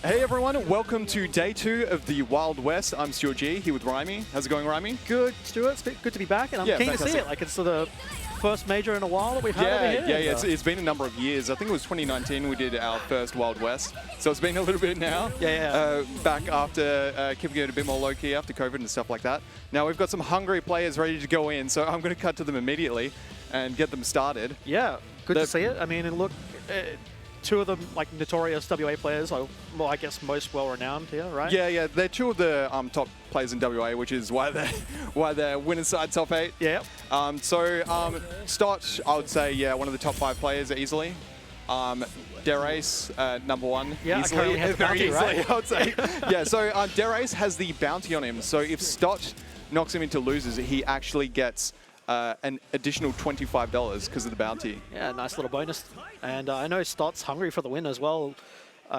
Hey everyone, welcome to day 2 of the Wild West. I'm Stuart G, here with Rhymy. How's it going, Rhymy? Good, Stuart. It's good to be back, and I'm keen to see it. Like, it's the first major in a while that we've had over here. Yeah. It's been a number of years. I think it was 2019 we did our first Wild West. So it's been a little bit now. Back after keeping it a bit more low-key after COVID and stuff like that. Now we've got some hungry players ready to go in, so I'm going to cut to them immediately and get them started. Yeah, good to see it. I mean, and look, two of them, like, notorious WA players, well, I guess most well-renowned here, right? Yeah. They're two of the top players in WA, which is why they're winner's side top 8. Yeah. Stott, I would say, one of the top 5 players easily. Derace, number 1, easily, very easily, right? I would say. Yeah, so Derace has the bounty on him, so if Stott knocks him into losers, he actually gets an additional $25 because of the bounty. Yeah, nice little bonus. And I know Stott's hungry for the win as well,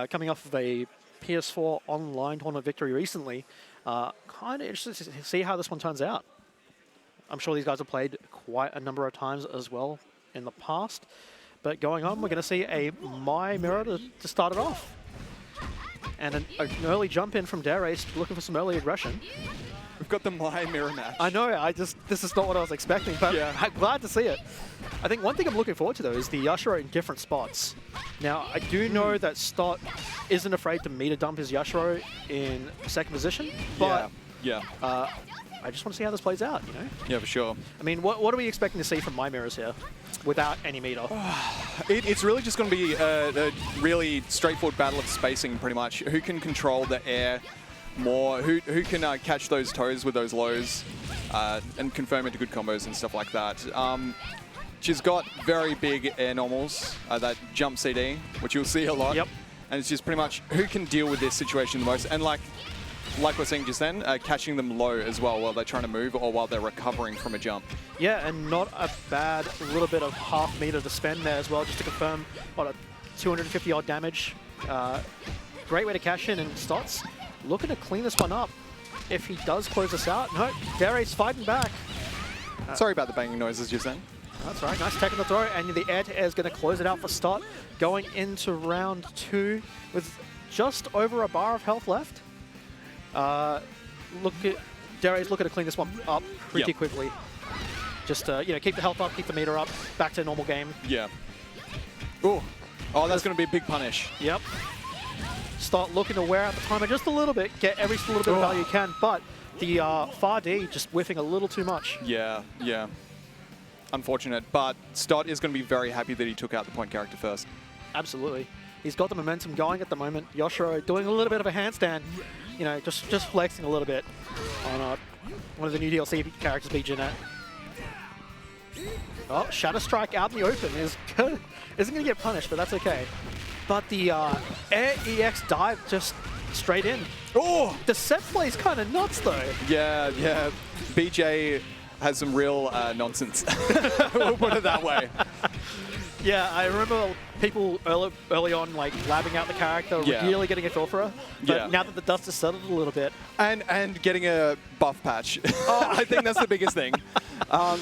coming off of a PS4 online tournament victory recently. Kind of interested to see how this one turns out. I'm sure these guys have played quite a number of times as well in the past. But going on, we're going to see a My Mirror to start it off. And an early jump in from Derace, looking for some early aggression. We've got the My Mirror match. I know, this is not what I was expecting, but yeah. I'm glad to see it. I think one thing I'm looking forward to, though, is the Yashiro in different spots. Now, I do know that Stott isn't afraid to meter dump his Yashiro in second position, but I just want to see how this plays out, you know? Yeah, for sure. I mean, what are we expecting to see from My Mirrors here without any meter? It's really just going to be a really straightforward battle of spacing, pretty much. Who can control the air more, who can catch those toes with those lows and confirm into good combos and stuff like that. She's got very big air normals, that jump CD, which you'll see a lot. Yep. And it's just pretty much who can deal with this situation the most. And like we're saying just then, catching them low as well while they're trying to move or while they're recovering from a jump. Yeah, and not a bad little bit of half meter to spend there as well, just to confirm what a 250 odd damage. Great way to cash in, and Stotts looking to clean this one up. If he does close this out, no, Derace fighting back. Sorry about the banging noises just then. That's right, nice technical throw, and the air-to-air is going to close it out for Stott, going into round 2 with just over a bar of health left. Look at Derace looking to clean this one up pretty quickly. Just keep the health up, keep the meter up, back to a normal game. Yeah. Oh, that's going to be a big punish. Yep. Stott looking to wear out the timer just a little bit, get every little bit of value you can, but the far D just whiffing a little too much. Yeah. Unfortunate, but Stott is going to be very happy that he took out the point character first. Absolutely. He's got the momentum going at the moment. Yashiro doing a little bit of a handstand, you know, just flexing a little bit on one of the new DLC characters, B. Jeanette. Oh, Shadow Strike out in the open isn't going to get punished, but that's okay. But the Air EX dive just straight in. Oh! The set play is kind of nuts, though. Yeah. BJ has some real nonsense. We'll put it that way. Yeah, I remember people early on, like, labbing out the character, really getting a feel for her. But now that the dust has settled a little bit. And getting a buff patch. I think that's the biggest thing.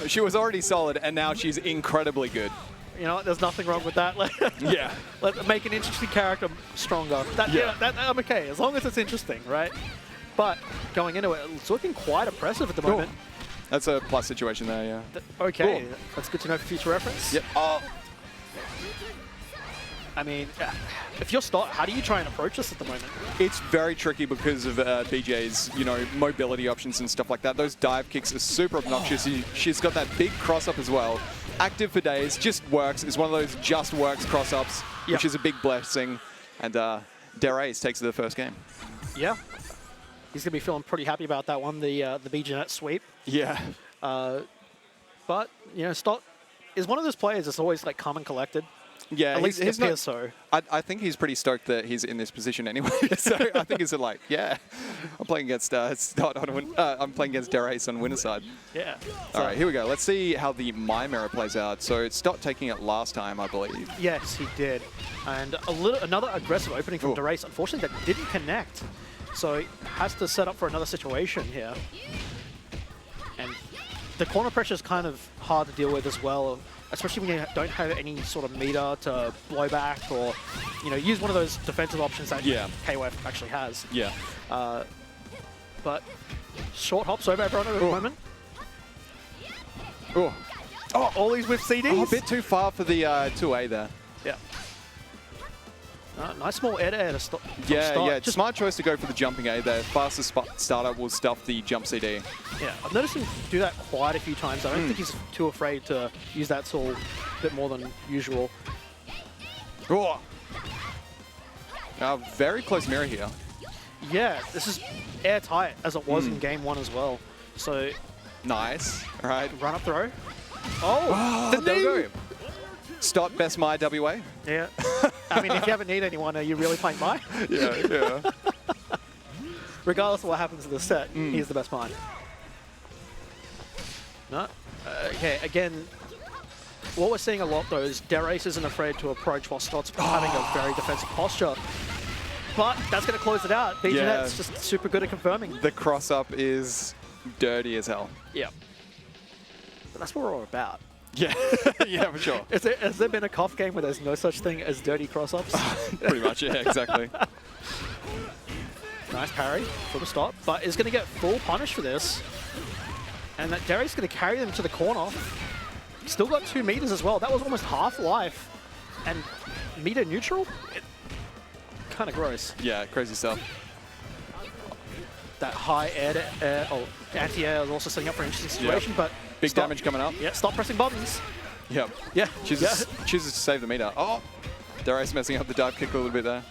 She was already solid, and now she's incredibly good. You know, there's nothing wrong with that. Let's make an interesting character stronger. I'm okay, as long as it's interesting, right? But going into it, it's looking quite impressive at the moment. That's a plus situation there, yeah. Okay, that's good to know for future reference. Yep. I mean, if you're Stott, how do you try and approach this at the moment? It's very tricky because of BJ's, mobility options and stuff like that. Those dive kicks are super obnoxious. She's got that big cross-up as well. Active for days, just works. Is one of those just works cross-ups, which is a big blessing. And Derace takes the first game. Yeah. He's going to be feeling pretty happy about that one, the B. Jeanette sweep. Yeah. But, Stott is one of those players that's always, like, calm and collected. Yeah, at least it appears so. I think he's pretty stoked that he's in this position anyway. So I think he's like, I'm playing against Stott I'm playing against Derace on winner's side. Yeah. All right, here we go. Let's see how the My Mirror plays out. So Stott taking it last time, I believe. Yes, he did. And another aggressive opening from Derace. Unfortunately, that didn't connect. So he has to set up for another situation here. And the corner pressure is kind of hard to deal with as well, especially when you don't have any sort of meter to blow back or use one of those defensive options that Yeah. KOF actually has. Yeah. But short hops over everyone at the moment. Oh, All these with CDs. a bit too far for the 2A there. Yeah. Nice small air to stop. Yeah, start. yeah. Smart choice to go for the jumping A there. Faster startup will stuff the jump CD. Yeah, I've noticed him do that quite a few times. I don't think he's too afraid to use that tool a bit more than usual. Oh. Very close mirror here. Yeah, this is airtight as it was in game 1 as well. So Nice. All right. run up throw. Oh, there we go. Stott best my WA. Yeah. I mean, if you haven't need anyone, are you really playing Mai? Yeah. Regardless of what happens in the set, he's the best Mai. No. Okay, again, what we're seeing a lot though is Derace isn't afraid to approach while Stott's having a very defensive posture. But that's going to close it out. BGNet's just super good at confirming. The cross up is dirty as hell. Yeah. But that's what we're all about. Yeah, yeah, for sure. Has there been a KOF game where there's no such thing as dirty cross-ups? Pretty much, yeah, exactly. Nice parry for the stop, but is going to get full punish for this. And that Derek's going to carry them to the corner. Still got 2 meters as well. That was almost half life. And meter neutral? Kind of gross. Yeah, crazy stuff. That high air to air, anti-air is also setting up for an interesting situation, but big damage coming up. Yeah, stop pressing buttons. Yep. Yeah. Chooses to save the meter. Oh, Darius messing up the dive kick a little bit there.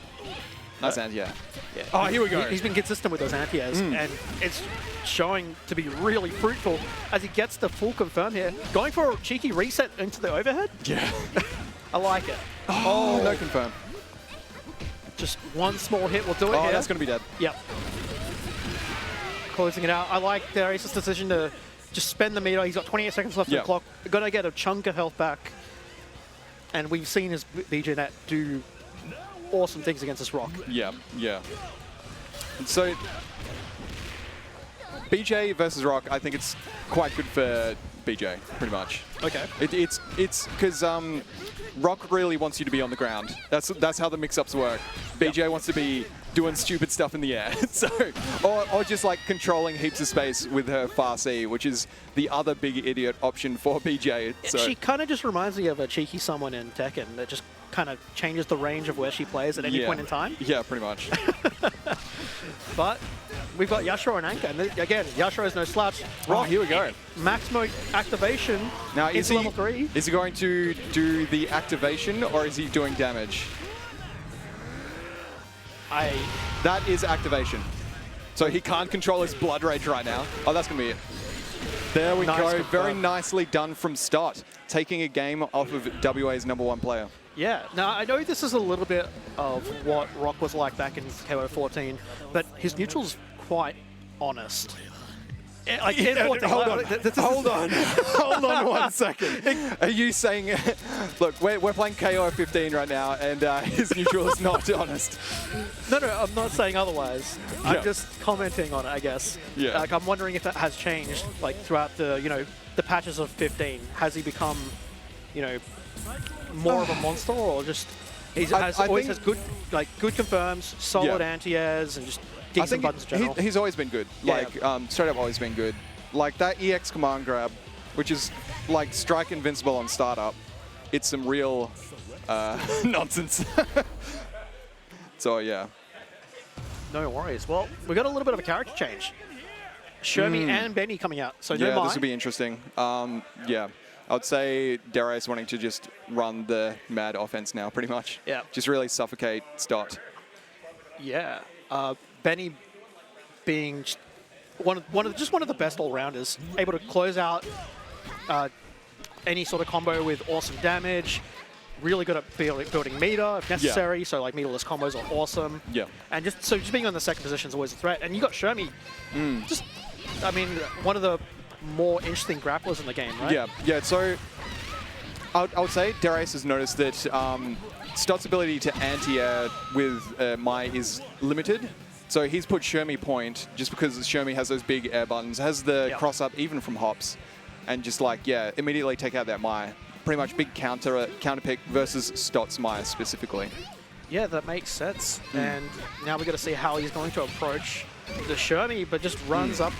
Nice anti-air. Yeah. Oh, here we go. He's been consistent with those anti-airs, and it's showing to be really fruitful as he gets the full confirm here. Going for a cheeky reset into the overhead. Yeah. I like it. Oh, no confirm. Just one small hit will do it here. Oh, that's going to be dead. Yep. Closing it out. I like Darius' decision to just spend the meter. He's got 28 seconds left on the clock. Got to get a chunk of health back. And we've seen his BGNet do awesome things against this Rock. Yeah, yeah. And so, BJ versus Rock, I think it's quite good for BJ, pretty much. Okay. It's because Rock really wants you to be on the ground. That's how the mix-ups work. BJ wants to be doing stupid stuff in the air. So, or just like controlling heaps of space with her far C, which is the other big idiot option for BJ. So. She kind of just reminds me of a cheeky someone in Tekken that just kind of changes the range of where she plays at any point in time. Yeah, pretty much. But we've got Yashiro and Anka, and again, Yashiro is no slouch. Oh, here we go. Max mode activation. Now, is he level 3? Is he going to do the activation, or is he doing damage? That is activation. So he can't control his blood rage right now. Oh, that's going to be it. There we go. Very nicely done from Stott, taking a game off of WA's #1 player. Yeah. Now, I know this is a little bit of what Rock was like back in KO 14, but his neutral's quite honest. Like, Hold on 1 second. Are you saying, look, we're playing KO 15 right now, and his neutral is not honest? No, I'm not saying otherwise. Yeah. I'm just commenting on it, I guess. Yeah. Like, I'm wondering if that has changed, like, throughout the, the patches of 15. Has he become, more of a monster, or just always has good confirms, solid anti-airs, and just decent buttons in general? He's always been good. Like, straight up always been good. Like, that EX command grab, which is, like, strike invincible on startup, it's some real nonsense. So, yeah. No worries. Well, we got a little bit of a character change. Shermie and Benny coming out, so no Mai. This will be interesting. Yeah. I would say Darius wanting to just run the mad offense now, pretty much. Yeah. Just really suffocate Stott. Yeah. Benny being one of the best all-rounders, able to close out any sort of combo with awesome damage. Really good at building meter if necessary. So like meterless combos are awesome. Yeah. And just being on the second position is always a threat. And you got Shermie, one of the more interesting grapplers in the game, right? Yeah. So I would say Darius has noticed that Stott's ability to anti-air with Mai is limited. So he's put Shermie point just because Shermie has those big air buttons, has the cross up even from hops, and just like, immediately take out that Mai. Pretty much big counter pick versus Stott's Mai specifically. Yeah, that makes sense. And now we've got to see how he's going to approach the Shermie, but just runs up.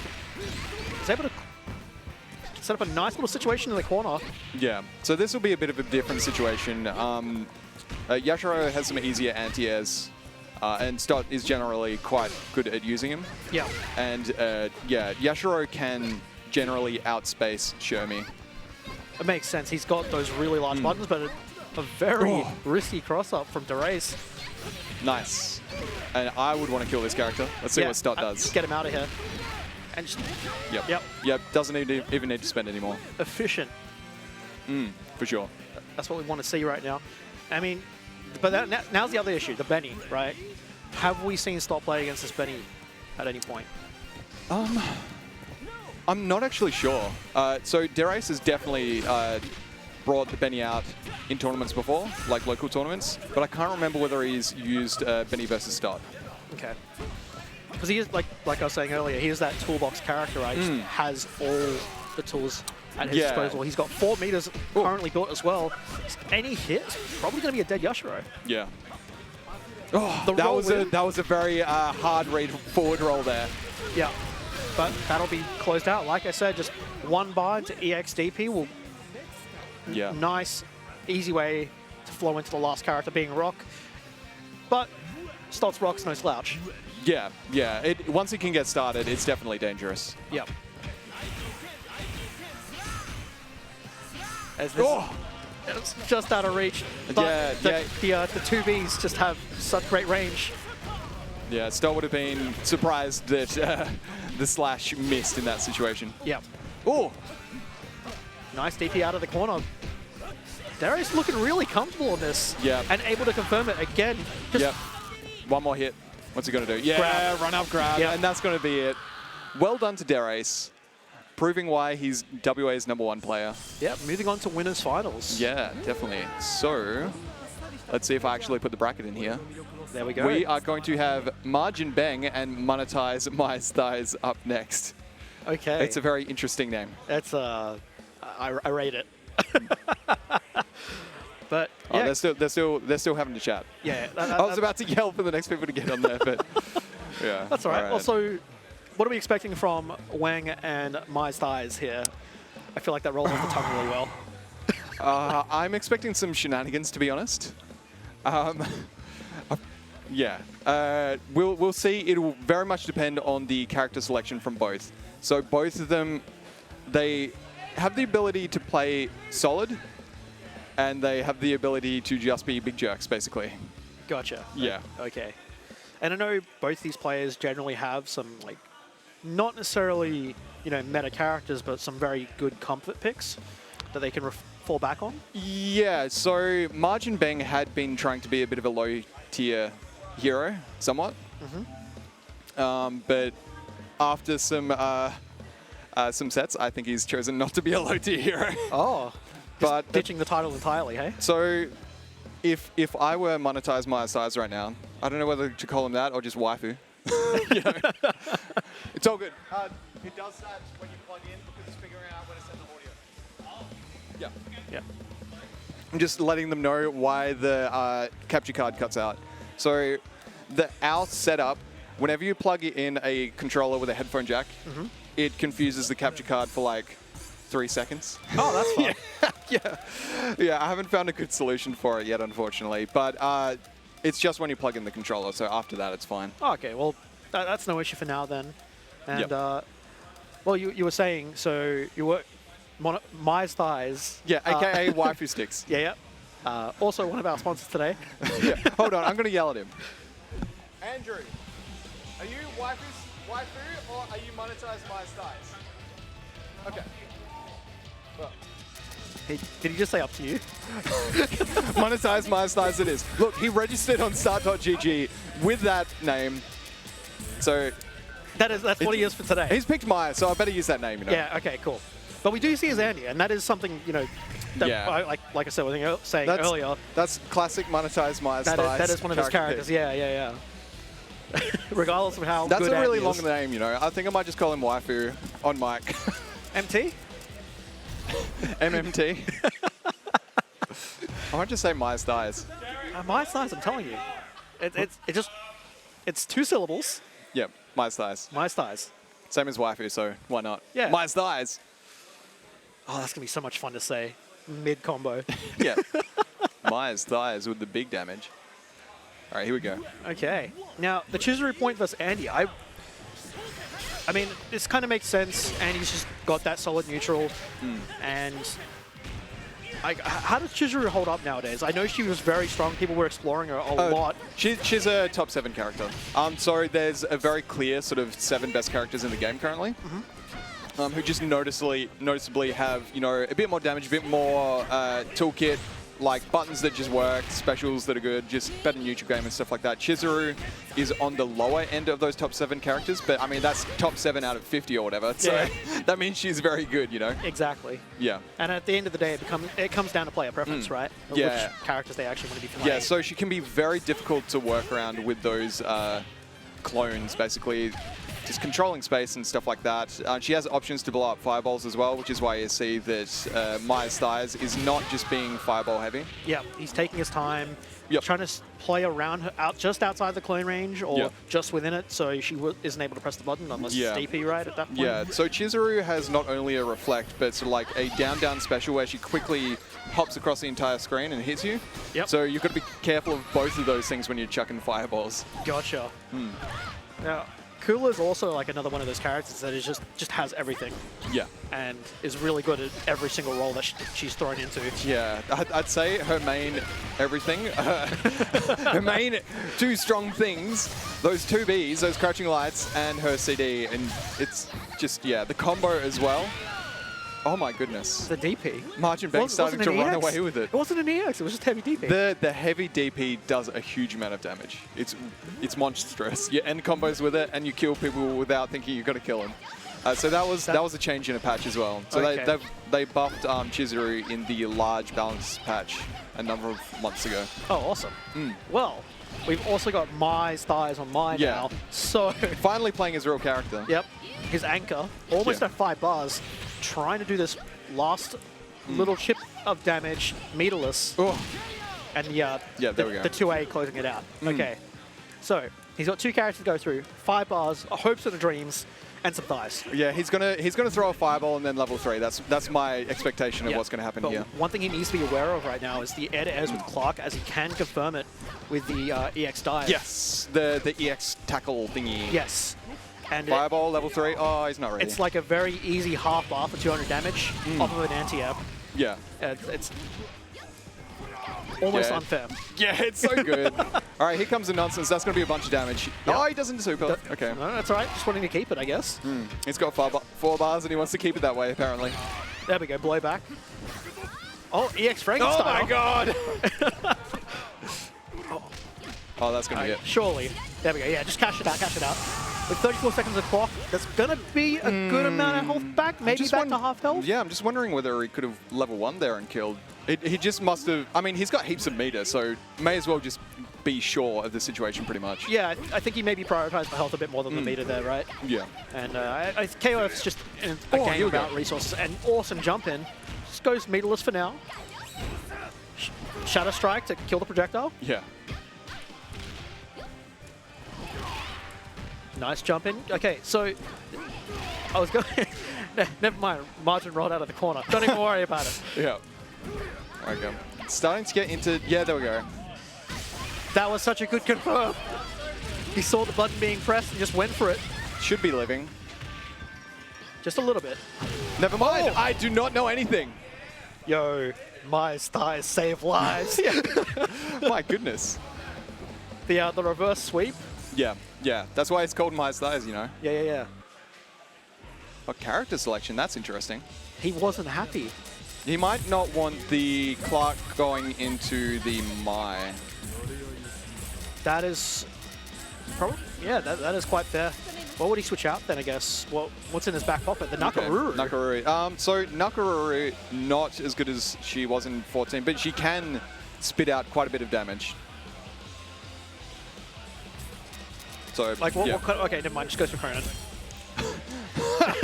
He's able to set up a nice little situation in the corner. Yeah, so this will be a bit of a different situation. Yashiro has some easier anti-airs, and Stott is generally quite good at using him. Yeah. And yeah, Yashiro can generally outspace Shermie. It makes sense. He's got those really large buttons, but a very risky cross-up from Derace. Nice. And I would want to kill this character. Let's see what Stott does. Just get him out of here. And just, Yep, doesn't even need to spend anymore. Efficient. For sure. That's what we want to see right now. I mean, but now's the other issue, the Benny, right? Have we seen Stott play against this Benny at any point? I'm not actually sure. So Derace has definitely brought the Benny out in tournaments before, like local tournaments, but I can't remember whether he's used Benny versus Stott. Okay. Because he is, like I was saying earlier, he is that toolbox character, right? He has all the tools at his disposal. He's got 4 meters currently built as well. Any hit is probably going to be a dead Yashiro. Yeah. Oh, that was a very hard read forward roll there. Yeah. But that'll be closed out. Like I said, just one bar into EXDP will... Nice, easy way to flow into the last character being Rock. But Stott's Rock's no slouch. Yeah. Once it can get started, it's definitely dangerous. Yep. It's just out of reach. But the 2Bs just have such great range. Yeah, Stott would have been surprised that the slash missed in that situation. Yep. Oh! Nice DP out of the corner. Darius looking really comfortable in this. Yeah. And able to confirm it again. Just One more hit. What's he going to do? Yeah, grab. Run up, grab. Yep. And that's going to be it. Well done to Derace, proving why he's WA's #1 player. Yeah, moving on to winners finals. Yeah, definitely. So, let's see if I actually put the bracket in here. There we go. We are going to have Margin Bang and Monetize My Thighs up next. Okay. It's a very interesting name. That's I rate it. But yeah. They're still having to chat. Yeah. I was about to yell for the next people to get on there, but yeah. That's all right. Also, what are we expecting from Wang and My Thighs here? I feel like that rolls off the tongue really well. I'm expecting some shenanigans, to be honest. Yeah. We'll see. It'll very much depend on the character selection from both. So both of them, they have the ability to play solid, and they have the ability to just be big jerks, basically. Gotcha. Yeah. Okay. And I know both these players generally have some, like, not necessarily, meta characters, but some very good comfort picks that they can fall back on. Yeah, so Margin Bang had been trying to be a bit of a low-tier hero, somewhat. But after some sets, I think he's chosen not to be a low-tier hero. Oh. But ditching the title entirely, hey? So, if I were Monetize My Size right now, I don't know whether to call him that or just waifu. It's all good. It does that when you plug in because it's figuring out when to send the audio. Yeah. I'm just letting them know why the capture card cuts out. So, our setup, whenever you plug in a controller with a headphone jack, it confuses the capture card for like 3 seconds. Oh, that's fun. Yeah, I haven't found a good solution for it yet, unfortunately. But it's just when you plug in the controller, so after that, it's fine. Oh, okay, well, that's no issue for now then. And, well, you were saying, so you were My's Thighs. Yeah, a.k.a. Waifu Sticks. Yeah. Also one of our sponsors today. Yeah, hold on, I'm going to yell at him. Andrew, are you waifu or are you Monetize My's Thighs? Okay. Well. Hey, did he just say up to you? Monetize My Thighs it is. Look, he registered on start.gg with that name. So that's what he is for today. He's picked Maya, so I better use that name, Yeah, okay, cool. But we do see his Andy, and that is something, that like I said, earlier. That's classic Monetize My Thighs. That is one of his characters. Pick. Yeah. Regardless of how that's good a really Andy long is. name, I think I might just call him Waifu on mic. MT? MMT. I might just say My's Thighs. My size, I'm telling you. It's 2 syllables. Yeah, Maya's thighs. My thighs. Same as waifu, so why not? Yeah. Maya's thighs. Oh, that's gonna be so much fun to say mid combo. Yeah. Maya's thighs with the big damage. All right, here we go. Okay. Now the Chizuru point versus Andy. I mean, this kind of makes sense. Andy's just got that solid neutral, and how does Chizuru hold up nowadays? I know she was very strong. People were exploring her a lot. She's a top 7 character. So there's a very clear sort of 7 best characters in the game currently. Who just noticeably have, you know, a bit more damage, a bit more toolkit, like buttons that just work, specials that are good, just better neutral game and stuff like that. Chizuru is on the lower end of those top 7 characters, but I mean, that's top 7 out of 50 or whatever. So that means she's very good, you know? Exactly. Yeah. And at the end of the day, it comes down to player preference, right? Yeah. Which characters they actually want to be playing. Yeah, so she can be very difficult to work around with those clones, basically. Just controlling space and stuff like that. She has options to blow up fireballs as well, which is why you see that Maya's thighs is not just being fireball heavy. Yeah, he's taking his time, trying to play around her, just outside the clone range or just within it, so she isn't able to press the button unless it's DP right at that point. Yeah, so Chizuru has not only a reflect, but sort of like a down-down special where she quickly hops across the entire screen and hits you. Yep. So you've got to be careful of both of those things when you're chucking fireballs. Gotcha. Now, Kula is also like another one of those characters that is just has everything. Yeah. And is really good at every single role that she's thrown into. Yeah, I'd say her main everything, her main 2 strong things, those 2 Bs, those crouching lights, and her CD, and it's just, yeah, the combo as well. Oh my goodness. The DP. Margin Bank starting to run away with it. It wasn't an EX, it was just heavy DP. The heavy DP does a huge amount of damage. It's monstrous. You end combos with it and you kill people without thinking you've got to kill them. So that was a change in a patch as well. So they buffed Chizuru in the large balance patch a number of months ago. Oh, awesome. Well, we've also got Mai's thighs on Mai now. So finally playing his real character. Yep. His anchor, almost at 5 bars. Trying to do this last little chip of damage, meterless. And there we go. The 2A closing it out. Okay. So he's got 2 characters to go through, 5 bars, hopes and dreams, and some thighs. Yeah, he's gonna throw a fireball and then level 3. That's my expectation of what's gonna happen here. One thing he needs to be aware of right now is the air-to-airs with Clark, as he can confirm it with the EX dive. Yes, the EX tackle thingy. Yes. And fireball, level 3. Oh, he's not ready. It's like a very easy half bar for 200 damage off of an anti-app. Yeah. It's almost unfair. Yeah, it's so good. All right, here comes the nonsense. That's going to be a bunch of damage. Oh, he doesn't super. Okay. No, that's all right. Just wanting to keep it, I guess. He's got 4 bars and he wants to keep it that way, apparently. There we go. Blowback. Oh, EX Frankenstein. Oh, my God. Oh, that's going to be it. Surely. There we go. Yeah, just cash it out, cash it out. With 34 seconds of clock, that's going to be a good amount of health back, maybe back to half health. Yeah, I'm just wondering whether he could have level 1 there and killed. He just must have, I mean, he's got heaps of meter, so may as well just be sure of the situation pretty much. Yeah, I think he maybe prioritized the health a bit more than the meter there, right? Yeah. And KOF's just a game about resources. And awesome jump in. Just goes meterless for now. Shadow Strike to kill the projectile. Yeah. Nice jump in. Okay, so I was going. Never mind. Margin rolled out of the corner. Don't even worry about it. Yeah. Okay. Starting to get into. Yeah, there we go. That was such a good confirm. He saw the button being pressed and just went for it. Should be living. Just a little bit. Never mind. I do not know anything. Yo, Mai's thighs save lives. My goodness. The reverse sweep. Yeah, yeah. That's why it's called Maya's thighs, you know? Yeah. Oh, character selection. That's interesting. He wasn't happy. He might not want the Clark going into the Mai. That is probably, yeah, that is quite fair. What would he switch out then, I guess? What's in his back pocket? The Nakaruru. Okay. Nakaruru. So Nakaruru, not as good as she was in 14, but she can spit out quite a bit of damage. So, like, what kind of, okay, never mind, just goes for Cronin.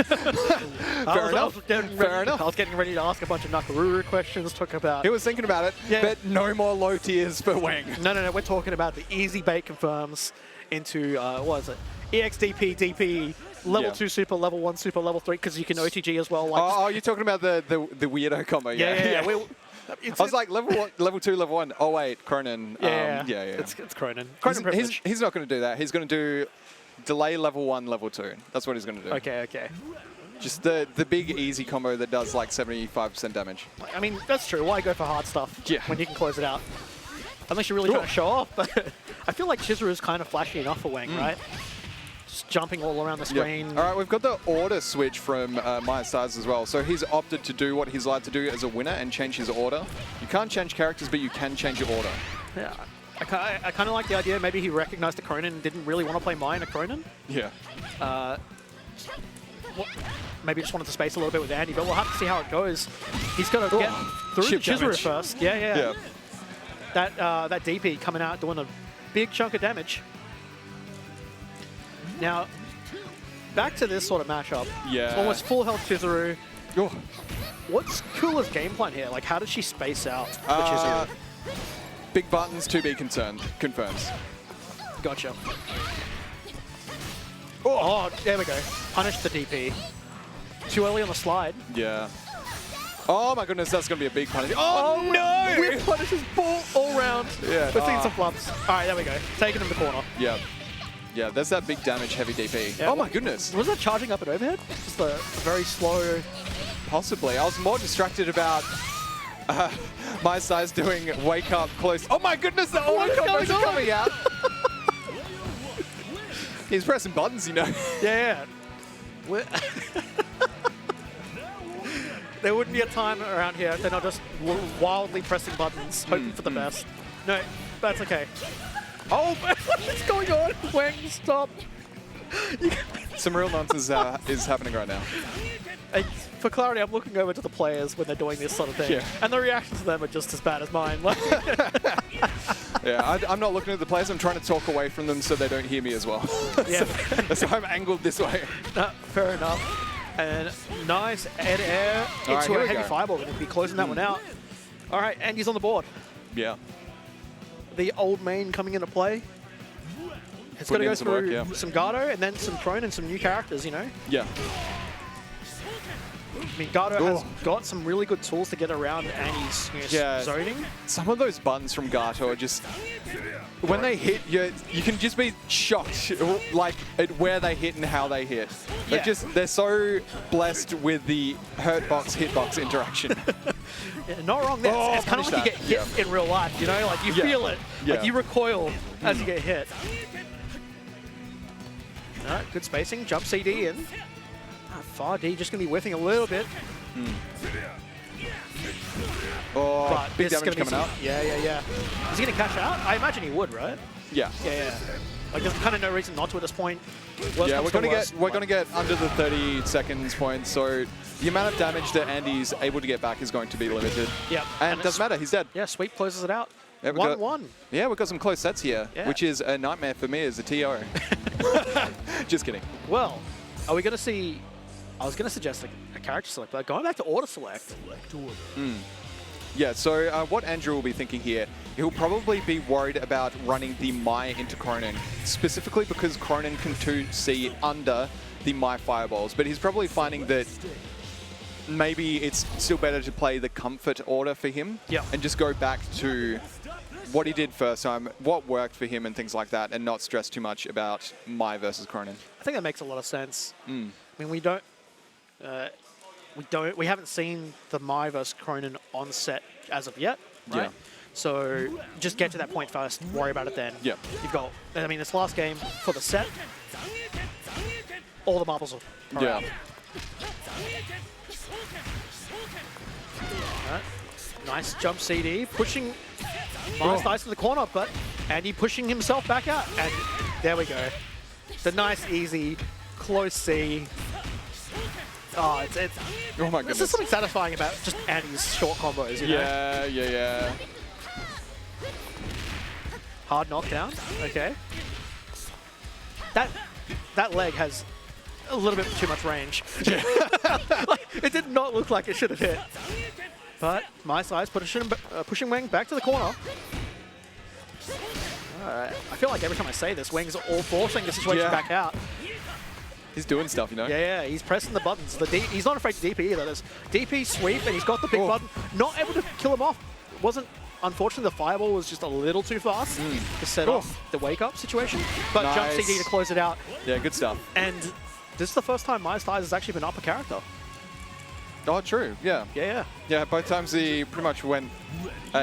Fair enough. Fair enough. I was getting ready to ask a bunch of Nakaruru questions, talk about... He was thinking about it, Yeah. but no more low tiers for Wang. No, we're talking about the easy bait confirms into, what is it? EXDP, DP, level Yeah. 2 super, level 1 super, level 3, because you can OTG as well. Like, Oh, you're talking about the weirdo combo, yeah. I was like, level 1, level 2, level 1. Oh, wait, Cronin. Yeah, yeah. It's Cronin. Cronin privilege. He's not going to do that. He's going to do delay level 1, level 2. That's what he's going to do. Okay. Just the big easy combo that does like 75% damage. I mean, that's true. Why go for hard stuff when you can close it out? Unless you're really trying to show off. But I feel like Chizuru is kind of flashy enough for Wang, right? Just jumping all around the screen. All right, we've got the order switch from Maya Stars as well. So he's opted to do what he's allowed to do as a winner and change his order. You can't change characters, but you can change your order. Yeah. I kind of like the idea. Maybe he recognized the Cronin and didn't really want to play Maya in a Cronin. Yeah. Maybe just wanted to space a little bit with Andy, but we'll have to see how it goes. He's got to get through the Chizuru damage. first. Yeah. That DP coming out doing a big chunk of damage. Now, back to this sort of matchup. Yeah. It's almost full health Chizuru. Oh. What's Kula's game plan here? Like, how does she space out the Chizuru? Big buttons to be confirmed. Gotcha. Oh, there we go. Punish the DP. Too early on the slide. Yeah. Oh my goodness, that's going to be a big punish. Oh no! Whip punishes all round. Yeah. We're seeing some flubs. All right, there we go. Taking him to corner. Yeah. Yeah, there's that big damage heavy DP. Yeah, oh my goodness. Was that charging up at overhead? Just a very slow... Possibly. I was more distracted about my size doing wake up close. Oh my goodness, the order combos are coming out. He's pressing buttons, you know. Yeah. There wouldn't be a time around here if they're not just wildly pressing buttons, hoping for the best. No, that's okay. Oh, what's going on? Wang, stop. Some real nonsense is happening right now. For clarity, I'm looking over to the players when they're doing this sort of thing. Yeah. And the reactions to them are just as bad as mine. Yeah, I'm not looking at the players. I'm trying to talk away from them so they don't hear me as well. Yeah. so I'm angled this way. Fair enough. And nice air into a heavy fireball. Going to be closing that one out. All right, Andy's on the board. Yeah. The old main coming into play. It's got to go through some Gardo and then some Crone and some new characters, you know? Yeah. I mean, Gardo has got some really good tools to get around Annie's zoning. Some of those buttons from Gato are just... When they hit, you can just be shocked like at where they hit and how they hit. They're so blessed with the hurt box, hit box interaction. Yeah, not wrong there. It's kind of like you get hit in real life, you know? Like you feel it. Like you recoil as you get hit. All right, good spacing. Jump CD in. Far D just going to be whiffing a little bit. Oh, but big damage coming out. Yeah. Is he going to cash out? I imagine he would, right? Yeah. Like there's kind of no reason not to at this point. Yeah, we're going to get under the 30 seconds point, so the amount of damage that Andy's able to get back is going to be limited. Yeah. And it doesn't matter, he's dead. Yeah, Sweep closes it out. Yeah, 1-1. Yeah, we've got some close sets here, which is a nightmare for me as a TO. Just kidding. Well, are we going to see... I was going to suggest a character select, but going back to auto select. Yeah, so what Andrew will be thinking here, he'll probably be worried about running the Mai into Cronin, specifically because Cronin can 2C under the Mai fireballs, but he's probably finding that maybe it's still better to play the comfort order for him and just go back to what he did first time, what worked for him and things like that, and not stress too much about Mai versus Cronin. I think that makes a lot of sense. I mean, we haven't seen the Mai versus Cronin on set as of yet, right? Yeah. So just get to that point first, worry about it then. Yeah. You've got, I mean, this last game for the set, all the marbles are out. Right. Nice jump CD, pushing nice in the corner, but Andy pushing himself back out. And there we go. The nice, easy, close C. Oh, oh my goodness. This is something satisfying about just Andy's short combos, you know? Yeah. Hard knockdown, okay. That leg has a little bit too much range. Like, it did not look like it should have hit. But my size pushing Wang back to the corner. I feel like every time I say this, Wang's all forcing the situation back out. He's doing stuff, you know? Yeah, he's pressing the buttons. He's not afraid to DP either. There's DP sweep, and he's got the big button. Not able to kill him off. Unfortunately, the fireball was just a little too fast to set off the wake-up situation. But jump CD to close it out. Yeah, good stuff. And this is the first time My Styles has actually been up a character. Oh, true. Yeah. Yeah, both times he pretty much went...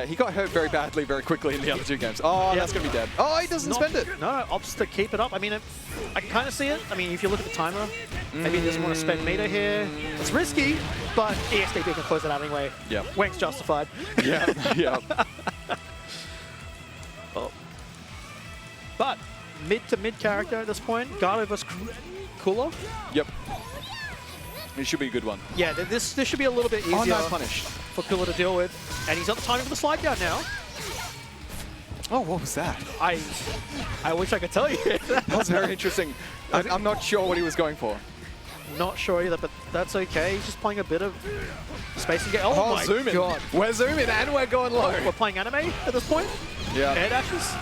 he got hurt very badly, very quickly in the other two games. Oh, that's going to be dead. Oh, he doesn't spend it. No, opts to keep it up. I mean, I can kind of see it. I mean, if you look at the timer, maybe he doesn't want to spend meter here. It's risky, but EXDP can close it out anyway. Yeah. Wang's justified. Yeah. Oh. But mid-to-mid character at this point, Gardo vs. Cooler. Yep. It should be a good one. Yeah, this should be a little bit easier nice punish. for Cooler to deal with. And he's got the timing for the slide down now. Oh, what was that? I wish I could tell you. That was very interesting. I'm not sure what he was going for. Not sure either, but that's okay. He's just playing a bit of space and get. Oh my zoom in. God. We're zooming and we're going low. We're playing anime at this point. Yeah. Air dashes.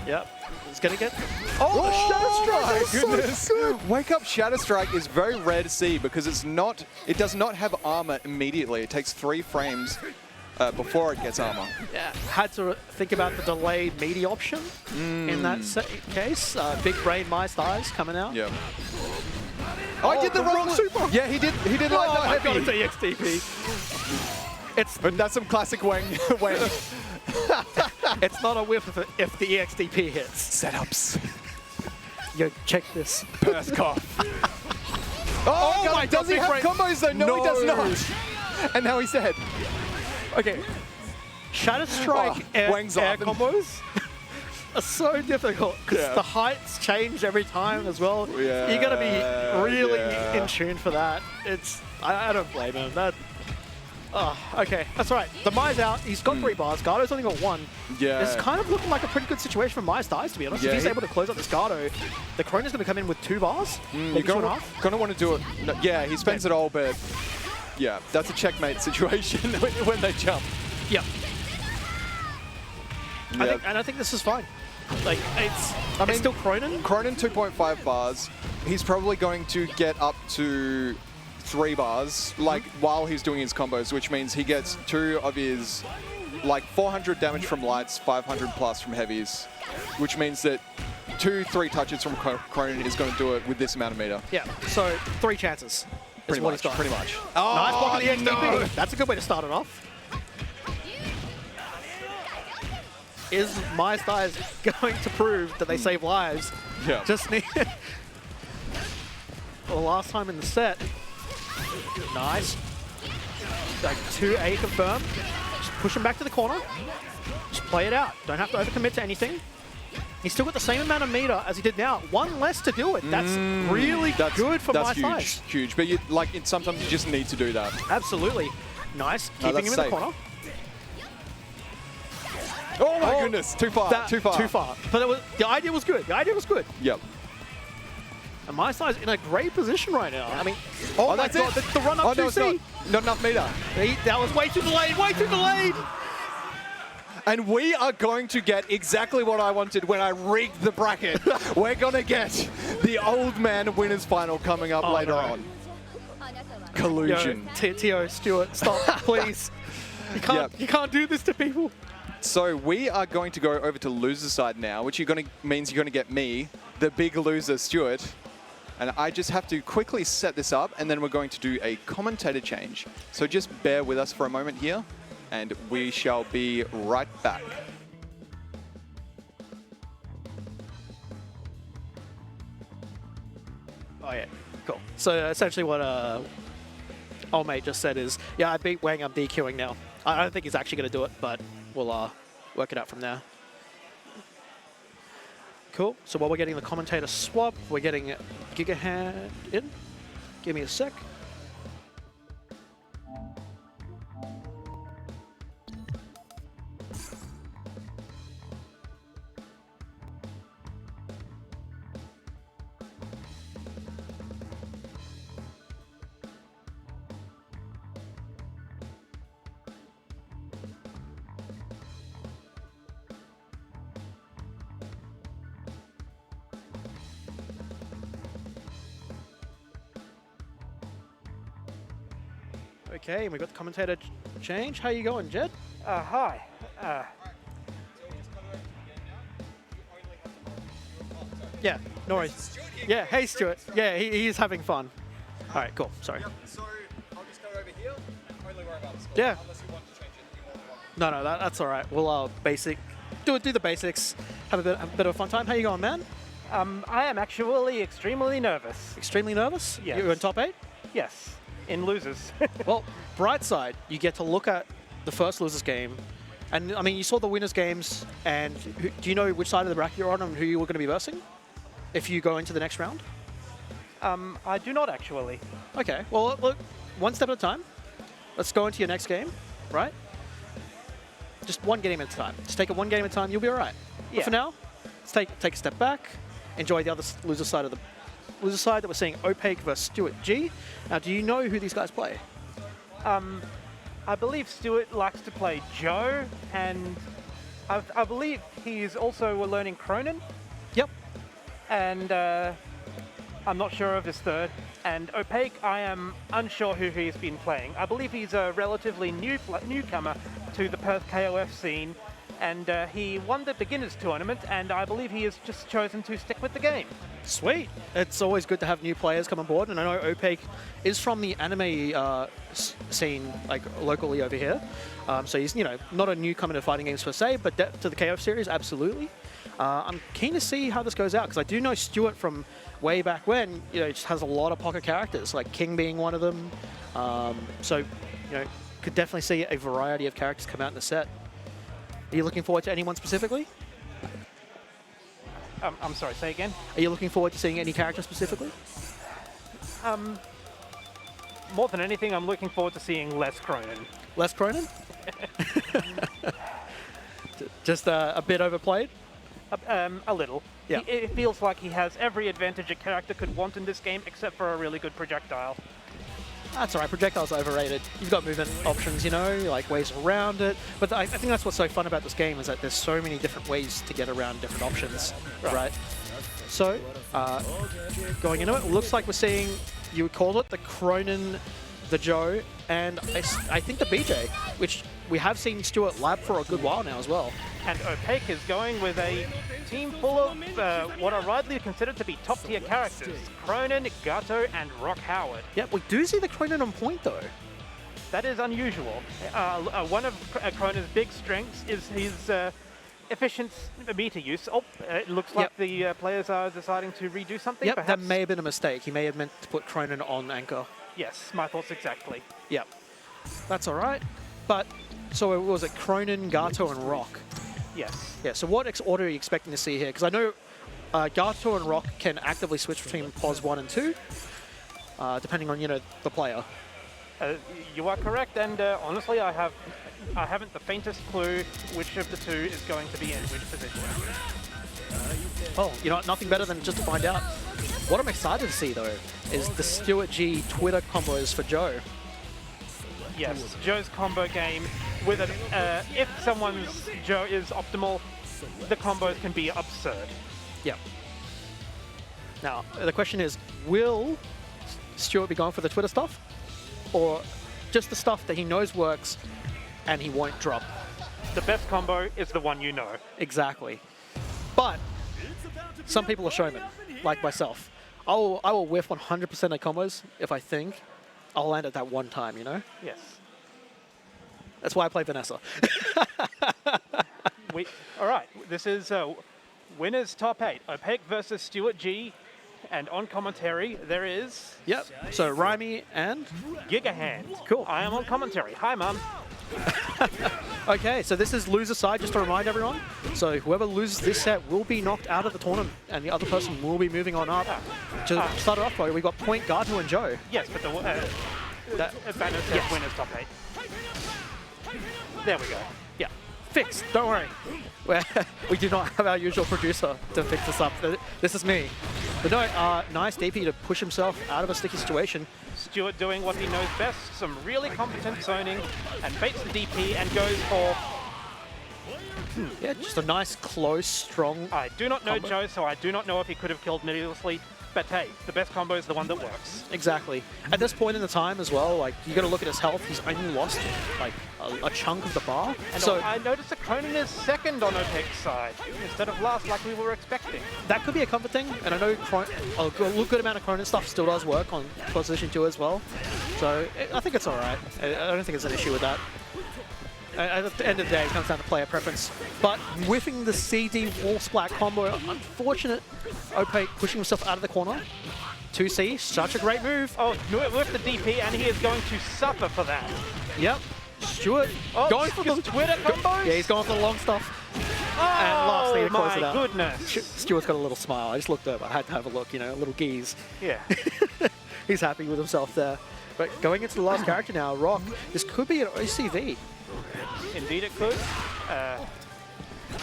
Yep. He's gonna get. Oh, the Shadow Strike! Goodness. So good. Wake Up Shadow Strike is very rare to see because it does not have armor immediately. It takes 3 frames before it gets armor. Yeah. Had to think about the delayed meaty option in that case. Big brain My Styles coming out. Yeah. Oh, I did the wrong super. Yeah, he did. He did like that heavy. heavy. EXDP. That's some classic Wang. It's not a whiff if the EXDP hits. Setups. Yo, check this. Perth cough. Oh my! Does he have combos though? No, he does not. And now he's dead. Okay. Shadow Strike air combos are so difficult because the heights change every time as well. Yeah, You gotta be really in tune for that. I don't blame him. Okay, that's all right. The Mai's out. He's got 3 bars. Gardo's only got 1. Yeah. It's kind of looking like a pretty good situation for My Styles, to be honest. Yeah, if he's able to close out this Gardo, the Krona's going to come in with 2 bars. You're going to want to do it. No, yeah, he spends it all, but yeah, that's a checkmate situation when they jump. Yeah. I think this is fine. Like, it's still Cronin. Cronin 2.5 bars. He's probably going to get up to 3 bars, like while he's doing his combos, which means he gets 2 of his, like 400 damage from lights, 500 plus from heavies, which means that 2-3 touches from Cronin is going to do it with this amount of meter. Yeah, so 3 chances. Pretty much. Pretty much. Oh, nice block of the XDP. No. That's a good way to start it off. Is My Styles going to prove that they save lives? Yeah. Just need. The last time in the set. Nice. Like 2A confirm. Just push him back to the corner. Just play it out. Don't have to overcommit to anything. He's still got the same amount of meter as he did now. 1 less to do it. That's really good for My Styles. That's huge. But sometimes you just need to do that. Absolutely. Nice. Keeping him in the corner. Oh my goodness. Too far. Too far. But the idea was good. Yep. And My Styles in a great position right now. I mean, oh my God, the run up 2C. Not enough meter. That was way too delayed, And we are going to get exactly what I wanted when I rigged the bracket. We're going to get the old man winners final coming up later on. Collusion. T.O. Stewart, stop, please. You can't do this to people. So we are going to go over to loser side now, which means you're going to get me, the big loser, Stuart. And I just have to quickly set this up, and then we're going to do a commentator change. So just bear with us for a moment here, and we shall be right back. Oh yeah, cool. So essentially what old mate just said is, yeah, I beat Wang, I'm DQing now. I don't think he's actually going to do it, but we'll work it out from there. Cool. So while we're getting the commentator swap, we're getting Gigahand in. Give me a sec. Okay, and we got the commentator change. How you going, Jed? Hi. Yeah, no worries. Yeah, hey Stuart. Yeah, he's having fun. All right, cool. Sorry. So I'll just go over here. Only worry about the score. Yeah. Unless you want to change anything more than one. No, that's all right. We'll do the basics. Have a bit of a fun time. How you going, man? I am actually extremely nervous. Extremely nervous? Yes. You're in top 8? Yes, in losers. Well, bright side, you get to look at the first losers game. And I mean, you saw the winners games, and do you know which side of the bracket you're on and who you were going to be versing if you go into the next round? I do not actually. Okay, well, look, one step at a time. Let's go into your next game, right? Just one game at a time. Just take it one game at a time, you'll be all right. Yeah. But for now, let's take a step back, enjoy the other loser side that we're seeing Opaque versus Stuart G. Now, do you know who these guys play? I believe Stuart likes to play Joe, and I believe he's also learning Cronin, Yep. and I'm not sure of his third. And Opaque, I am unsure who he's been playing. I believe he's a relatively newcomer to the Perth KOF scene, and he won the beginners tournament, and I believe he has just chosen to stick with the game. Sweet. It's always good to have new players come on board, and I know Opaque is from the anime scene, like locally over here. So he's, not a newcomer to fighting games per se, but to the KOF series, absolutely. I'm keen to see how this goes out, because I do know Stuart from way back when, just has a lot of pocket characters, like King being one of them. So, could definitely see a variety of characters come out in the set. Are you looking forward to anyone specifically? I'm sorry, say again? Are you looking forward to seeing any character specifically? More than anything, I'm looking forward to seeing less Cronin. Less Cronin? Just a bit overplayed? A little. Yeah. It feels like he has every advantage a character could want in this game, except for a really good projectile. That's all right. Projectiles are overrated. You've got movement options, like ways around it. But I think that's what's so fun about this game is that there's so many different ways to get around different options, right? So, going into it, looks like we're seeing, you would call it the Cronin, the Joe, and I think the BJ, which we have seen Stuart lab for a good while now as well. And Opaque is going with a team full of what are widely considered to be top-tier characters. Cronin, Gato, and Rock Howard. Yeah, we do see the Cronin on point, though. That is unusual. One of Cronin's big strengths is his efficient meter use. Oh, it looks like the players are deciding to redo something, Yep, perhaps? that may have been a mistake. He may have meant to put Cronin on anchor. Yes, my thoughts exactly. Yep. That's all right. But, so it was it Cronin, Gato, and Rock? Yes. Yeah, so what order are you expecting to see here? Because I know Gato and Rock can actively switch between pos 1 and 2, depending on, the player. You are correct, and honestly, I haven't the faintest clue which of the two is going to be in which position. Oh, nothing better than just to find out. What I'm excited to see, though, is the Stuart G Twitter combos for Joe. Yes, Joe's combo game with it. If someone's Joe is optimal, the combos can be absurd. Yep. Now, the question is, will Stuart be going for the Twitter stuff? Or just the stuff that he knows works and he won't drop? The best combo is the one you know. Exactly. But some people are showmen, like myself. I will whiff 100% of combos if I think I'll land at that one time, Yes. That's why I play Vanessa. All right, this is winners top 8. Opaque versus Stuart G. And on commentary, there is... Yep. So Rhymy and... Gigahand. Cool. I am on commentary. Hi, Mum. Okay, so this is loser side, just to remind everyone. So whoever loses this set will be knocked out of the tournament, and the other person will be moving on up. To start it off, though, we've got Point, Gato, and Joe. Yes, but Banner says winners top 8. There we go. Yeah, fixed. Don't worry. We do not have our usual producer to fix this up. This is me. But no, nice DP to push himself out of a sticky situation. Stuart doing what he knows best, some really competent zoning, and baits the DP and goes for... Yeah, just a nice, close, strong I do not know combo. Joe, so I do not know if he could have killed needlessly. but hey, the best combo is the one that works. Exactly. At this point in the time as well, like, you got to look at his health. He's only lost like a chunk of the bar. And so I noticed that Cronin is second on Opaque's side instead of last like we were expecting. that could be a comfort thing. And I know a good amount of Cronin stuff still does work on position 2 as well. So I think it's all right. I don't think it's an issue with that. At the end of the day, it comes down to player preference. But whiffing the CD wall splat combo, unfortunate. Opaque pushing himself out of the corner. 2C, such a great move. Oh, with the DP, and he is going to suffer for that. Yep. Stuart going for the Twitter combos? Yeah, he's going for the long stuff. Oh, And lastly, to close my it out. goodness. Stuart's got a little smile. I just looked over. I had to have a look, you know, a little geese. Yeah. He's happy with himself there. But going into the last character now, Rock, this could be an OCV. Indeed it could.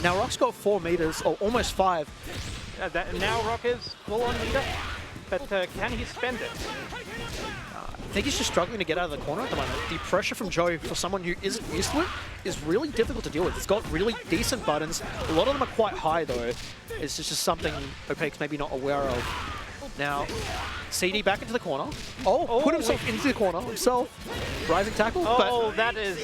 Now, Rock's got 4 meters, or almost 5. Now Rock is full on leader, but can he spend it? I think he's just struggling to get out of the corner at the moment. The pressure from Joe, for someone who isn't used to it, is really difficult to deal with. It's got really decent buttons. A lot of them are quite high, though. It's just something Opaque's maybe not aware of. Now, CD back into the corner. Put himself into the corner himself. Rising tackle. Oh, but that is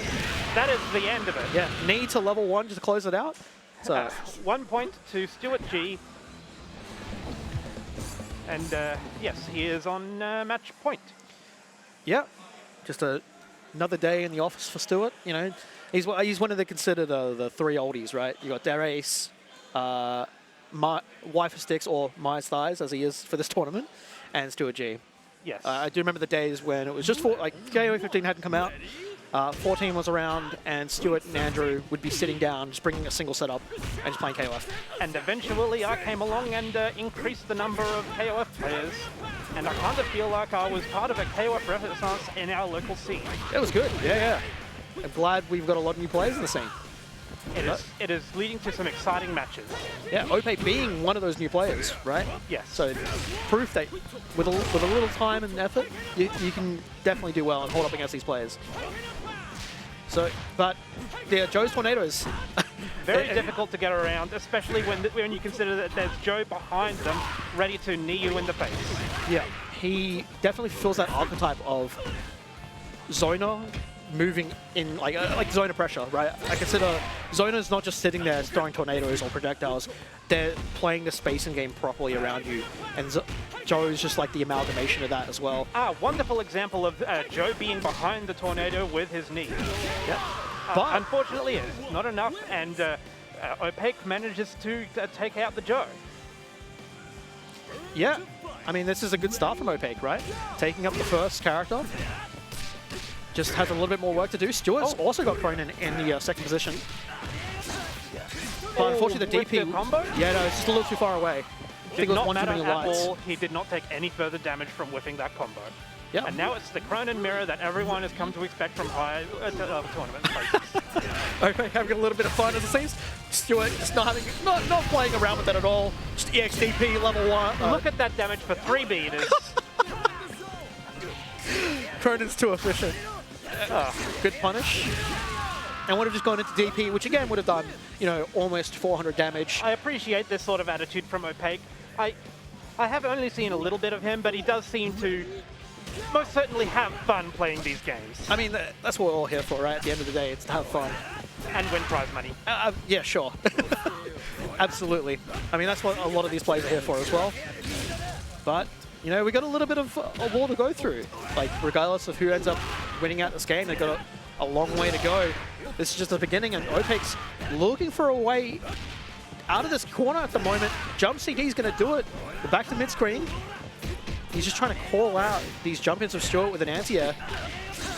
the end of it. yeah, knee to level 1 just to close it out. So 1 point to Stuart G. And yes, he is on match point. yeah, just another day in the office for Stuart. You know, he's one of the considered the 3 oldies, right? You got Derace, WSTX or My Thighs, as he is for this tournament, and Stuart G. Yes. I do remember the days when it was just like KO 15 hadn't come out. 14 was around, and Stuart and Andrew would be sitting down, just bringing a single setup and just playing KOF. And eventually I came along and increased the number of KOF players. And I kind of feel like I was part of a KOF renaissance in our local scene. It was good, yeah. I'm glad we've got a lot of new players in the scene. It is leading to some exciting matches. Yeah, Opaque being one of those new players, right? Yes. So proof that with a little time and effort, you can definitely do well and hold up against these players. So, but yeah, Joe's Tornadoes. Very difficult to get around, especially when you consider that there's Joe behind them, ready to knee you in the face. Yeah, he definitely fills that archetype of zoner moving in like zoner pressure, right? I consider zoners not just sitting there throwing tornadoes or projectiles; they're playing the spacing game properly around you, and Joe's just like the amalgamation of that as well. Wonderful example of Joe being behind the tornado with his knee. Yeah, but Unfortunately, it's not enough, and Opaque manages to take out the Joe. yeah, I mean this is a good start from Opaque, right? Taking up the first character. Just has a little bit more work to do. Stuart's also got Cronin in the second position. But unfortunately the with DP... the combo? Yeah, no, it's just a little too far away. I think it was Not one too matter many at lights. all. He did not take any further damage from whiffing that combo. Yep. And now it's the Cronin mirror that everyone has come to expect from high tournaments like this. Okay, having a little bit of fun as it seems. Stuart just not playing around with that at all. Just EXDP level 1. Look at that damage for 3 beaters. Cronin's too efficient. Good punish. And would have just gone into DP, which again would have done, you know, almost 400 damage. I appreciate this sort of attitude from Opaque. I have only seen a little bit of him, but he does seem to most certainly have fun playing these games. I mean, that's what we're all here for, right? At the end of the day, it's to have fun. And win prize money. Yeah, sure. Absolutely. I mean, that's what a lot of these players are here for as well. But, you know, we got a little bit of a wall to go through. Like, regardless of who ends up winning out this game, they've got a long way to go. This is just the beginning, and Opaque's looking for a way out of this corner at the moment. Jump CD's going to do it. We're back to mid-screen. He's just trying to call out these jump-ins of Stuart with an anti-air.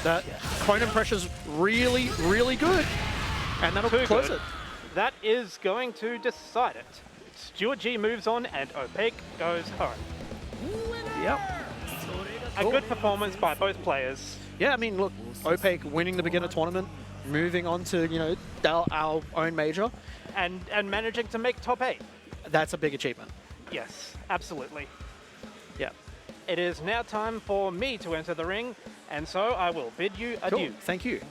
That Cronin pressure's really, really good. And that'll close it. That is going to decide it. Stuart G moves on, and Opaque goes home. Yep. A good performance by both players. Yeah, I mean, look, Opaque winning the beginner tournament, moving on to, you know, our own major. And managing to make top 8. That's a big achievement. Yes, absolutely. Yeah. It is now time for me to enter the ring, and so I will bid you adieu. Cool. Thank you.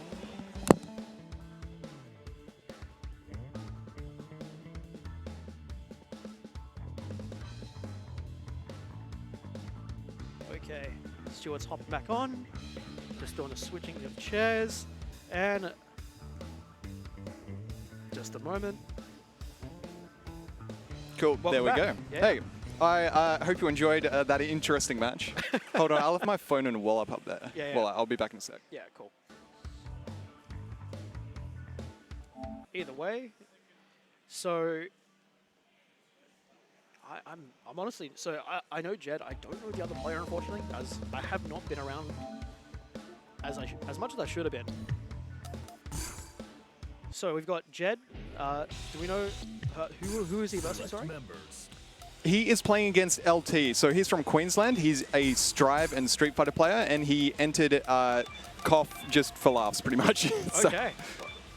Okay, Stuart's hopping back on. Just doing a switching of chairs. And just a moment. Cool, Welcome there we back. go. Yeah. Hey, I hope you enjoyed that interesting match. Hold on, I'll have my phone and wallet up there. Yeah, yeah. Well, I'll be back in a sec. Yeah, cool. Either way, so I'm honestly, so I know Jed. I don't know the other player, unfortunately, as I have not been around as much as I should have been. So we've got Jed. Do we know who is he versus? Sorry. He is playing against LT, so he's from Queensland. He's a Strive and Street Fighter player, and he entered KOF just for laughs, pretty much. So, Okay.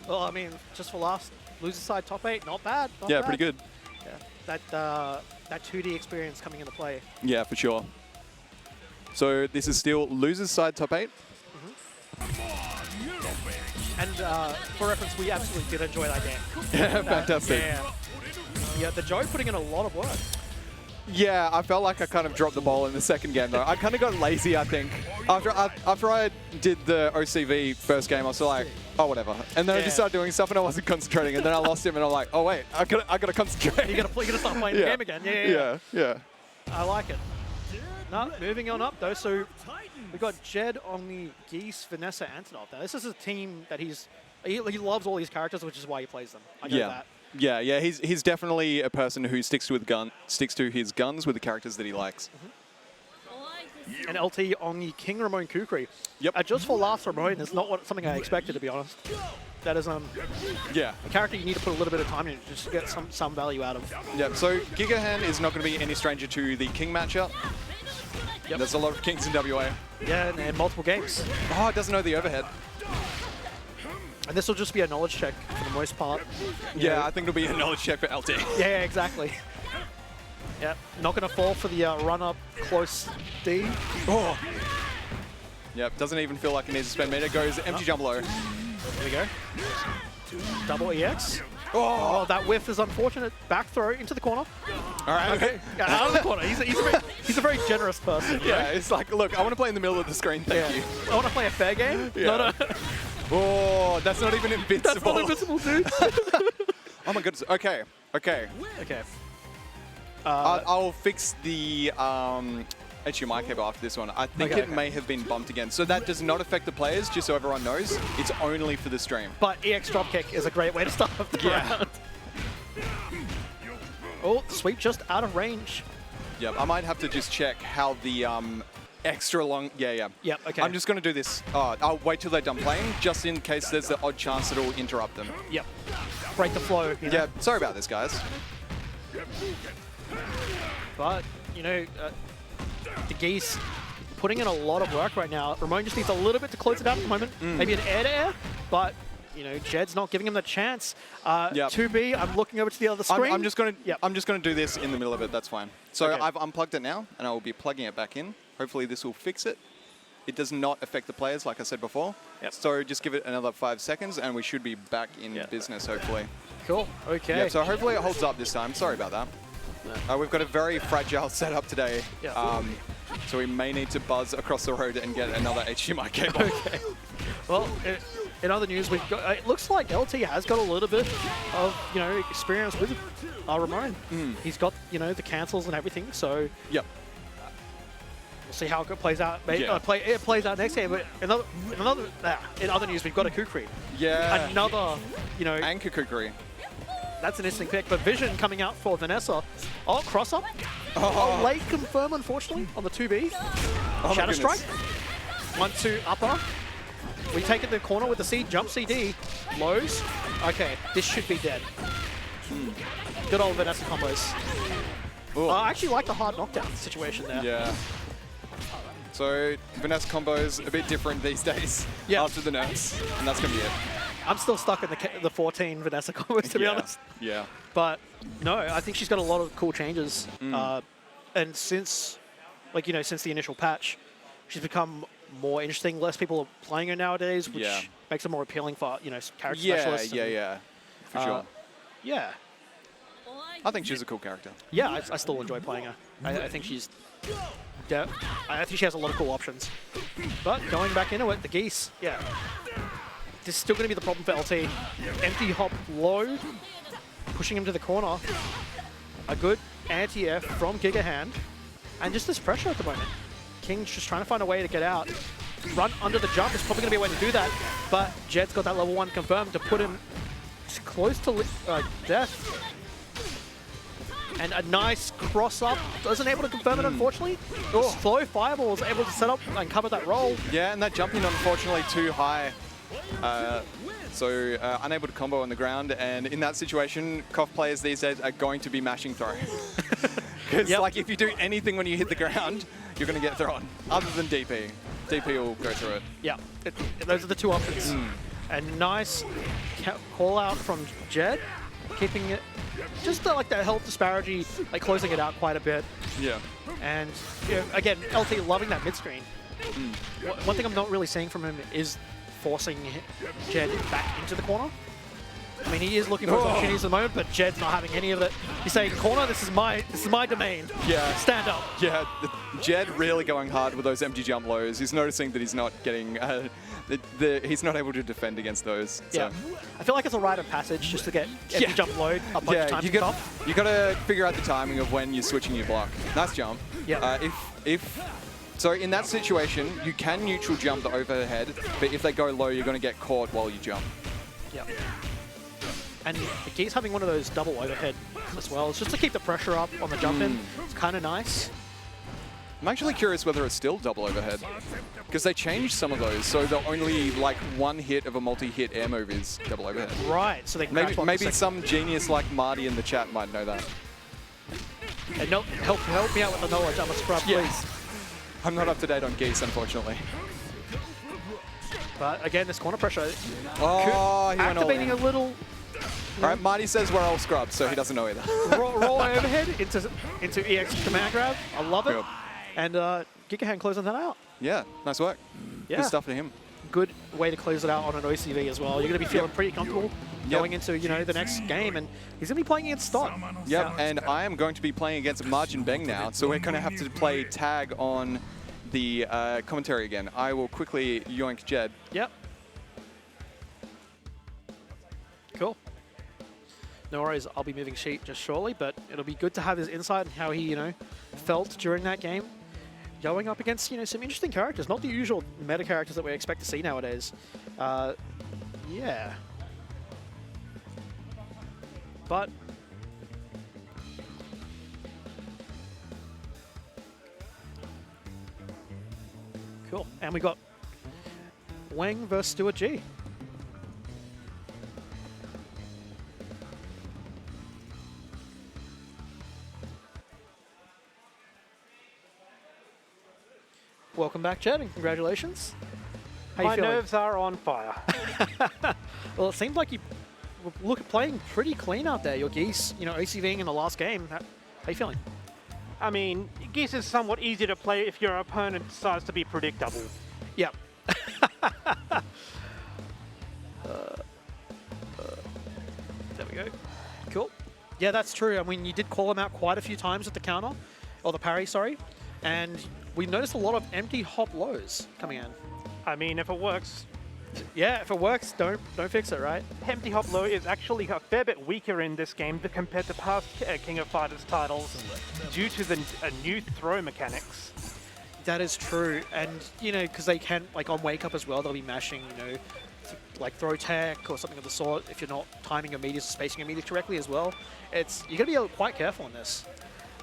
Well, I mean, just for last loser side top 8, not bad. Not yeah, bad. pretty good. Yeah. That 2D experience coming into play. Yeah, for sure. So this is still losers side top 8. And for reference, we absolutely did enjoy that game. Yeah, fantastic. Yeah, the Joe putting in a lot of work. Yeah, I felt like I kind of dropped the ball in the second game, though. I kind of got lazy, I think. After I did the OCV first game, I was like, oh, whatever. And then I just started doing stuff, and I wasn't concentrating. And then I lost him, and I'm like, oh, wait, I gotta concentrate. You gotta start playing the game again. Yeah. I like it. No, moving on up, though. So we've got Jed, Omni, Geese, Vanessa, Antonov. Now, this is a team that he loves all these characters, which is why he plays them. I know that. Yeah. He's definitely a person who sticks to his guns with the characters that he likes. And LT on the King Ramon Kukri. Yep. Just for laughs, Ramon is not something I expected, to be honest. That is a character you need to put a little bit of time in just to get some value out of. Yeah. So Gigahan is not going to be any stranger to the King matchup. Yep. There's a lot of Kings in WA. Yeah, and multiple games. Oh, it doesn't know the overhead. And this will just be a knowledge check for the most part. Yeah, I think it'll be a knowledge check for LT. Yeah, exactly. Yep, not going to fall for the run-up close D. Oh. Yep, doesn't even feel like it needs to spend meter. Goes empty jump low. There we go. Double EX. Oh, that whiff is unfortunate. Back throw into the corner. All right. Okay. Yeah, out of the corner. He's a very generous person. Yeah, it's like, look, I want to play in the middle of the screen. Thank you. I want to play a fair game. Yeah. Oh, that's not even invincible. That's not invincible, dude. Oh my goodness. Okay. Okay. I'll fix the HDMI cable after this one. I think it may have been bumped again. So that does not affect the players, just so everyone knows. It's only for the stream. But EX dropkick is a great way to start off the round. Oh, sweep just out of range. Yep, I might have to just check how the extra long... Yeah. Yep, okay. I'm just going to do this. I'll wait till they're done playing, just in case there's the odd chance that it'll interrupt them. Yep. Break the flow. You know? Yeah, sorry about this, guys. But, the Geese putting in a lot of work right now. Ramon just needs a little bit to close it out at the moment. Maybe an air-to-air, but, Jed's not giving him the chance. 2B, I'm looking over to the other screen. I'm just going to do this in the middle of it. That's fine. So I've unplugged it now, and I will be plugging it back in. Hopefully this will fix it. It does not affect the players, like I said before. Yep. So just give it another 5 seconds, and we should be back in business, hopefully. Cool. Okay. Yeah, so hopefully it holds up this time. Sorry about that. We've got a very fragile setup today. Yeah. So we may need to buzz across the road and get another HDMI cable. Okay. Well, in other news, we've got. It looks like LT has got a little bit of experience with Ramon. He's got the cancels and everything. So yep. We'll see how it plays out. It plays out next game. But in other news, we've got a Kukri. Yeah. Another Anchor Kukri. That's an interesting pick, but Vision coming out for Vanessa. Oh, cross up. Late confirm, unfortunately, on the 2B. Shadow Strike. 1-2 upper. We take it to the corner with the C, jump CD. Lows. Okay, this should be dead. Good old Vanessa combos. I actually like the hard knockdown situation there. Yeah. So Vanessa combos a bit different these days after the nerfs, and that's going to be it. I'm still stuck in the 14 Vanessa combos, to be honest. Yeah. But no, I think she's got a lot of cool changes. And since the initial patch, she's become more interesting. Less people are playing her nowadays, which makes her more appealing for character specialists. Yeah, for sure. Yeah. I think she's a cool character. Yeah, I still enjoy playing her. I think she's... I think she has a lot of cool options. But going back into it, the Geese, yeah. This is still going to be the problem for LT. Empty hop low, pushing him to the corner. A good anti-F from Gigahand. And just this pressure at the moment. King's just trying to find a way to get out. Run under the jump is probably going to be a way to do that. But Jed's got that level 1 confirmed to put him close to death. And a nice cross-up. Wasn't able to confirm it, unfortunately. Slow Fireball was able to set up and cover that roll. Yeah, and that jumping, unfortunately, too high. So unable to combo on the ground. And in that situation, KOF players these days are going to be mashing throw. Because like, if you do anything when you hit the ground, you're going to get thrown. Other than DP. DP will go through it. Yeah, those are the two options. A nice call out from Jed, keeping it just like that health disparity, like closing it out quite a bit. Yeah. And you know, again, LT loving that mid screen. One thing I'm not really seeing from him is forcing Jed back into the corner. I mean, he is looking for opportunities at the moment, but Jed's not having any of it. He's saying, "Corner, this is my domain. Yeah. Stand up." Yeah, Jed really going hard with those empty jump lows. He's noticing that he's not getting, he's not able to defend against those. Yeah, so. I feel like it's a rite of passage just to get empty jump load a bunch of times. You got to figure out the timing of when you're switching your block. Nice jump. Yeah. So in that situation, you can neutral jump the overhead, but if they go low, you're going to get caught while you jump. Yeah. And the Geese having one of those double overhead as well. It's just to keep the pressure up on the jump in. It's kind of nice. I'm actually curious whether it's still double overhead, because they changed some of those, so the only like one hit of a multi-hit air move is double overhead. Right. So they can maybe some genius like Marty in the chat might know that. And help me out with the knowledge. I'm a scrub, please. I'm not up to date on Geese, unfortunately. But again, this corner pressure. Oh, he went all activating in. a little. All right, Marty says we're all scrubs, so he doesn't know either. roll overhead into EX command grab. I love it. Cool. And Gigahand closing that out. Yeah, nice work. Yeah. Good stuff for him. Good way to close it out on an OCV as well. You're going to be feeling pretty comfortable going into the next game, and he's going to be playing against Stott. Yep, and I am going to be playing against Margin Beng now, so we're going to have to play tag on the commentary again. I will quickly yoink Jed. Yep. Cool. No worries, I'll be moving sheet just shortly, but it'll be good to have his insight on how he, felt during that game. Going up against, some interesting characters, not the usual meta characters that we expect to see nowadays. Yeah. But cool. And we got Wang versus Stuart G. Welcome back, Jed, and congratulations. How My you feeling? nerves are on fire. Well, it seems like you look playing pretty clean out there. Your Geese, OCVing in the last game. How you feeling? I mean, Geese is somewhat easy to play if your opponent decides to be predictable. Yep. There we go. Cool. Yeah, that's true. I mean, you did call him out quite a few times at the counter, or the parry, sorry, and we noticed a lot of empty hop lows coming in. I mean, if it works. Yeah, if it works, don't fix it, right? Empty hop low is actually a fair bit weaker in this game compared to past King of Fighters titles due to the new throw mechanics. That is true, and because they can, like on Wake Up as well, they'll be mashing, like throw tech or something of the sort. If you're not timing your meters, spacing your meters correctly as well, you got to be quite careful in this.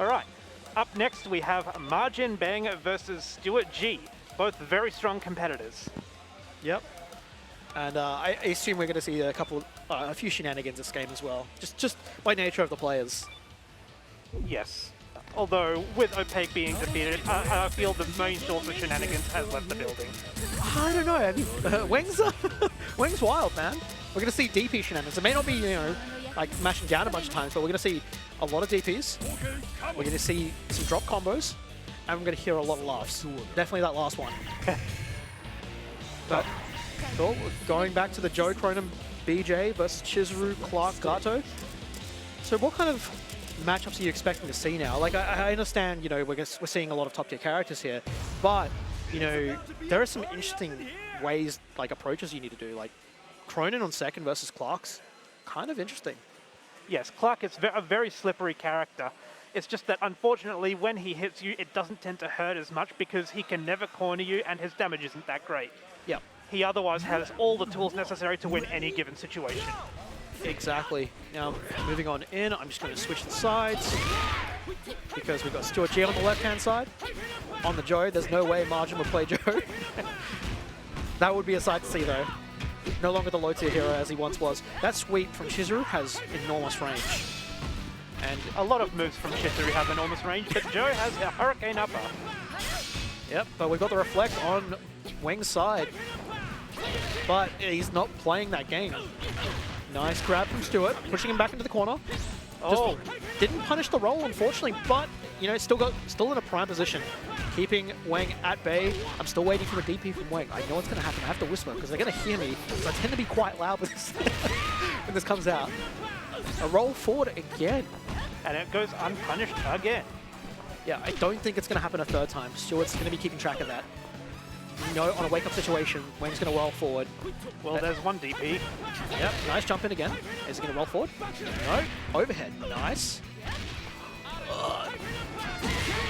All right, up next we have Margin Beng versus Stuart G, both very strong competitors. Yep. And I assume we're going to see a few shenanigans this game as well, just by nature of the players. Yes. Although, with Opaque being defeated, I feel the main source of shenanigans has left the building. I don't know. I mean, Wang's wild, man. We're going to see DP shenanigans. It may not be, like mashing down a bunch of times, but we're going to see a lot of DPs. We're going to see some drop combos, and we're going to hear a lot of laughs. Definitely that last one. But cool. Going back to the Joe Cronin BJ versus Chizuru Clark Gato. So what kind of matchups are you expecting to see now? Like, I understand, you know, we're seeing a lot of top-tier characters here, but, you know, there are some interesting ways, like, approaches you need to do. Like, Cronin on second versus Clark's kind of interesting. Yes, Clark is a very slippery character. It's just that, unfortunately, when he hits you, it doesn't tend to hurt as much because he can never corner you and his damage isn't that great. Yeah. He otherwise has all the tools necessary to win any given situation. Exactly. Now, moving on in, I'm just going to switch the sides because we've got Stuart G on the left-hand side. On the Joe, there's no way Margin would play Joe. That would be a sight to see, though. No longer the low-tier hero as he once was. That sweep from Chizuru has enormous range. And a lot of moves from Chizuru have enormous range, but Joe has a Hurricane Upper. Yep, but we've got the Reflect on Weng's side. But he's not playing that game. Nice grab from Stuart, pushing him back into the corner. Oh. Just didn't punish the roll, unfortunately, but, you know, still in a prime position. Keeping Weng at bay. I'm still waiting for a DP from Weng. I know what's going to happen. I have to whisper because they're going to hear me. So I tend to be quite loud with this when this comes out. A roll forward again. And it goes unpunished again. Yeah, I don't think it's going to happen a third time. Stuart's going to be keeping track of that. You know, on a wake-up situation, Weng's going to roll forward. Well, there's one DP. Yep, nice jump in again. Is he going to roll forward? No. Overhead. Nice.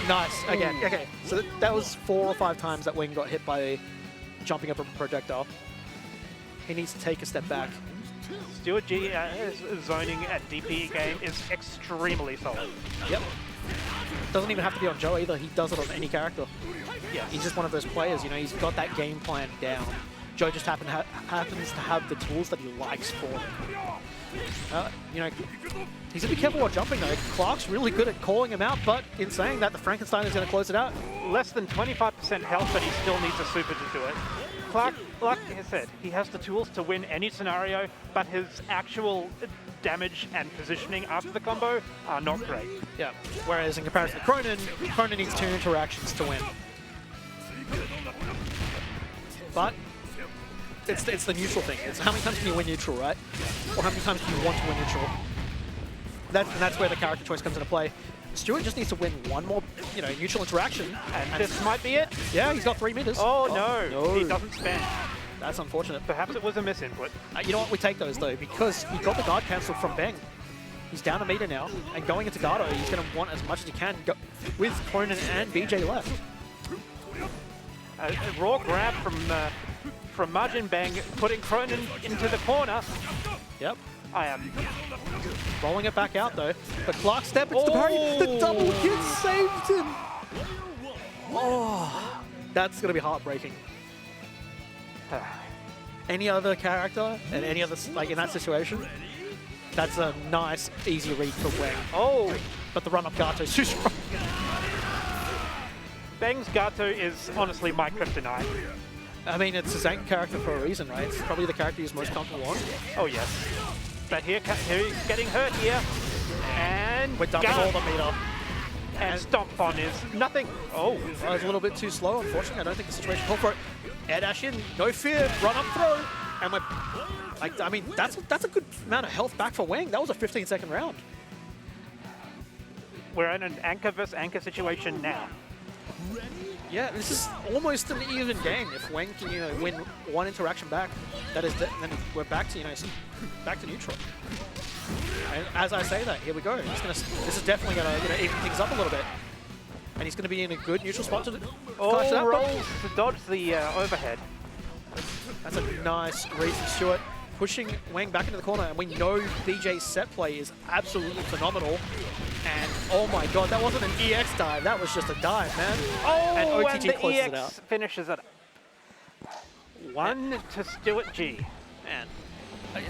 Nice. Again. Okay, so that was 4 or 5 times that Weng got hit by jumping up a projectile. He needs to take a step back. Stuart G zoning at DP game is extremely solid. Yep. Doesn't even have to be on Joe either. He does it on any character. Yeah. He's just one of those players, you know, he's got that game plan down. Joe just happens to have the tools that he likes for him. You know, he's going to be careful while jumping though. Clark's really good at calling him out, but in saying that, the Frankenstein is going to close it out. Less than 25% health, but he still needs a super to do it. Clark, like I said, he has the tools to win any scenario, but his actual damage and positioning after the combo are not great. Yeah, whereas in comparison to Cronin needs 2 interactions to win. But it's the neutral thing. It's how many times can you win neutral, right? Or how many times do you want to win neutral? That's where the character choice comes into play. Stuart just needs to win one more, you know, neutral interaction. And this might be it. Yeah, he's got 3 meters. Oh, no, he doesn't spend. That's unfortunate. Perhaps it was a misinput. You know what, we take those though, because he got the guard cancel from Beng. He's down a meter now, and going into Gardo, he's going to want as much as he can with Cronin and BJ left. A raw grab from Margin Bang, putting Cronin into the corner. Yep. I am rolling it back out though. But Clark step into the parry. The double hit saved him. Oh, that's going to be heartbreaking. Any other character and any other, like in that situation, that's a nice, easy read for Weng. Oh, but the run-up Gato is too strong. Bang's Gato is honestly my kryptonite. I mean, it's a Zank character for a reason, right? It's probably the character he's most comfortable on. Oh, yes. But here he's getting hurt here. And we're dumping all the meter. And Stomp on is nothing. Oh, that was a little bit too slow, unfortunately. I don't think the situation called for it. Air dash in, no fear, run up throw. And I mean, that's a good amount of health back for Weng. That was a 15-second round. We're in an anchor versus anchor situation now. Yeah, this is almost an even game. If Weng can, you know, win one interaction back, then we're back to, you know, back to neutral. And as I say that, here we go. This is definitely gonna, you know, even things up a little bit. And he's gonna be in a good neutral spot to catch that. Rolls to dodge the overhead. That's a nice read from Stuart, pushing Weng back into the corner. And we know BJ's set play is absolutely phenomenal. And oh my god, that wasn't an EX dive, that was just a dive, man. Oh, and OTG the closes EX it out. Finishes it. 1 to Stuart G. And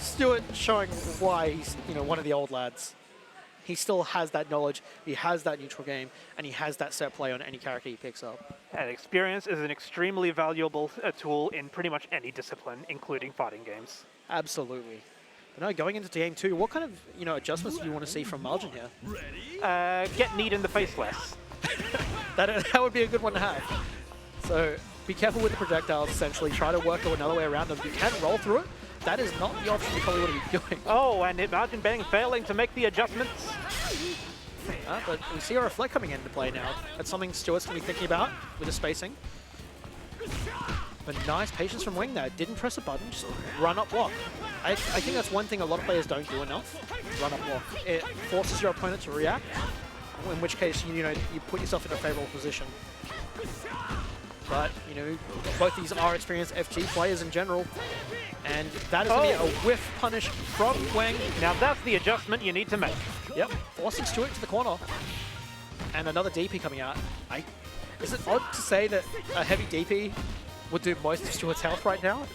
Stuart showing why he's, you know, one of the old lads. He still has that knowledge, he has that neutral game, and he has that set play on any character he picks up. And experience is an extremely valuable tool in pretty much any discipline, including fighting games. Absolutely. But no, going into game 2, what kind of, you know, adjustments do you want to see from Margin here? Get kneed in the face less. that would be a good one to have. So be careful with the projectiles, essentially. Try to work another way around them. You can roll through it. That is not the option you probably want to be doing. Oh, and Margin Bang failing to make the adjustments. But we see a reflect coming into play now. That's something Stuart's going to be thinking about with the spacing. But nice patience from Wing there. Didn't press a button, just run up block. I think that's one thing a lot of players don't do enough. Run up block. It forces your opponent to react, in which case you put yourself in a favorable position. But both these are experienced FG players in general, and that is going to be a whiff punish from Wang. Now that's the adjustment you need to make. Yep, forcing Stuart to the corner, and another DP coming out. Is it odd to say that a heavy DP would do most of Stuart's health right now?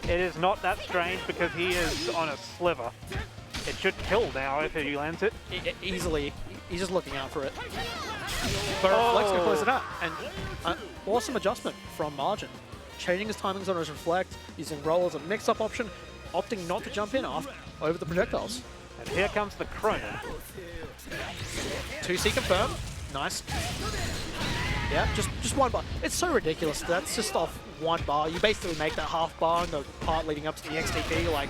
It is not that strange because he is on a sliver. It should kill now if he lands it. Easily. He's just looking out for it. But Reflect's going to close it out. And awesome adjustment from Margin. Changing his timings on his Reflect, using roll as a mix-up option, opting not to jump in over the projectiles. And here comes the Cronin. 2C confirmed. Nice. Yeah, just one bar. It's so ridiculous. That's just off one bar. You basically make that half bar in the part leading up to the XTP. Like,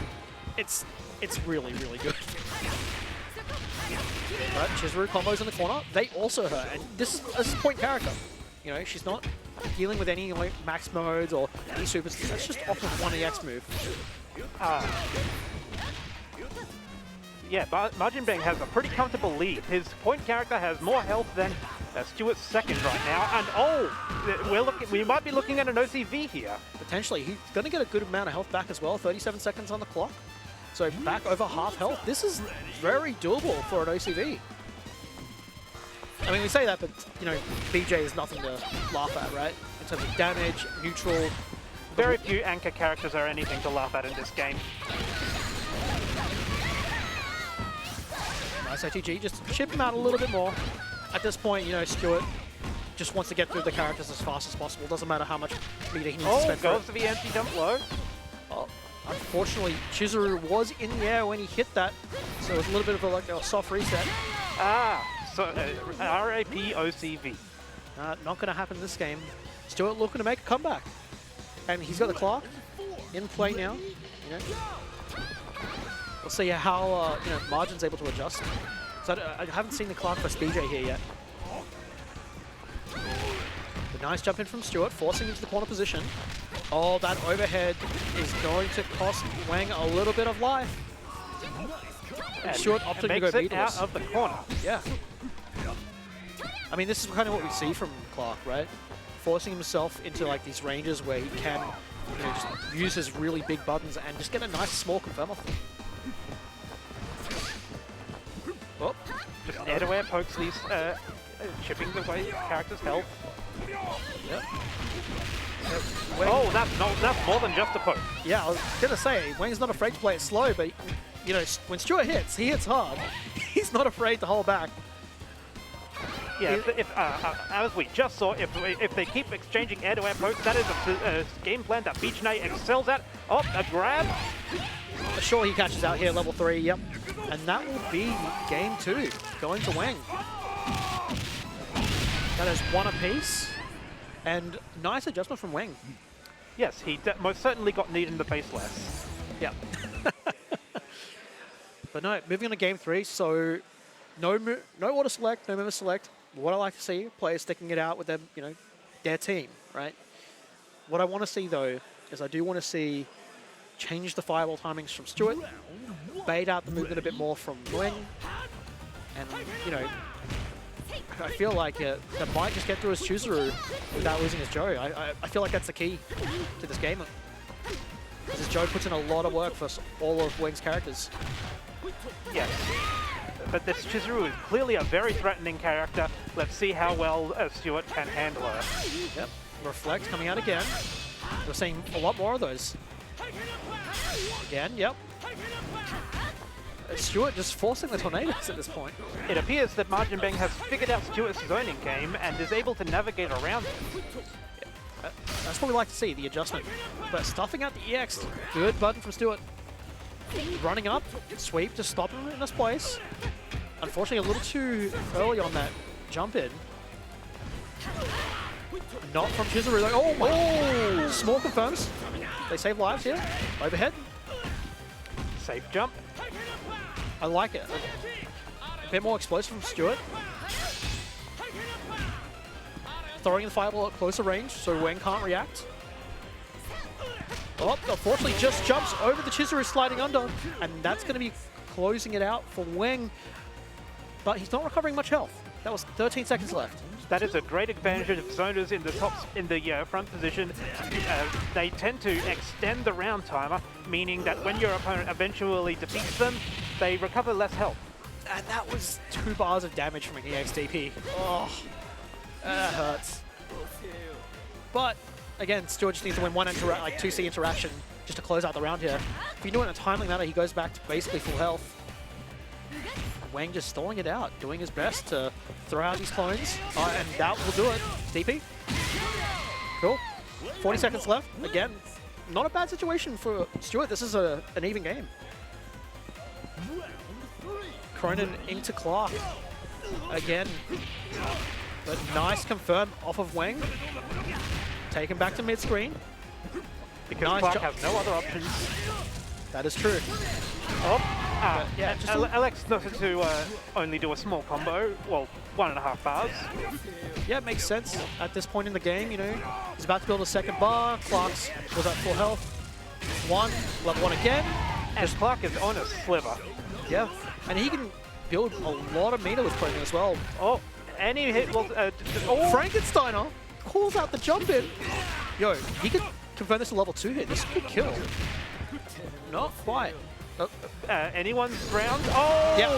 it's really, really good. But Chizuru combos in the corner. They also hurt. And this is point character. She's not dealing with any max modes or any supers. That's just off of one EX move. Yeah, Margin Bang has a pretty comfortable lead. His point character has more health than Stuart's second right now. And we might be looking at an OCV here. Potentially. He's going to get a good amount of health back as well. 37 seconds on the clock. So back over half health. This is very doable for an OCV. I mean, we say that, but, BJ is nothing to laugh at, right? In terms of damage, neutral. Very few anchor characters are anything to laugh at in this game. Nice OTG. Just chip him out a little bit more. At this point, Stuart just wants to get through the characters as fast as possible. Doesn't matter how much meter he needs to spend. Goes to the empty jump low. Oh, unfortunately, Chizuru was in the air when he hit that, so it was a little bit of a soft reset. So RAP OCV. Not going to happen this game. Stuart looking to make a comeback, and he's got the clock in play now. We'll see how Margin's able to adjust. So I haven't seen the clock for BJ here yet. The nice jump in from Stuart, forcing into the corner position. Oh, that overhead is going to cost Wang a little bit of life. And Stuart opting to go beatless. Out of the corner. Yeah. I mean, this is kind of what we see from Clark, right? Forcing himself into these ranges where he can just use his really big buttons and just get a nice small confirm off them. Oh. Just air-to-air pokes these, chipping the way characters' health. Yep. Oh, that's more than just a poke. Yeah, I was gonna say, Wang's not afraid to play it slow, but when Stuart hits, he hits hard. He's not afraid to hold back. Yeah, as we just saw, if they keep exchanging air-to-air pokes, that is a game plan that BJ excels at. Oh, a grab. Sure, he catches out here, level 3, yep. And that will be game 2, going to Wang. That is one apiece, and nice adjustment from Wang. Yes, he most certainly got kneed in the face less. Yep. But no, moving on to game 3, so no auto select, no member select. What I like to see, players sticking it out with them, their team, right? What I want to see though, is I do want to see change the fireball timings from Stuart, bait out the movement a bit more from Wang, and I feel like that might just get through his Chizuru without losing his Joe. I feel like that's the key to this game. Because Joe puts in a lot of work for all of Wang's characters. Yes. But this Chizuru is clearly a very threatening character. Let's see how well Stuart can handle her. Yep. Reflect coming out again. We're seeing a lot more of those. Again, yep. Stuart just forcing the tornadoes at this point. It appears that Margin Bang has figured out Stuart's zoning game and is able to navigate around it. Yeah. That's what we like to see, the adjustment. But stuffing out the EX, good button from Stuart. Running up, sweep to stop him in this place. Unfortunately, a little too early on that jump in. Not from Chizuru. Oh my! Small confirms. They save lives here. Overhead. Safe jump. I like it. A bit more explosive from Stuart. throwing the fireball at closer range so Wang can't react. Oh, unfortunately just jumps over the Chizuru sliding under, and that's going to be closing it out for Wang. But he's not recovering much health. That was 13 seconds left. That is a great advantage of zoners in the front position. They tend to extend the round timer, meaning that when your opponent eventually defeats them, they recover less health. And that was 2 bars of damage from an EXDP. Oh, that hurts. But again, Stuart just needs to win one 2C interaction just to close out the round here. If you do it in a timely manner, he goes back to basically full health. Wang just stalling it out, doing his best to throw out these clones, and that will do it. DP. Cool. 40 seconds left. Again, not a bad situation for Stuart. This is an even game. Cronin into Clark. Again. But nice confirm off of Wang. Taken back to mid-screen. Because Nice Clark has no other options. That is true. Yeah, Alex noted to only do a small combo, well, 1.5 bars. Yeah, it makes sense at this point in the game, you know. He's about to build a second bar. Clark's was at full health. Level 1 again. And Clark is on a sliver. Yeah, and he can build a lot of meter with Cronin as well. Oh, and he hit, well, Frankensteiner calls out the jump in. Yo, he could convert this to level 2 hit. This could kill. Not quite. Anyone's round. Oh! Yeah.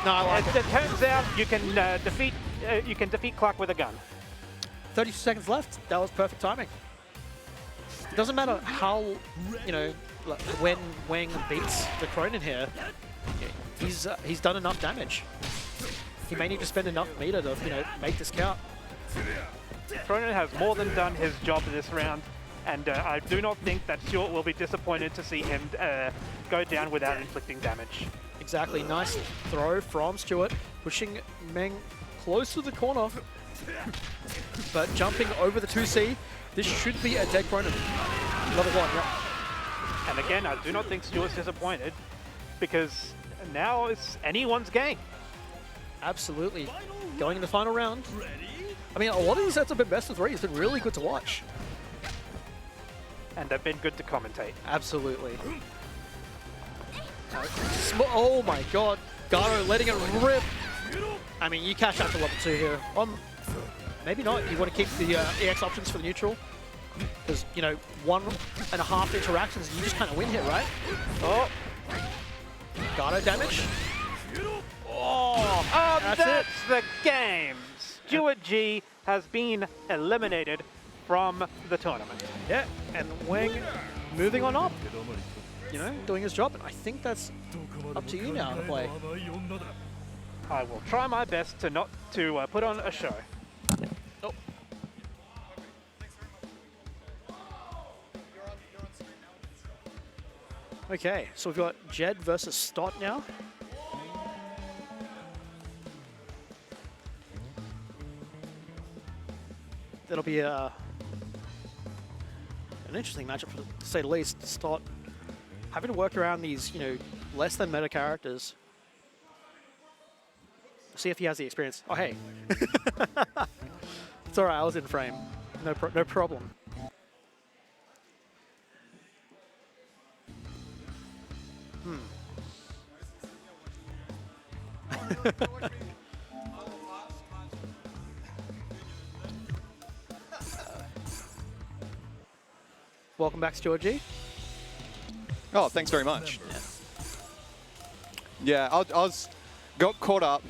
No, I like it. It turns out you can defeat Clark with a gun. 32 seconds left. That was perfect timing. It doesn't matter how, you know, like when Wang beats the Cronin here, he's done enough damage. He may need to spend enough meter to, you know, make this count. Cronin has more than done his job this round, and I do not think that Stuart will be disappointed to see him go down without inflicting damage. Exactly. Nice throw from Stuart, pushing Meng close to the corner, but jumping over the 2C. This should be a dead Cronin. Level 1, yeah. And again, I do not think Stuart's disappointed, because now it's anyone's game. Absolutely. Going in the final round. I mean, a lot of these sets have been best of 3. It's been really good to watch. And they've been good to commentate. Absolutely. Oh my god. Garo letting it rip. I mean, you cash out to level 2 here. Maybe not. You want to keep the EX options for the neutral. Because, you know, 1.5 interactions and you just kind of win here, right? Oh. Garo damage. Oh, that's the game. Stuart G has been eliminated from the tournament. Yeah, and Wang moving on up. You know, doing his job. And I think that's up to you now to play. I will try my best to not to put on a show. Oh. Okay, so we've got Jed versus Stott now. That'll be an interesting matchup, to say the least. Stott having to work around these, you know, less than meta characters. See if he has the experience. Oh, hey. It's all right, I was in frame. No problem. Welcome back, Stuart G. Oh, thanks very much. Yeah, I got caught up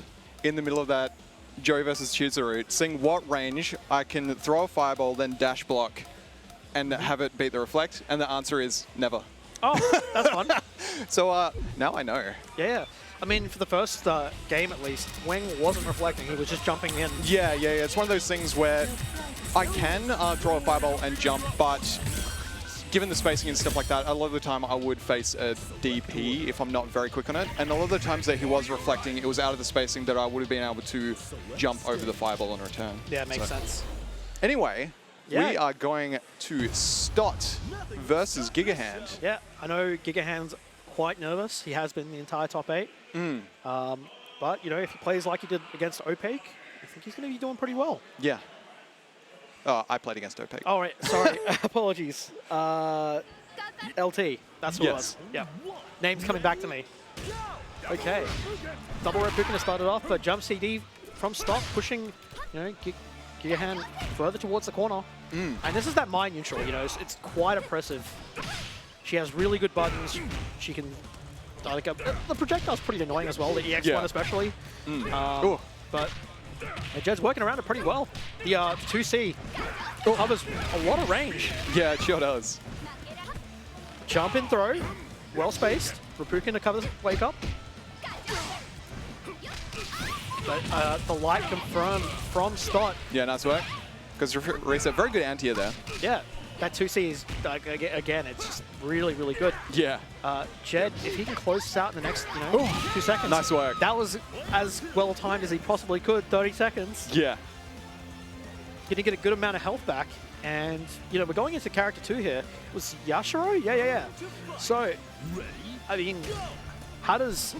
in the middle of that Joe versus Chizuru, seeing what range I can throw a fireball, then dash block, and have it beat the reflect, and the answer is never. Oh, that's fun. So now I know. Yeah. I mean, for the first game at least, Wang wasn't reflecting, he was just jumping in. Yeah. It's one of those things where I can throw a fireball and jump, but given the spacing and stuff like that, a lot of the time I would face a DP if I'm not very quick on it. And a lot of the times that he was reflecting, it was out of the spacing that I would have been able to jump over the fireball in return. Yeah, makes sense. Anyway, we are going to Stott versus Gigahand. Yeah, I know Gigahand's quite nervous. He has been the entire top 8. But, you know, if he plays like he did against Opaque, I think he's going to be doing pretty well. Yeah. Oh, I played against Opaque. All right, sorry. Apologies. LT. That's what it was. Yes. Yeah. Name's coming back to me. Okay. Double red Pugilist started off, but jump CD from stock, pushing, Gigahan further towards the corner. And this is that mind neutral, it's quite impressive. She has really good buttons. She can... the projectile's pretty annoying as well, the EX one especially. But Jed's working around it pretty well. The 2C covers a lot of range. Yeah, it sure does. Jump and throw, well spaced. Rapukin to cover the wake up. But the light confirmed from Stott. Yeah, nice work. Because Reset, very good anti there. Yeah, that 2C is, again, it's just really, really good. Yeah. Jed, if he can close this out in the next 2 seconds. Nice work. That was as well timed as he possibly could, 30 seconds. Yeah. Gonna get a good amount of health back. And, we're going into character 2 here. It was Yashiro? Yeah. So, I mean, how does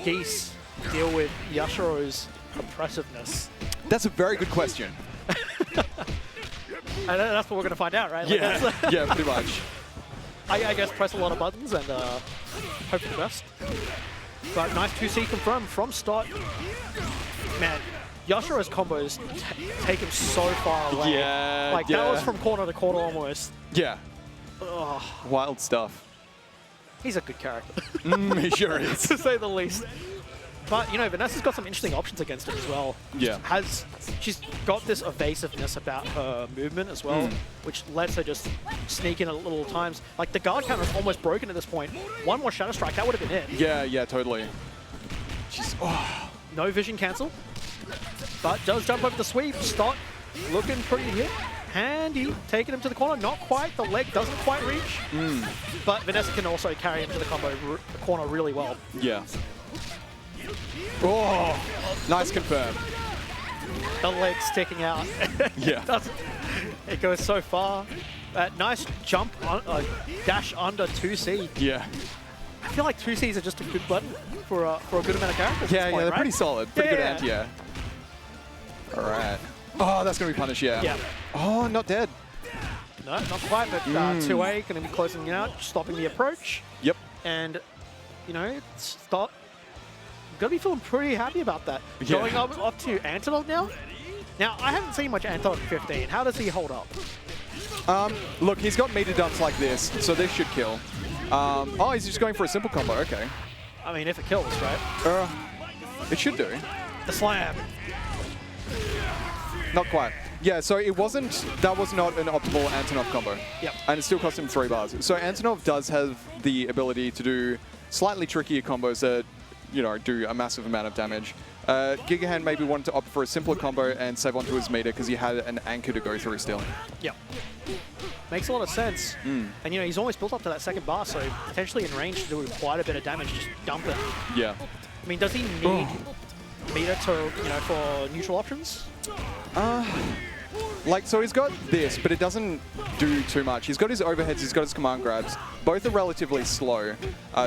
Geese deal with Yashiro's oppressiveness? That's a very good question. And that's what we're going to find out, right? Like, Yeah, yeah, pretty much. I guess press a lot of buttons and hope for the best. But nice 2C confirmed from Stott. Man, Yashiro's combos take him so far away. Yeah, Like, that was from corner to corner almost. Yeah. Ugh, Wild stuff. he's a good character, He sure is. to say the least. But, Vanessa's got some interesting options against him as well. Yeah. She's got this evasiveness about her movement as well, which lets her just sneak in at little times. Like, the guard counter is almost broken at this point. One more Shadow Strike, that would have been it. Yeah, totally. She's... No vision cancel, but does jump over the sweep. Stott looking pretty hit. Handy, taking him to the corner. Not quite, the leg doesn't quite reach. But Vanessa can also carry him to the corner really well. Yeah. Oh, nice confirm. The leg's sticking out. Yeah. It goes so far. Nice jump, dash under 2C. Yeah. I feel like 2Cs are just a good button for a good amount of characters. at this Yeah, point, they're right? pretty solid. Pretty good Yeah. anti, yeah. All right. Oh, that's going to be punished, yeah. Yeah. Oh, not dead. No, not quite, but 2A going to be closing it out, stopping the approach. Yep. And, Stott going to be feeling pretty happy about that. Yeah. Going up to Antonov now. Now, I haven't seen much Antonov 15. How does he hold up? Look, he's got meter dumps like this, so this should kill. Oh, he's just going for a simple combo. Okay. I mean, if it kills, right? It should do. The slam. Not quite. Yeah, so it wasn't, that was not an optimal Antonov combo. Yep. And it still cost him 3 bars. So Antonov does have the ability to do slightly trickier combos that, do a massive amount of damage. Gigahan maybe wanted to opt for a simpler combo and save onto his meter because he had an anchor to go through still. Yep. Makes a lot of sense. And, he's almost built up to that second bar, so potentially in range to do quite a bit of damage, just dump it. Yeah. I mean, does he need meter to, for neutral options? So he's got this, but it doesn't do too much. He's got his overheads, he's got his command grabs. Both are relatively slow.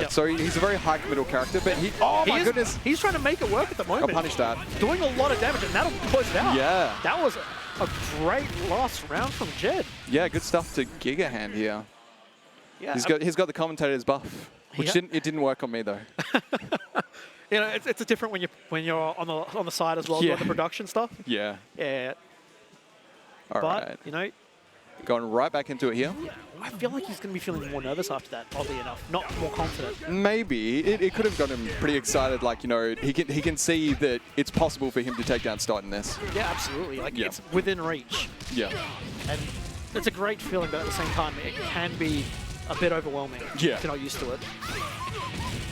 So he's a very high committal character, but oh my goodness. He's trying to make it work at the moment. I'll punish that. Doing a lot of damage, and that'll close it out. Yeah. That was a great last round from Jed. Yeah, good stuff to Gigahan here. Yeah. He's got the commentator's buff, which didn't work on me though. It's different when you're on the side as well doing the production stuff. Yeah. Yeah. All But, right. Going right back into it here. I feel like he's going to be feeling more nervous after that, oddly enough. Not more confident. Maybe. It could have got him pretty excited. He can see that it's possible for him to take down Stott in this. Yeah, absolutely. It's within reach. Yeah. And it's a great feeling, but at the same time, it can be a bit overwhelming if you're not used to it.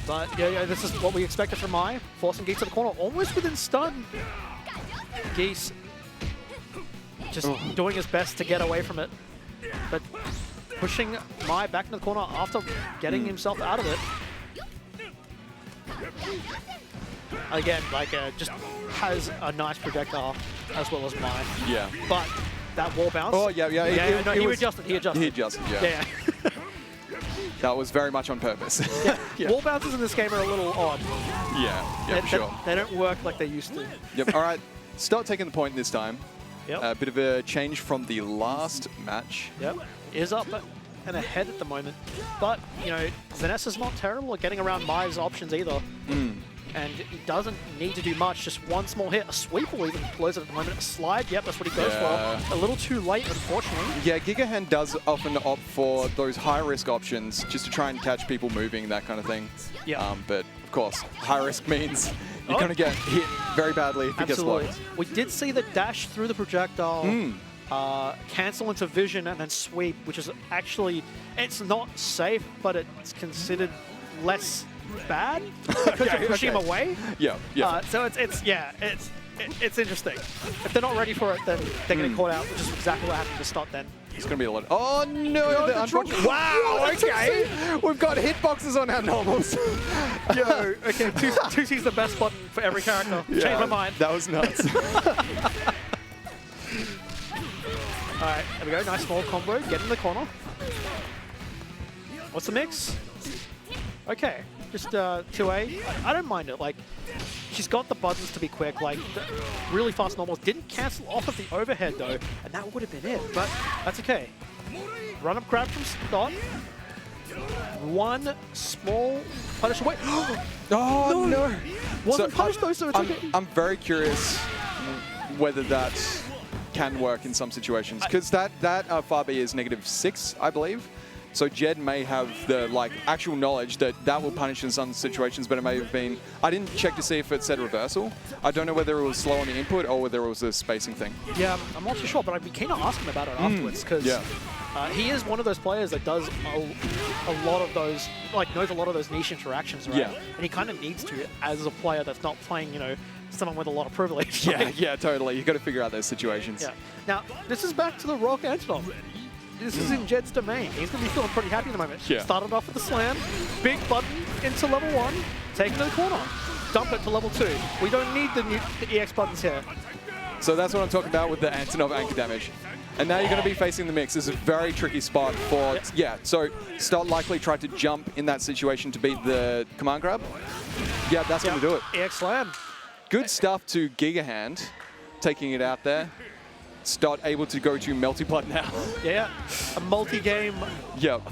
But, this is what we expected from Mai. Forcing Geese to the corner, almost within stun. Geese just doing his best to get away from it. But pushing Mai back into the corner after getting himself out of it. Again, just has a nice projectile as well as Mai. Yeah. But that wall bounce. Oh, yeah. He adjusted. He adjusted, yeah. That was very much on purpose. Yeah. Wall bounces in this game are a little odd. Yeah, for sure. They don't work like they used to. Yep, all right. Start taking the point this time. Yep. A bit of a change from the last match. Yep. Is up and ahead at the moment. But, you know, Vanessa's not terrible at getting around Mai's options either. And he doesn't need to do much. Just one small hit. A sweep will even close it at the moment. A slide, yep, that's what he goes for. A little too late, unfortunately. Yeah, Gigahand does often opt for those high-risk options just to try and catch people moving, that kind of thing. Yeah. But, of course, high risk means you're going to get hit very badly if it gets blocked. We did see the dash through the projectile, cancel into vision, and then sweep, which is actually, it's not safe, but it's considered less bad because you're pushing him away. Yeah, yeah. So it's interesting. If they're not ready for it, then they're getting caught out, which is exactly what happened to Stott then. It's going to be a lot. Oh, no. The unfortunate. Wow, okay. We've got hitboxes on our normals. Yo, okay, 2C's the best button for every character. Yeah, Change my mind. That was nuts. All right, there we go. Nice small combo. Get in the corner. What's the mix? Okay, just 2A. I don't mind it. Like, she's got the buttons to be quick. Like, really fast normals. Didn't cancel off of the overhead, though, and that would have been it. But that's okay. Run-up grab from Stott. One small punish away. Oh, no. Wasn't punished, though, so it's okay. I'm very curious whether that can work in some situations, because that far B is -6, I believe. So Jed may have the actual knowledge that that will punish in some situations, but it may have been. I didn't check to see if it said reversal. I don't know whether it was slow on the input or whether it was a spacing thing. Yeah, I'm not too sure, but I'd be keen to ask him about it afterwards, because he is one of those players that does a lot of those, knows a lot of those niche interactions, right? Yeah. And he kind of needs to as a player that's not playing, someone with a lot of privilege. Yeah, totally. You've got to figure out those situations. Yeah. Now, this is back to the Rock Antonov. This is in Jed's domain. He's going to be feeling pretty happy at the moment. Yeah. Started off with the slam, big button into level 1, take it to the corner, dump it to level 2. We don't need the EX buttons here. So that's what I'm talking about with the Antonov anchor damage. And now you're going to be facing the mix. This is a very tricky spot for, so Stott likely tried to jump in that situation to beat the command grab. Yeah, that's going to do it. EX slam. Good stuff to Gigahand, taking it out there. Stott able to go to Melty Blood now. Yeah, a multi-game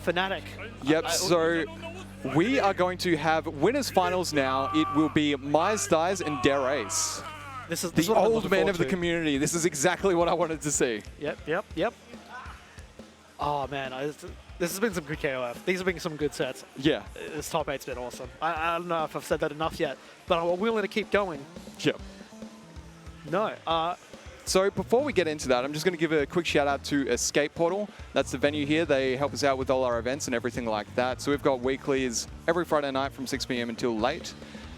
fanatic. Yep, so we are going to have winners finals now. It will be Myers Thighs and Dare Ace. This is the old man of the community. This is exactly what I wanted to see. Yep. Oh man, this has been some good KOF. These have been some good sets. Yeah. This top 8's been awesome. I don't know if I've said that enough yet, but I'm willing to keep going. Yep. No. So before we get into that, I'm just going to give a quick shout out to Escape Portal. That's the venue here. They help us out with all our events and everything like that. So we've got weeklies every Friday night from 6 p.m. until late.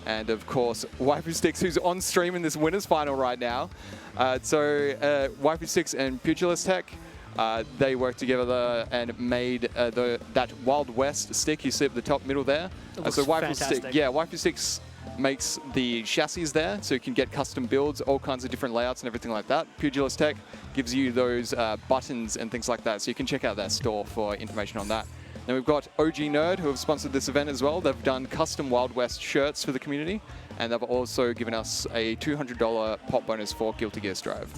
And of course, Waifu Sticks, who's on stream in this winners final right now. Waifu Sticks and Pugilist Tech, they worked together and made that Wild West stick you see at the top middle there. So Waifu Sticks makes the chassis there, so you can get custom builds, all kinds of different layouts and everything like that. Pugilist Tech gives you those buttons and things like that, so you can check out their store for information on that. Then we've got OG Nerd, who have sponsored this event as well. They've done custom Wild West shirts for the community, and they've also given us a $200 pop bonus for Guilty Gear Strive.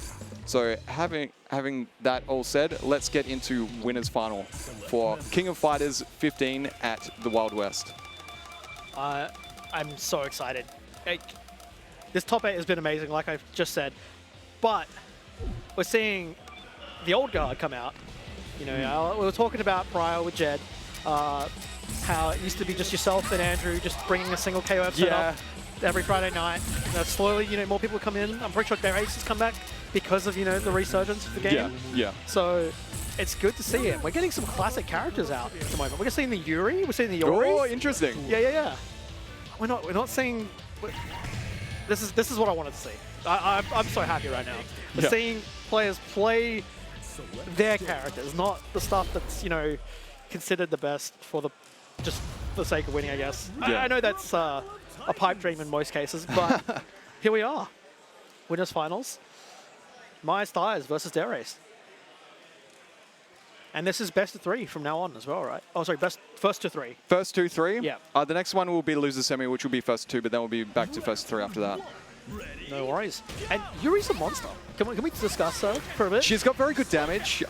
So having that all said, let's get into winners final for King of Fighters 15 at the Wild West. I'm so excited. This top 8 has been amazing, like I've just said, but we're seeing the old guard come out. We were talking about prior with Jed, how it used to be just yourself and Andrew just bringing a single KOF setup every Friday night. Slowly, more people come in. I'm pretty sure their Ace has come back because of, the resurgence of the game. Yeah. So it's good to see it. We're getting some classic characters out at the moment. We're seeing the Yuri. We're seeing the Yori. Oh, interesting. Yeah. We're not seeing. This is what I wanted to see. I'm so happy right now. We're seeing players play their characters, not the stuff that's considered the best for just the sake of winning, I guess. I know that's a pipe dream in most cases, but here we are, winners finals. Myers Thighs versus Dare Ace. And this is best of 3 from now on as well, right? Oh, sorry, first to 3. First 2, 3? Yeah. The next one will be loser semi, which will be first 2, but then we'll be back to first 3 after that. No worries. And Yuri's a monster. Can we discuss her for a bit? She's got very good damage,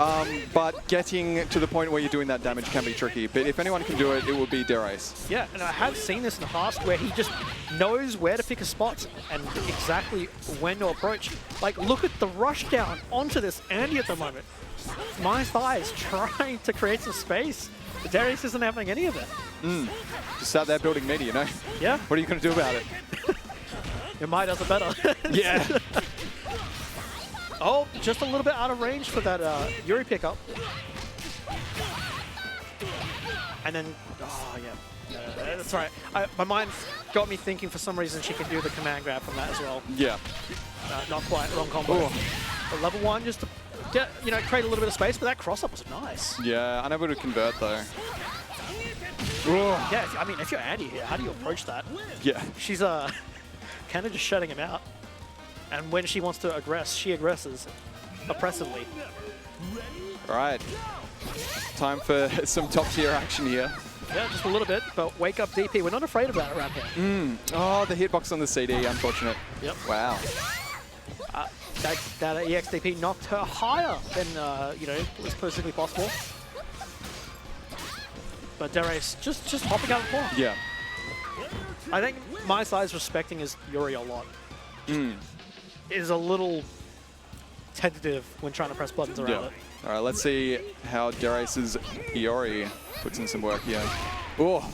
but getting to the point where you're doing that damage can be tricky. But if anyone can do it, it will be Derace. Yeah, and I have seen this in the past where he just knows where to pick his spots and exactly when to approach. Like, look at the rush down onto this Andy at the moment. My thighs trying to create some space. Darius isn't having any of it. Just out there building media, you know? Yeah. What are you going to do about it? Your Mai does it better. Yeah. Oh, just a little bit out of range for that Yuri pickup. And then, oh yeah, that's right. My mind got me thinking for some reason she can do the command grab from that as well. Yeah. Not quite, wrong combo. Ooh. But level 1 just to get, create a little bit of space, but that cross up was nice. Yeah, unable to convert though. Yeah, I mean, if you're Andy here, how do you approach that? Yeah. She's kind of just shutting him out. And when she wants to aggress, she aggresses oppressively. All right. Time for some top tier action here. Yeah, just a little bit, but wake up DP. We're not afraid of that around here. Oh, the hitbox on the CD, unfortunate. Yep. Wow. That EXDP knocked her higher than, was physically possible. But Derace just hopping out of the floor. Yeah. I think my size respecting his Yuri a lot. Is a little tentative when trying to press buttons around it. All right, let's see how Derace's Iori puts in some work here. Oh.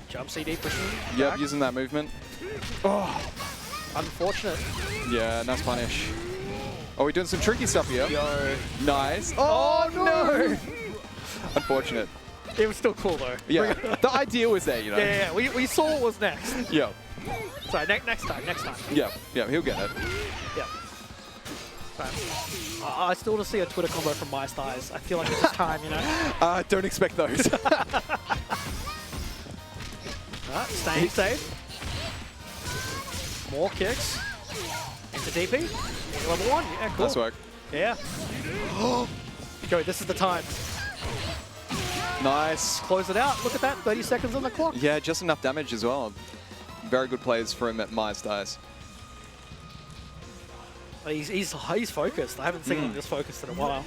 Jump CD pushing. Yep, back. using that movement. Oh. Unfortunate. Yeah, nice punish. Oh, we're doing some tricky stuff here. Yo. Nice. Oh, no. Unfortunate. It was still cool though. Yeah, the idea was there, you know. Yeah. We saw what was next. Yeah. Sorry, next time. Yeah, he'll get it. Yeah. Right. I still want to see a Twitter combo from my styles. I feel like it's just time, Don't expect those. Staying safe. More kicks. Into DP. Level 1. Yeah, cool. Nice work. Yeah. Go, this is the time. Nice. Close it out. Look at that. 30 seconds on the clock. Yeah, just enough damage as well. Very good plays for him at my styles. He's focused. I haven't seen him this focused in a while.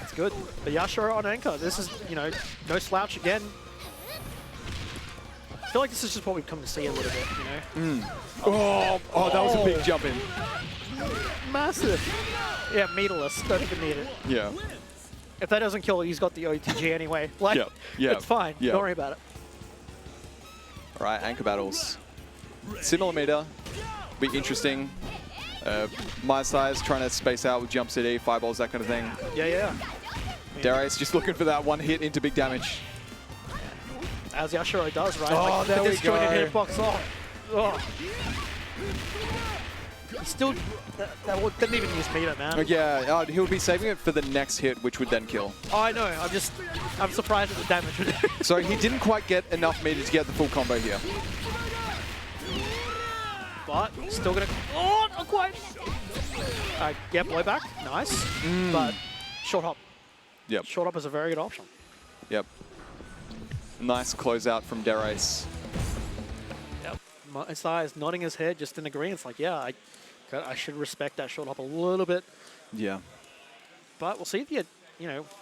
It's good. But Yashiro on anchor. This is, no slouch again. I feel like this is just what we've come to see a little bit, Oh, that was a big jump in. Massive. Yeah, meterless. Don't even need it. Yeah. If that doesn't kill, he's got the OTG anyway. Like, yeah. it's fine. Yeah. Don't worry about it. All right, anchor battles. Similar meter. Be interesting. My size trying to space out with jump CD, fireballs, that kind of thing. Yeah. Darius just looking for that one hit into big damage. As Yashiro does, right? Oh, like, there we disjointed go. hitbox. Oh. He still that didn't even use meter, man. Yeah, he'll be saving it for the next hit, which would then kill. Oh, I know. I'm surprised at the damage. So he didn't quite get enough meter to get the full combo here. But still gonna. Oh, not quite. Yeah, blowback. Nice. But short hop. Yep. Short hop is a very good option. Yep. Nice closeout from Derace. Yep. Sai is nodding his head just in agreement. It's like, yeah, I should respect that short hop a little bit. Yeah. But we'll see if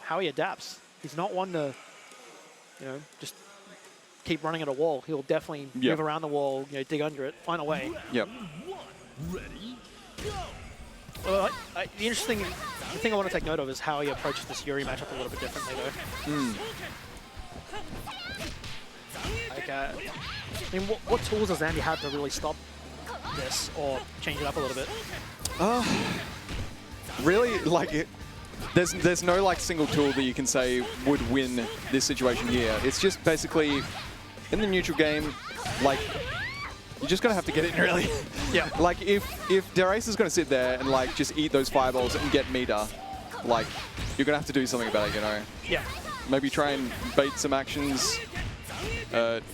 how he adapts. He's not one to, just keep running at a wall. He'll definitely move around the wall, dig under it, find a way. Yep. Well, the thing I want to take note of is how he approaches this Yuri matchup a little bit differently, though. Like, I mean, what tools does Andy have to really stop this or change it up a little bit? Really, there's no single tool that you can say would win this situation here. It's just basically in the neutral game, you're just gonna have to get it in, really. Yeah. If Derace is gonna sit there and just eat those fireballs and get meter, you're gonna have to do something about it, Yeah. Maybe try and bait some actions,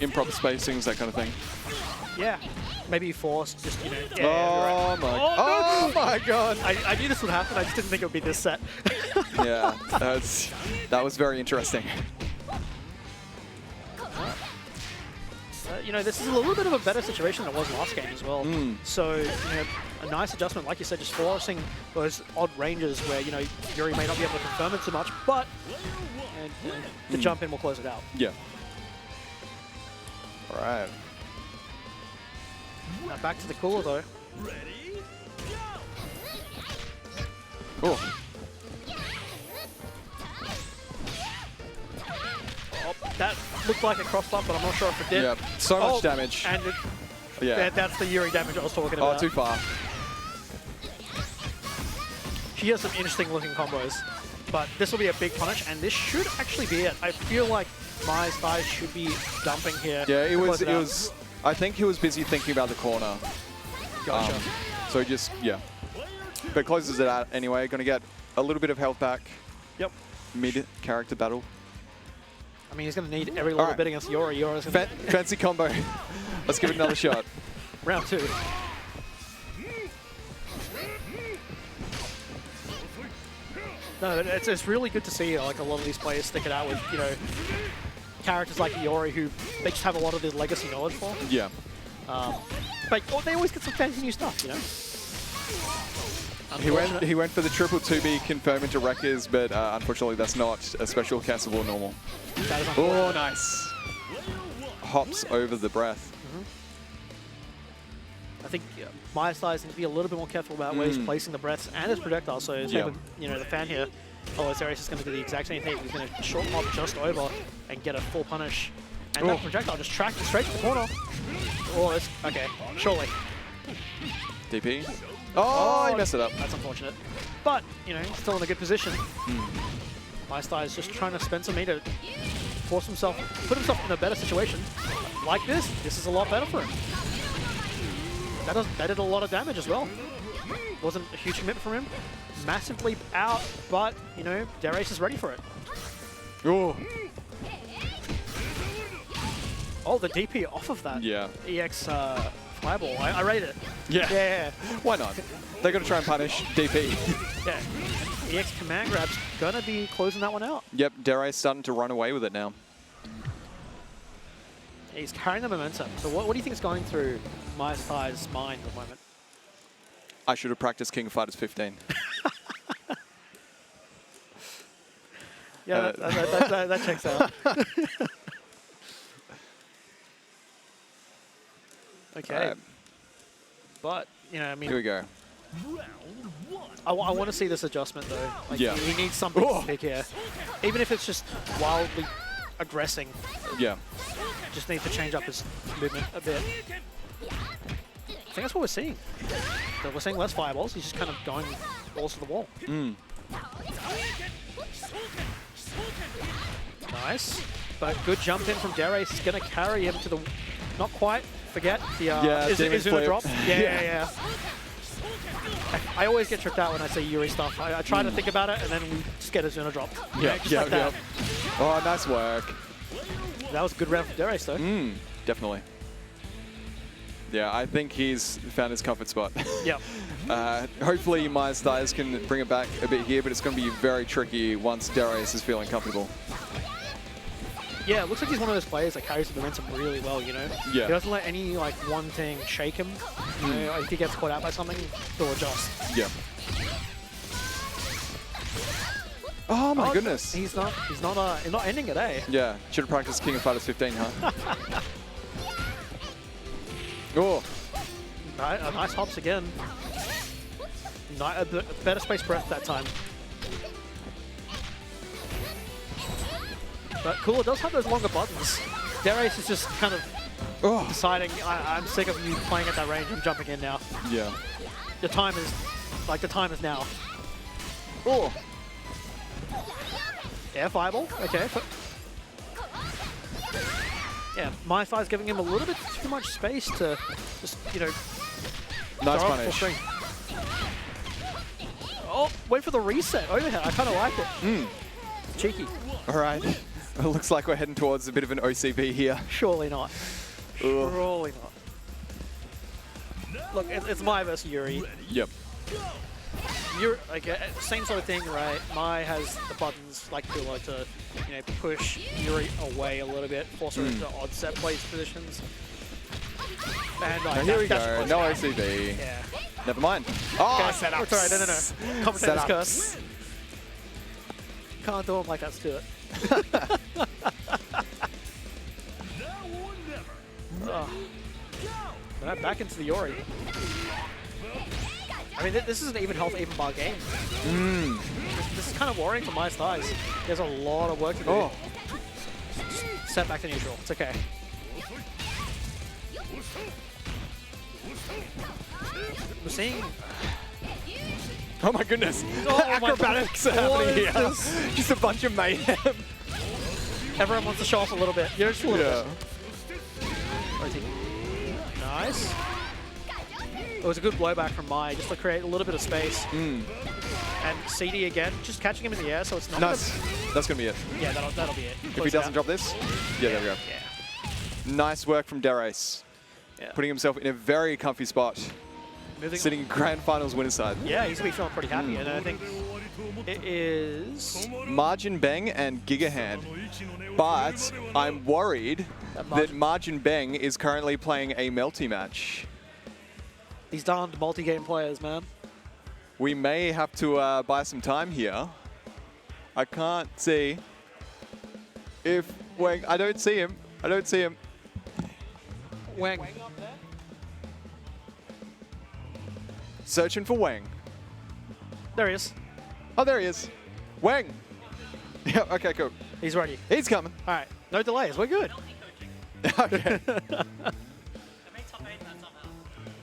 improper spacings, that kind of thing. Yeah. Maybe force just, yeah, Oh, right. oh my god. I knew this would happen. I just didn't think it would be this set. Yeah, that was very interesting. You know, this is a little bit of a better situation than it was last game as well. So, you know, a nice adjustment, like you said, just forcing those odd ranges where, you know, Yuri may not be able to confirm it too much, but the jump in will close it out. Yeah. All right. Now back to the cooler, though. Oh. Oh, that looked like it crossed up, but I'm not sure if it did. Yeah. So much damage. And Yeah. that's the Yuri damage I was talking Oh, about. too far. She has some interesting looking combos, but this will be a big punish, and this should actually be it. I feel like my thighs should be dumping here. Yeah, it close was. I think he was busy thinking about the corner. Gotcha. So just, yeah. But closes it out anyway. Going to get a little bit of health back. Yep. Mid-character battle. I mean, he's going to need every little bit against Yuri. Yuri's gonna Fancy combo. Let's give it another shot. round 2. No, it's really good to see like a lot of these players stick it out with, you know, characters like Yuri who they just have a lot of this legacy knowledge for. Yeah. But they always get some fancy new stuff, you know. He went for the triple 2B confirm into Wreckers, but unfortunately that's not a special castable or normal. That is Oh, nice. Hops over the breath. I think my size needs to be a little bit more careful about where he's placing the breaths and his projectiles. So same with, you know, the fan here. Oh, Darius is going to do the exact same thing. He's going to short hop just over and get a full punish. And that projectile just tracked it straight to the corner. Oh, it's okay. Surely. DP. Oh, he messed it up. That's unfortunate. But, you know, still in a good position. MyStar is just trying to spend some meat to force himself, put himself in a better situation. Like this is a lot better for him. That did a lot of damage as well. Wasn't a huge commitment from him. Massive leap out, but, you know, Darius is ready for it. Oh. Oh, the DP off of that. Yeah. EX fireball. I rate it. Yeah. Why not? They're going to try and punish DP. Yeah. EX command grab's going to be closing that one out. Yep, Darius starting to run away with it now. He's carrying the momentum. So what do you think is going through MyStar's mind at the moment? I should have practiced King of Fighters 15. Yeah, that checks out. Okay. But, you know, I mean... Here we go. I want to see this adjustment, though. Like, Yeah. he needs something to pick here. Even if it's just wildly aggressing. Yeah. Just needs to change up his movement a bit. I think that's what we're seeing. So we're seeing less fireballs. He's just kind of going balls to the wall. Nice. But good jump in from Darius. He's going to carry him to the... Not quite. Forget the Izuna drop. Yeah. I always get tripped out when I say Yuri stuff. I try to think about it, and then we just get Izuna drop. Just like that. Oh, nice work. That was a good round for Darius, though. Definitely. Yeah, I think he's found his comfort spot. Yep. Hopefully MyStars can bring it back a bit here, but it's going to be very tricky once Darius is feeling comfortable. Yeah, it looks like he's one of those players that carries the momentum really well, you know? Yeah. He doesn't let any, like, one thing shake him. You know, if he gets caught out by something, he'll adjust. Yeah. Oh my goodness. He's not ending it, eh? Yeah, should have practiced King of Fighters 15, huh? Oh. Nice hops again. A better space breath that time. But Cooler does have those longer buttons. Darius is just kind of deciding, I'm sick of you playing at that range, I'm jumping in now. Yeah. The time is now. Oh. Yeah, fireball. Okay. Yeah, MyStar's giving him a little bit too much space to just, you know, nice throw punish. full string. Oh, wait for the reset overhead. I kind of like it. Cheeky. All right. It looks like we're heading towards a bit of an OCB here. Surely not. Surely not. Look, it's my versus Yuri. Yep. You're like same sort of thing, right? Mai has the buttons like below to, you know, push Yuri away a little bit, force her into odd set place positions. And like, Here we that's go. close No down. OCB. Yeah. Never mind. Oh, Okay, setups. Sorry, no. Commentator's Setups. curse. Can't do it like that, do it. But back into the Yori. I mean, this is an even health, even bar game. This is kind of worrying for my thighs. There's a lot of work to do. Oh. Set back to neutral. It's okay. We're seeing... Oh my goodness. Oh my Acrobatics are God. happening here. What is this? Just a bunch of mayhem. Everyone wants to show off a little bit. Yeah, just a little Yeah. bit. Rotate. Nice. It was a good blowback from Mai just to create a little bit of space. And CD again, just catching him in the air, so it's not. Nice. That's going to be it. Yeah, that'll be it. If he doesn't drop this, yeah, there we go. Yeah. Nice work from Derace. Yeah. Putting himself in a very comfy spot. Moving Sitting in Grand Finals winner's side. Yeah, he's going to be feeling pretty happy, and I think it is... Margin Bang and Gigahand. But I'm worried that Margin Bang is currently playing a Melty match. These darned multi-game players, man. We may have to buy some time here. I can't see if Wang... I don't see him. I don't see him. Wang. Searching for Wang. There he is. Oh, there he is. Wang. Yeah, okay, cool. He's ready. He's coming. All right, no delays. We're good. Okay.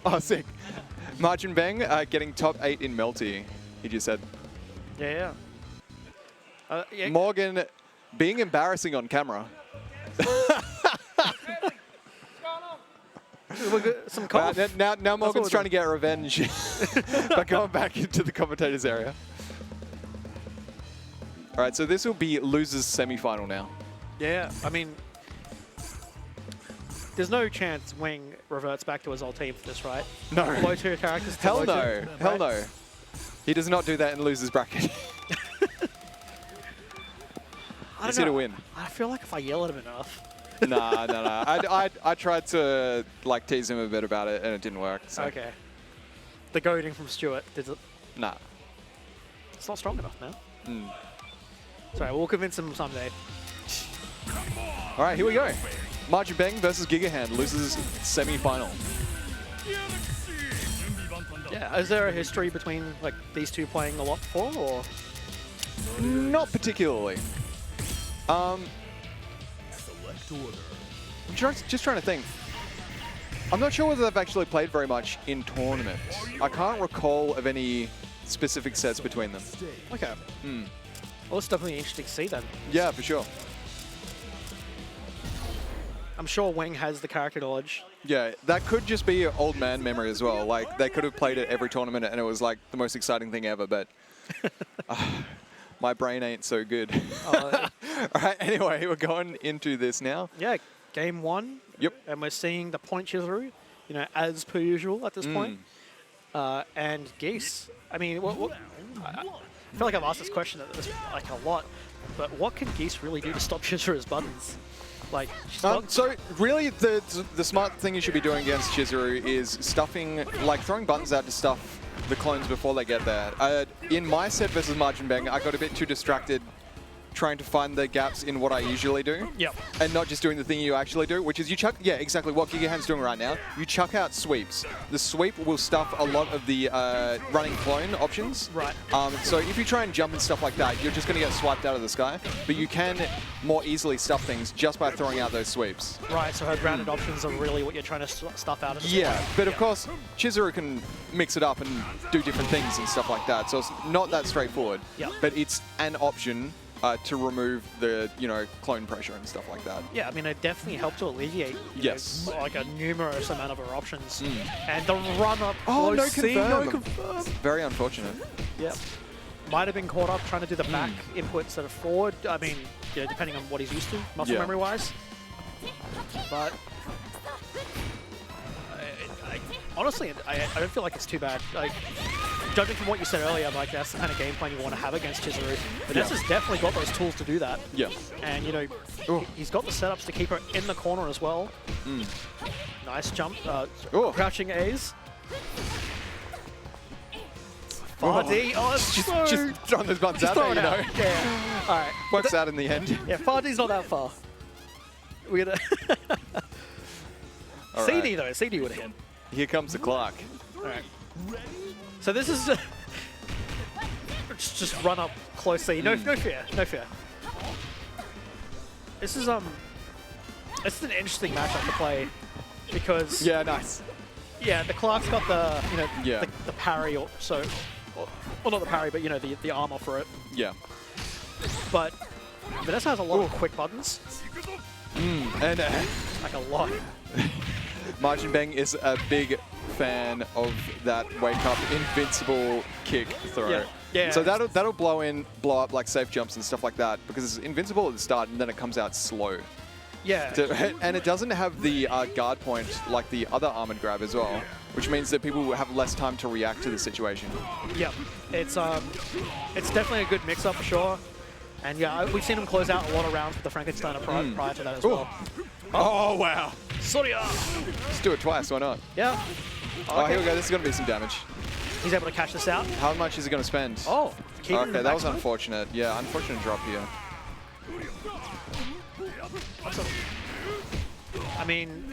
Oh, sick. Margin Bang getting top 8 in Melty, he just said. Yeah. Yeah. Morgan being embarrassing on camera. We're good. Some cough. Now Morgan's we're trying to get revenge by going back into the commentators area. All right, so this will be losers semi-final now. Yeah, I mean, there's no chance Wang reverts back to his old team for this, right? No. Low tier characters. to Hell low no. tier, Hell right? no. He does not do that in losers bracket. He's here to win. I feel like if I yell at him enough. Nah. I tried to like tease him a bit about it and it didn't work. So. Okay. The goading from Stuart. Nah. It's not strong enough, man. Mm. Sorry, we'll convince him someday. All right, here we go. Margin Bang versus Gigahand, losers semi-final. Yeah, is there a history between like these two playing a lot before, or? Not particularly. I'm just trying to think. I'm not sure whether they've actually played very much in tournaments. I can't recall of any specific sets between them. Okay. Well, it's definitely interesting to see then. Yeah, for sure. I'm sure Wang has the character knowledge. Yeah, that could just be an old man memory as well. Like, they could have played it every tournament and it was like the most exciting thing ever, but my brain ain't so good. All right, anyway, we're going into this now. Yeah, game one. Yep. And we're seeing the point Chizuru, you know, as per usual at this point. And Geese. I mean, I feel like I've asked this question like a lot, but what can Geese really do to stop Chizuru's buttons? Like, so really, the smart thing you should be doing against Chizuru is stuffing, like throwing buttons out to stuff the clones before they get there. In my set versus Margin Bang, I got a bit too distracted trying to find the gaps in what I usually do. Yep. And not just doing the thing you actually do, which is you chuck, yeah, exactly what Gigahand's doing right now. You chuck out sweeps. The sweep will stuff a lot of the running clone options. Right. So if you try and jump and stuff like that, you're just going to get swiped out of the sky. But you can more easily stuff things just by throwing out those sweeps. Right, so her grounded options are really what you're trying to stuff out of the Yeah, squad. but of course, Chizuru can mix it up and do different things and stuff like that. So it's not that straightforward. Yep. But it's an option to remove the, clone pressure and stuff like that. Yeah, I mean, it definitely helped to alleviate Yes. like a numerous amount of her options. And the run-up Oh, no close C, no confirm. confirm. Very unfortunate. Yeah. Might have been caught up trying to do the back input instead of forward. I mean, yeah, depending on what he's used to, muscle Yeah. memory-wise. But honestly, I don't feel like it's too bad. Like, judging from what you said earlier, like that's the kind of game plan you want to have against Chizuru. Vanessa's definitely got those tools to do that. Yeah. And, you know, he's got the setups to keep her in the corner as well. Nice jump. Crouching A's. Fardy. Oh, it's Just throwing those buttons out there, you know. Yeah. All right. Works out in the end. Yeah, Fardy's not that far. We're gonna CD though. CD would have hit. Here comes the clock. All right. So this is just run up closely. No fear. No fear. This is an interesting matchup to play because Yeah, nice. yeah, the Clark's got the the parry or so, well not the parry, but you know the armor for it. Yeah. But Vanessa has a lot of quick buttons. And Like a lot. Margin Bang is a big fan of that wake up invincible kick throw. Yeah. Yeah. So that'll blow up like safe jumps and stuff like that because it's invincible at the start and then it comes out slow. Yeah. And it doesn't have the guard point like the other armored grab as well, which means that people have less time to react to the situation. Yep. It's definitely a good mix-up for sure. And yeah, we've seen him close out a lot of rounds with the Frankensteiner prior to that as well. Oh, wow. Sorry. Let's do it twice, why not? Yeah. Oh, here we go. This is going to be some damage. He's able to catch this out. How much is he going to spend? Oh, okay, that was unfortunate. Yeah, unfortunate drop here. I mean,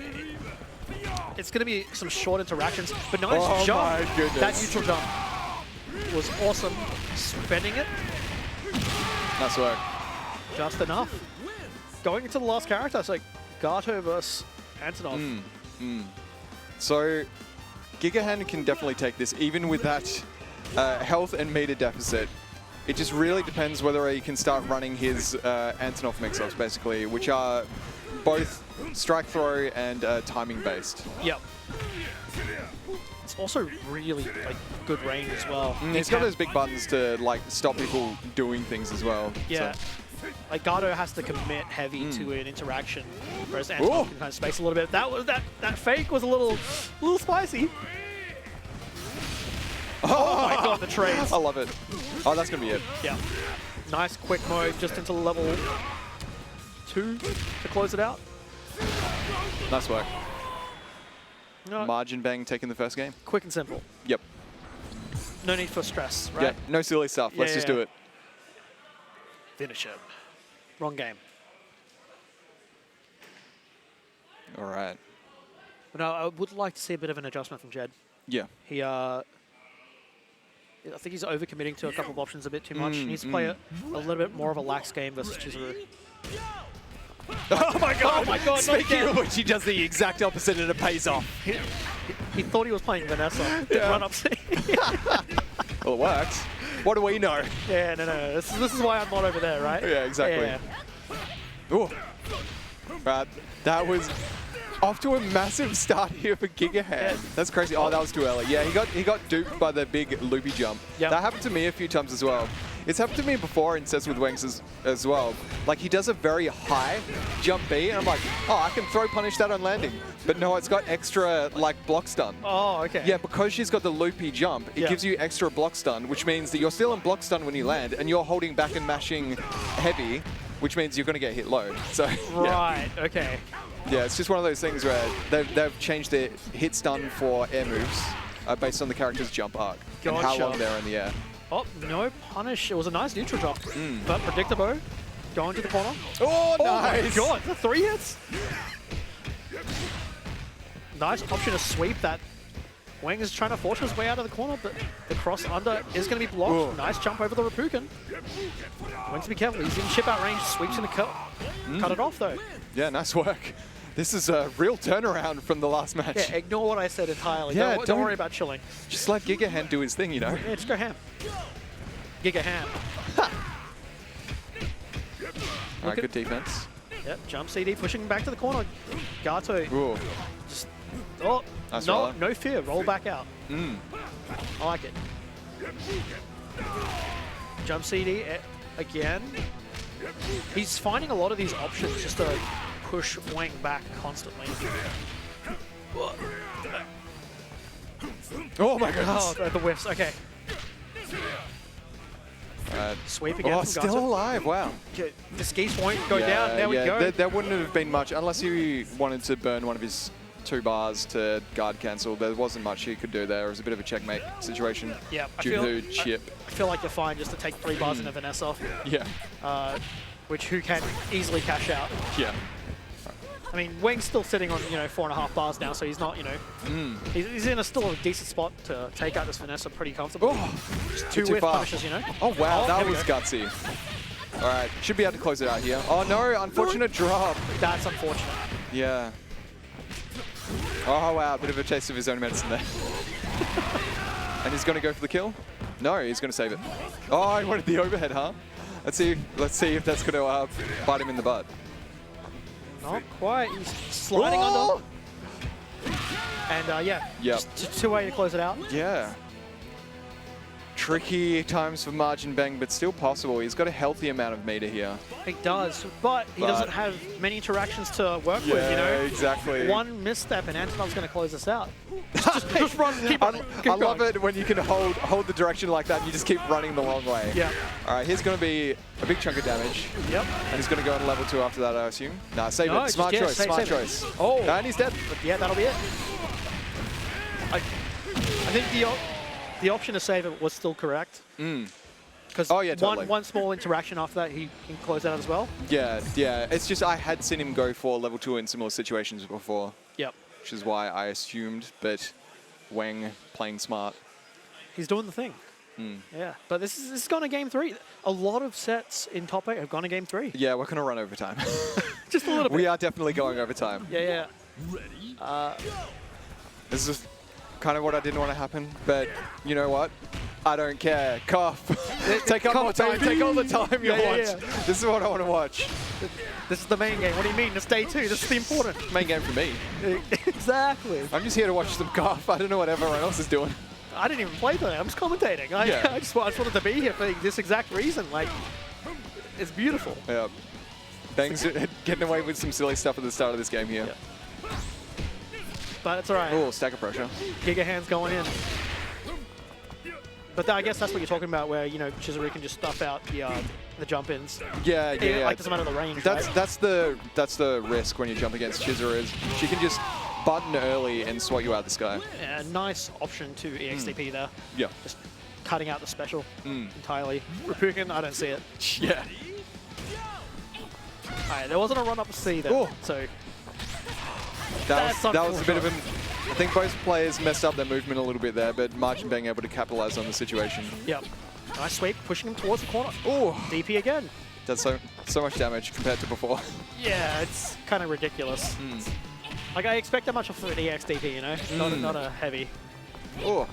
it's going to be some short interactions, but nice jump. My goodness. That neutral jump was awesome. Spending it Nice work. just enough. Going into the last character, it's like Gato versus Antonov. So, Gigahan can definitely take this, even with that health and meter deficit. It just really depends whether he can start running his Antonov mix-ups, basically, which are both strike throw and timing based. Yep. It's also really like good range as well. He's got those big buttons to like stop people doing things as well. Yeah. So. Like Gato has to commit heavy to an interaction, whereas Antonov can kind of space a little bit. That fake was a little spicy. Oh my god, the trades. I love it. Oh, that's gonna be it. Yeah. Nice quick mode just into level 2 to close it out. Nice work. No, Margin Bang taking the first game. quick and simple. Yep. No need for stress, right? Yeah. No silly stuff. Let's just do it. Finish him. Wrong game. All right. But no, I would like to see a bit of an adjustment from Jed. Yeah. He, I think he's overcommitting to a couple of options a bit too much. He needs to play a little bit more of a lax game versus Chizuru. Oh my god! Oh my god! Speaking of which, he does the exact opposite and it pays off. He thought he was playing Vanessa. Did run up. Well, it works. What do we know? Yeah, no. This is why I'm not over there, right? Yeah, exactly. Yeah. Ooh. Right. That was off to a massive start here for Gigahan. Yeah. That's crazy. Oh, that was too early. Yeah, he got duped by the big loopy jump. Yep. That happened to me a few times as well. It's happened to me before in sets with Wings as well. Like, he does a very high jump B, and I'm like, oh, I can throw punish that on landing. But no, it's got extra, like, block stun. Oh, okay. Yeah, because she's got the loopy jump, it gives you extra block stun, which means that you're still in block stun when you land, and you're holding back and mashing heavy, which means you're going to get hit low. So, Right, okay. Yeah, it's just one of those things where they've changed their hit stun for air moves based on the character's jump arc and how long they're in the air. Oh, no punish. It was a nice neutral drop, but predictable. Going to the corner. Oh, nice! Oh my god, the 3 hits? Nice option to sweep that. Wang is trying to force his way out of the corner, but the cross under is going to be blocked. Ooh. Nice jump over the Rapukin. Wang to be careful. He's in chip out range, sweeps in the cut. Cut it off though. Yeah, nice work. This is a real turnaround from the last match. Yeah, ignore what I said entirely. Yeah, don't worry about chilling. Just let Gigahan do his thing, you know? Yeah, just go ham. Giga ham. All right, good defense. Yep, jump CD pushing back to the corner. Gato. Ooh. Just, oh, Nice no, roller. no fear. Roll back out. I like it. Jump CD again. He's finding a lot of these options just to push Wang back constantly. Oh my goodness. Oh, the whiffs. Okay. Sweep again Oh, from still Gunter. alive. Wow. The skis won't go down. There we go. There wouldn't have been much unless he wanted to burn one of his 2 bars to guard cancel. There wasn't much he could do there. It was a bit of a checkmate situation. Yeah, due to chip. I feel like you're fine just to take 3 bars into Vanessa, Yeah. which who can easily cash out. Yeah. I mean, Weng's still sitting on 4.5 bars now, so he's not he's in still a decent spot to take out this Vanessa pretty comfortably. Oh, Just 2 too whiff far. punishes, Oh wow, that there we was go. gutsy. All right, should be able to close it out here. Oh no, unfortunate drop. That's unfortunate. Yeah. Oh wow, bit of a taste of his own medicine there. And he's going to go for the kill? No, he's going to save it. Oh, he wanted the overhead, huh? Let's see if that's going to bite him in the butt. Not quite. He's sliding under. And yeah, Yep. just 2 way to close it out. Yeah. Tricky times for Margin Bang, but still possible. He's got a healthy amount of meter here. He does, but he doesn't have many interactions to work with, exactly. One misstep and Antonov's going to close this out. just run, keep running. Keep I love going. it when you can hold the direction like that and you just keep running the long way. Yeah. All right, here's going to be a big chunk of damage. Yep. And he's going to go on level 2 after that, I assume. Nah, save No, it. Smart just, yeah, choice, save smart it. choice. Oh. And he's dead. But yeah, that'll be it. I think the option to save it was still correct. Because Oh, yeah, totally. one small interaction after that, he can close out as well. Yeah, yeah. It's just I had seen him go for level 2 in similar situations before, Yep. which is why I assumed, but Weng playing smart. He's doing the thing. Yeah, but this is gone to game 3. A lot of sets in top 8 have gone to game 3. Yeah, we're going to run over time. Just a little bit. We are definitely going over time. Yeah. This is kind of what I didn't want to happen, but you know what? I don't care. Cough. Take up more time. Take all the time you want. Yeah. This is what I want to watch. This is the main game. What do you mean? It's day 2. This is the important. Main game for me. Exactly. I'm just here to watch some cough. I don't know what everyone else is doing. I didn't even play today. I'm just commentating. Yeah. I just wanted to be here for this exact reason. Like, it's beautiful. Yeah. Bang's getting away with some silly stuff at the start of this game here. Yeah. But it's all right. Oh, stack of pressure. Giga hands going in. But I guess that's what you're talking about, where Chizuru can just stuff out the jump ins. Yeah. Like doesn't matter the range. That's the risk when you jump against Chizuru is she can just button early and swat you out the sky. Yeah, nice option to EXDP there. Yeah. Just cutting out the special entirely. Rapukin, I don't see it. Yeah. Alright, there wasn't a run up C there. Oh. So That was a bit of an. I think both players messed up their movement a little bit there, but Margin being able to capitalize on the situation. yep. Nice sweep, pushing him towards the corner. Oh, DP again. does so much damage compared to before. Yeah, it's kind of ridiculous. Like I expect that much off of an EXDP, not a heavy. Oh,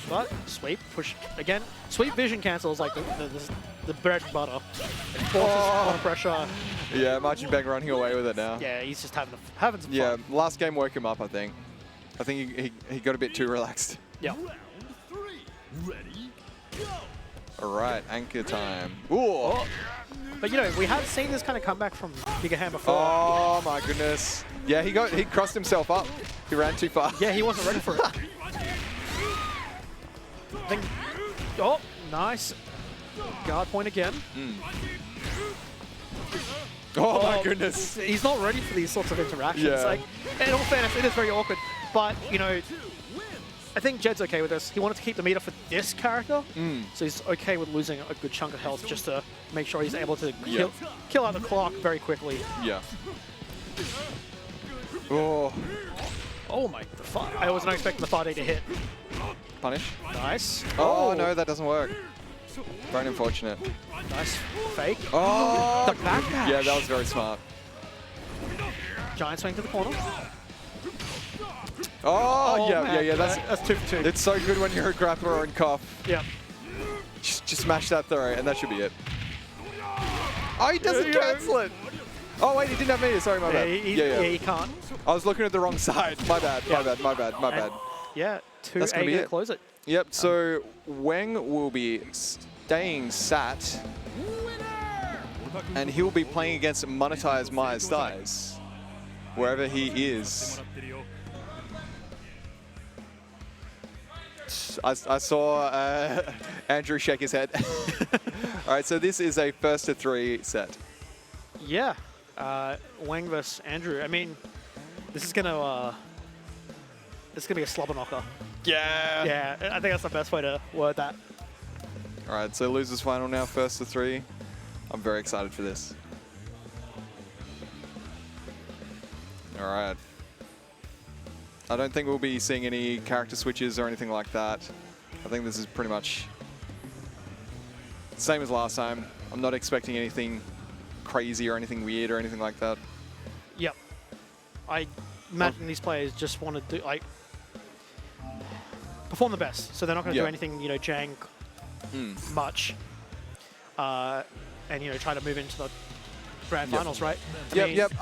But sweep, push again. Sweep vision cancels like the bread and butter. It forces corner pressure. yeah, Margin Bang running away with it now. Yeah, he's just having some Yeah, fun. last game woke him up, I think. I think he got a bit too relaxed. Yeah. All right, anchor time. Ooh. But we have seen this kind of comeback from Giga Ham before. Oh my goodness. Yeah, he crossed himself up. He ran too far. Yeah, he wasn't ready for it. Oh, nice. Guard point again. Oh my goodness. He's not ready for these sorts of interactions. Yeah. Like, in all fairness, it is very awkward. But, I think Jed's okay with this. He wanted to keep the meter for this character, so he's okay with losing a good chunk of health just to make sure he's able to kill out the clock very quickly. Yeah. Oh. Oh my, I wasn't expecting the 5D to hit. Punish. Nice. Oh no, that doesn't work. Very unfortunate. Nice fake. Oh. The backdash. Yeah, that was very smart. Giant swing to the corner. Oh, yeah, man. yeah. That's 2 for 2. It's so good when you're a grappler and cough. Yeah. Just smash that throw, and that should be it. Oh, he doesn't cancel it. Oh wait, he didn't have meter. Sorry, my bad. Yeah, he can't. I was looking at the wrong side. My bad. My bad. My bad. My bad. Yeah, 2 That's gonna be to it. close it. Yep. So Weng will be staying sat, and he will be playing against Monetize Myers Thighs, wherever he is. I saw Andrew shake his head. All right, so this is a 1st-to-3 set. Yeah. Wang versus Andrew. I mean, this is gonna be a slobber knocker. Yeah. Yeah, I think that's the best way to word that. All right, so losers final now, 1st-to-3. I'm very excited for this. All right. I don't think we'll be seeing any character switches or anything like that. I think this is pretty much same as last time. I'm not expecting anything crazy or anything weird or anything like that. Yep. I imagine these players just want to do, like, perform the best. So they're not going to do anything, you know, jank much. And, you know, try to move into the grand finals, right? Yep.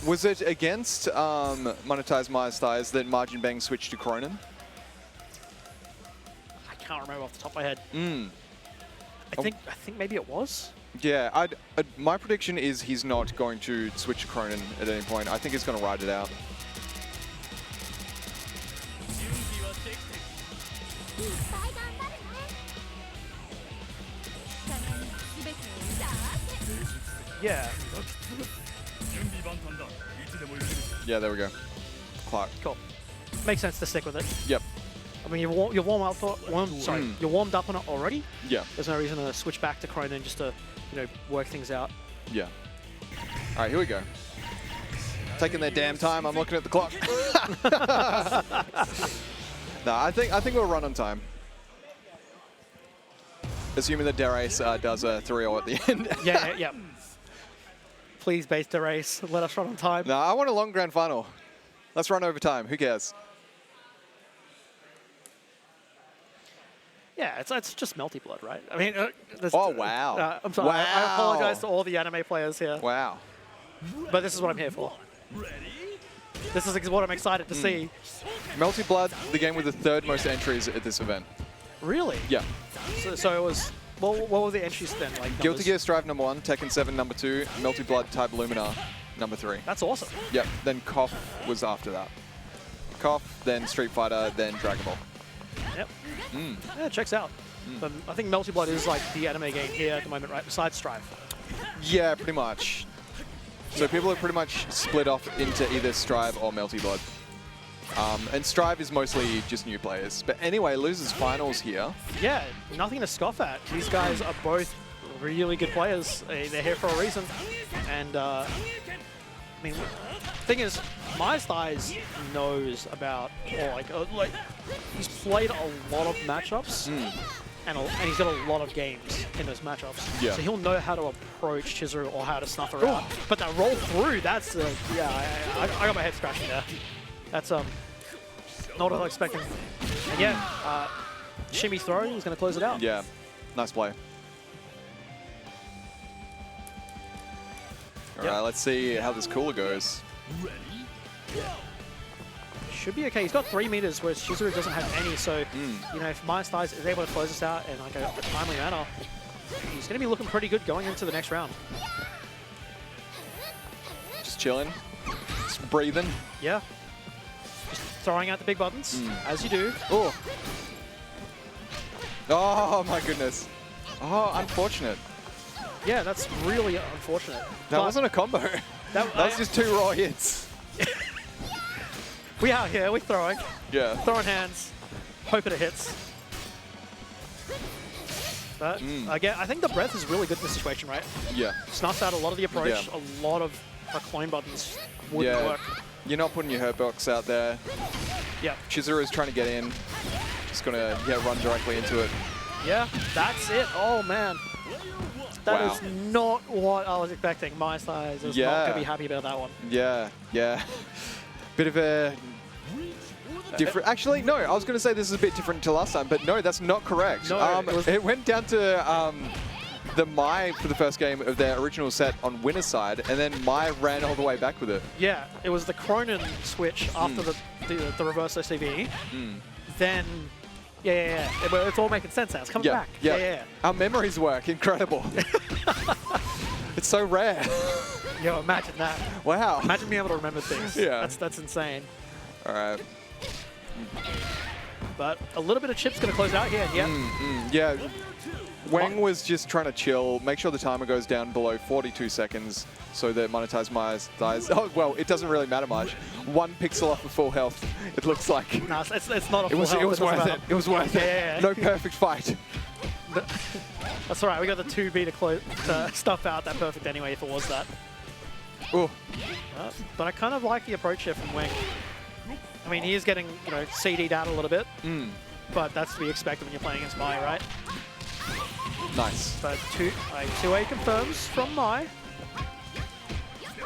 Was it against Monetize Myers Thighs that Margin Bang switched to Cronin? I can't remember off the top of my head. I think maybe it was. Yeah, my prediction is he's not going to switch to Cronin at any point. I think he's going to ride it out. Yeah. Yeah, there we go. Clark. Cool. Makes sense to stick with it. Yep. I mean, you're warmed up on it already. Yeah. There's no reason to switch back to Cronin just to, you know, work things out. Yeah. All right, here we go. Taking their damn time. I'm looking at the clock. No, I think we'll run on time. Assuming that Derace does a 3-0 at the end. Yeah. Please, base Derace. Let us run on time. No, I want a long grand final. Let's run over time. Who cares? Yeah, it's just Melty Blood, right? I mean, oh, wow. I'm sorry. Wow. I apologize to all the anime players here. Wow. But this is what I'm here for. This is what I'm excited to see. Melty Blood, the game with the 3rd most entries at this event. Really? Yeah. So it was... What were the entries then? Like Guilty Gear Strive #1, Tekken 7 #2, Melty Blood Type Luminar #3. That's awesome. Yep. Then KOF was after that. KOF, then Street Fighter, then Dragon Ball. Yep. Yeah, it checks out. But I think Melty Blood is like the anime game here at the moment, right? Besides Strive. Yeah, pretty much. So people are pretty much split off into either Strive or Melty Blood. And Strive is mostly just new players. But anyway, losers finals here. Yeah, nothing to scoff at. These guys are both really good players. They're here for a reason. And, I mean, thing is, Myers Thighs knows about, like, he's played a lot of matchups. And he's got a lot of games in those matchups. Yeah. So he'll know how to approach Chizuru or how to snuff her out. But that roll through, that's, I got my head scratching there. That's, not what I was expecting. And yeah, shimmy throw is going to close it out. Yeah, nice play. All right, let's see how this cooler goes. Should be okay. He's got 3 meters, whereas Chizuru doesn't have any. So, you know, if Myers Thighs is able to close this out in like a timely manner, he's going to be looking pretty good going into the next round. Just chilling, just breathing. Yeah. Throwing out the big buttons, as you do. Oh my goodness. Oh, unfortunate. Yeah, that's really unfortunate. That wasn't a combo. That was just 2 raw hits. We out here, we're throwing. Yeah. Throwing hands, hoping it hits. But again, I think the breath is really good in this situation, right? Yeah. Snuffs out a lot of the approach, a lot of clone buttons wouldn't work. You're not putting your hurt box out there. Yeah. Chizuru is trying to get in. Just gonna run directly into it. Yeah, that's it. Oh man. That is not what I was expecting. Myers Thighs is not gonna be happy about that one. Yeah. Bit of a different. Actually, no. I was gonna say this is a bit different to last time, but no, that's not correct. No, it went down to the Mai for the first game of their original set on winner's side, and then Mai ran all the way back with it. Yeah, it was the Cronin switch after the reverse SCV. Then, it's all making sense now. It's coming back. Yeah. Our memories work. Incredible. It's so rare. Yo, imagine that. Wow. Imagine being able to remember things. Yeah. That's insane. All right. But a little bit of chip's going to close out here. Yeah. Yeah. Wang was just trying to chill, make sure the timer goes down below 42 seconds so that Monetize Myers dies. Oh, well, it doesn't really matter much. 1 pixel off of full health, it looks like. No, it's not a full health. It was worth it. It was worth it. Yeah. No perfect fight. That's all right. We got the 2B to stuff out that perfect anyway if it was that. Oh. But I kind of like the approach here from Wang. I mean, he is getting, CD'd out a little bit, but that's to be expected when you're playing against Mai, right? Nice. But 2A confirms from Mai.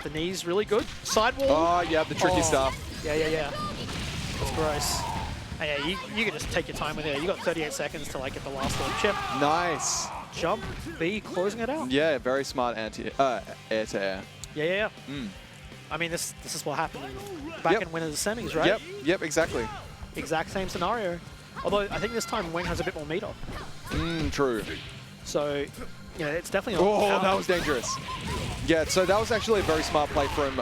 The knee's really good. Sidewall. Oh, yeah, the tricky stuff. Yeah. That's gross. Oh, yeah, you can just take your time with it. You got 38 seconds to get the last little chip. Nice. Jump, B, closing it out. Yeah, very smart air to air. Yeah. I mean, this is what happened back in winners semis, right? Yep, exactly. Exact same scenario. Although I think this time Wang has a bit more meter. True. So, it's definitely. Oh, that was dangerous. Yeah, so that was actually a very smart play from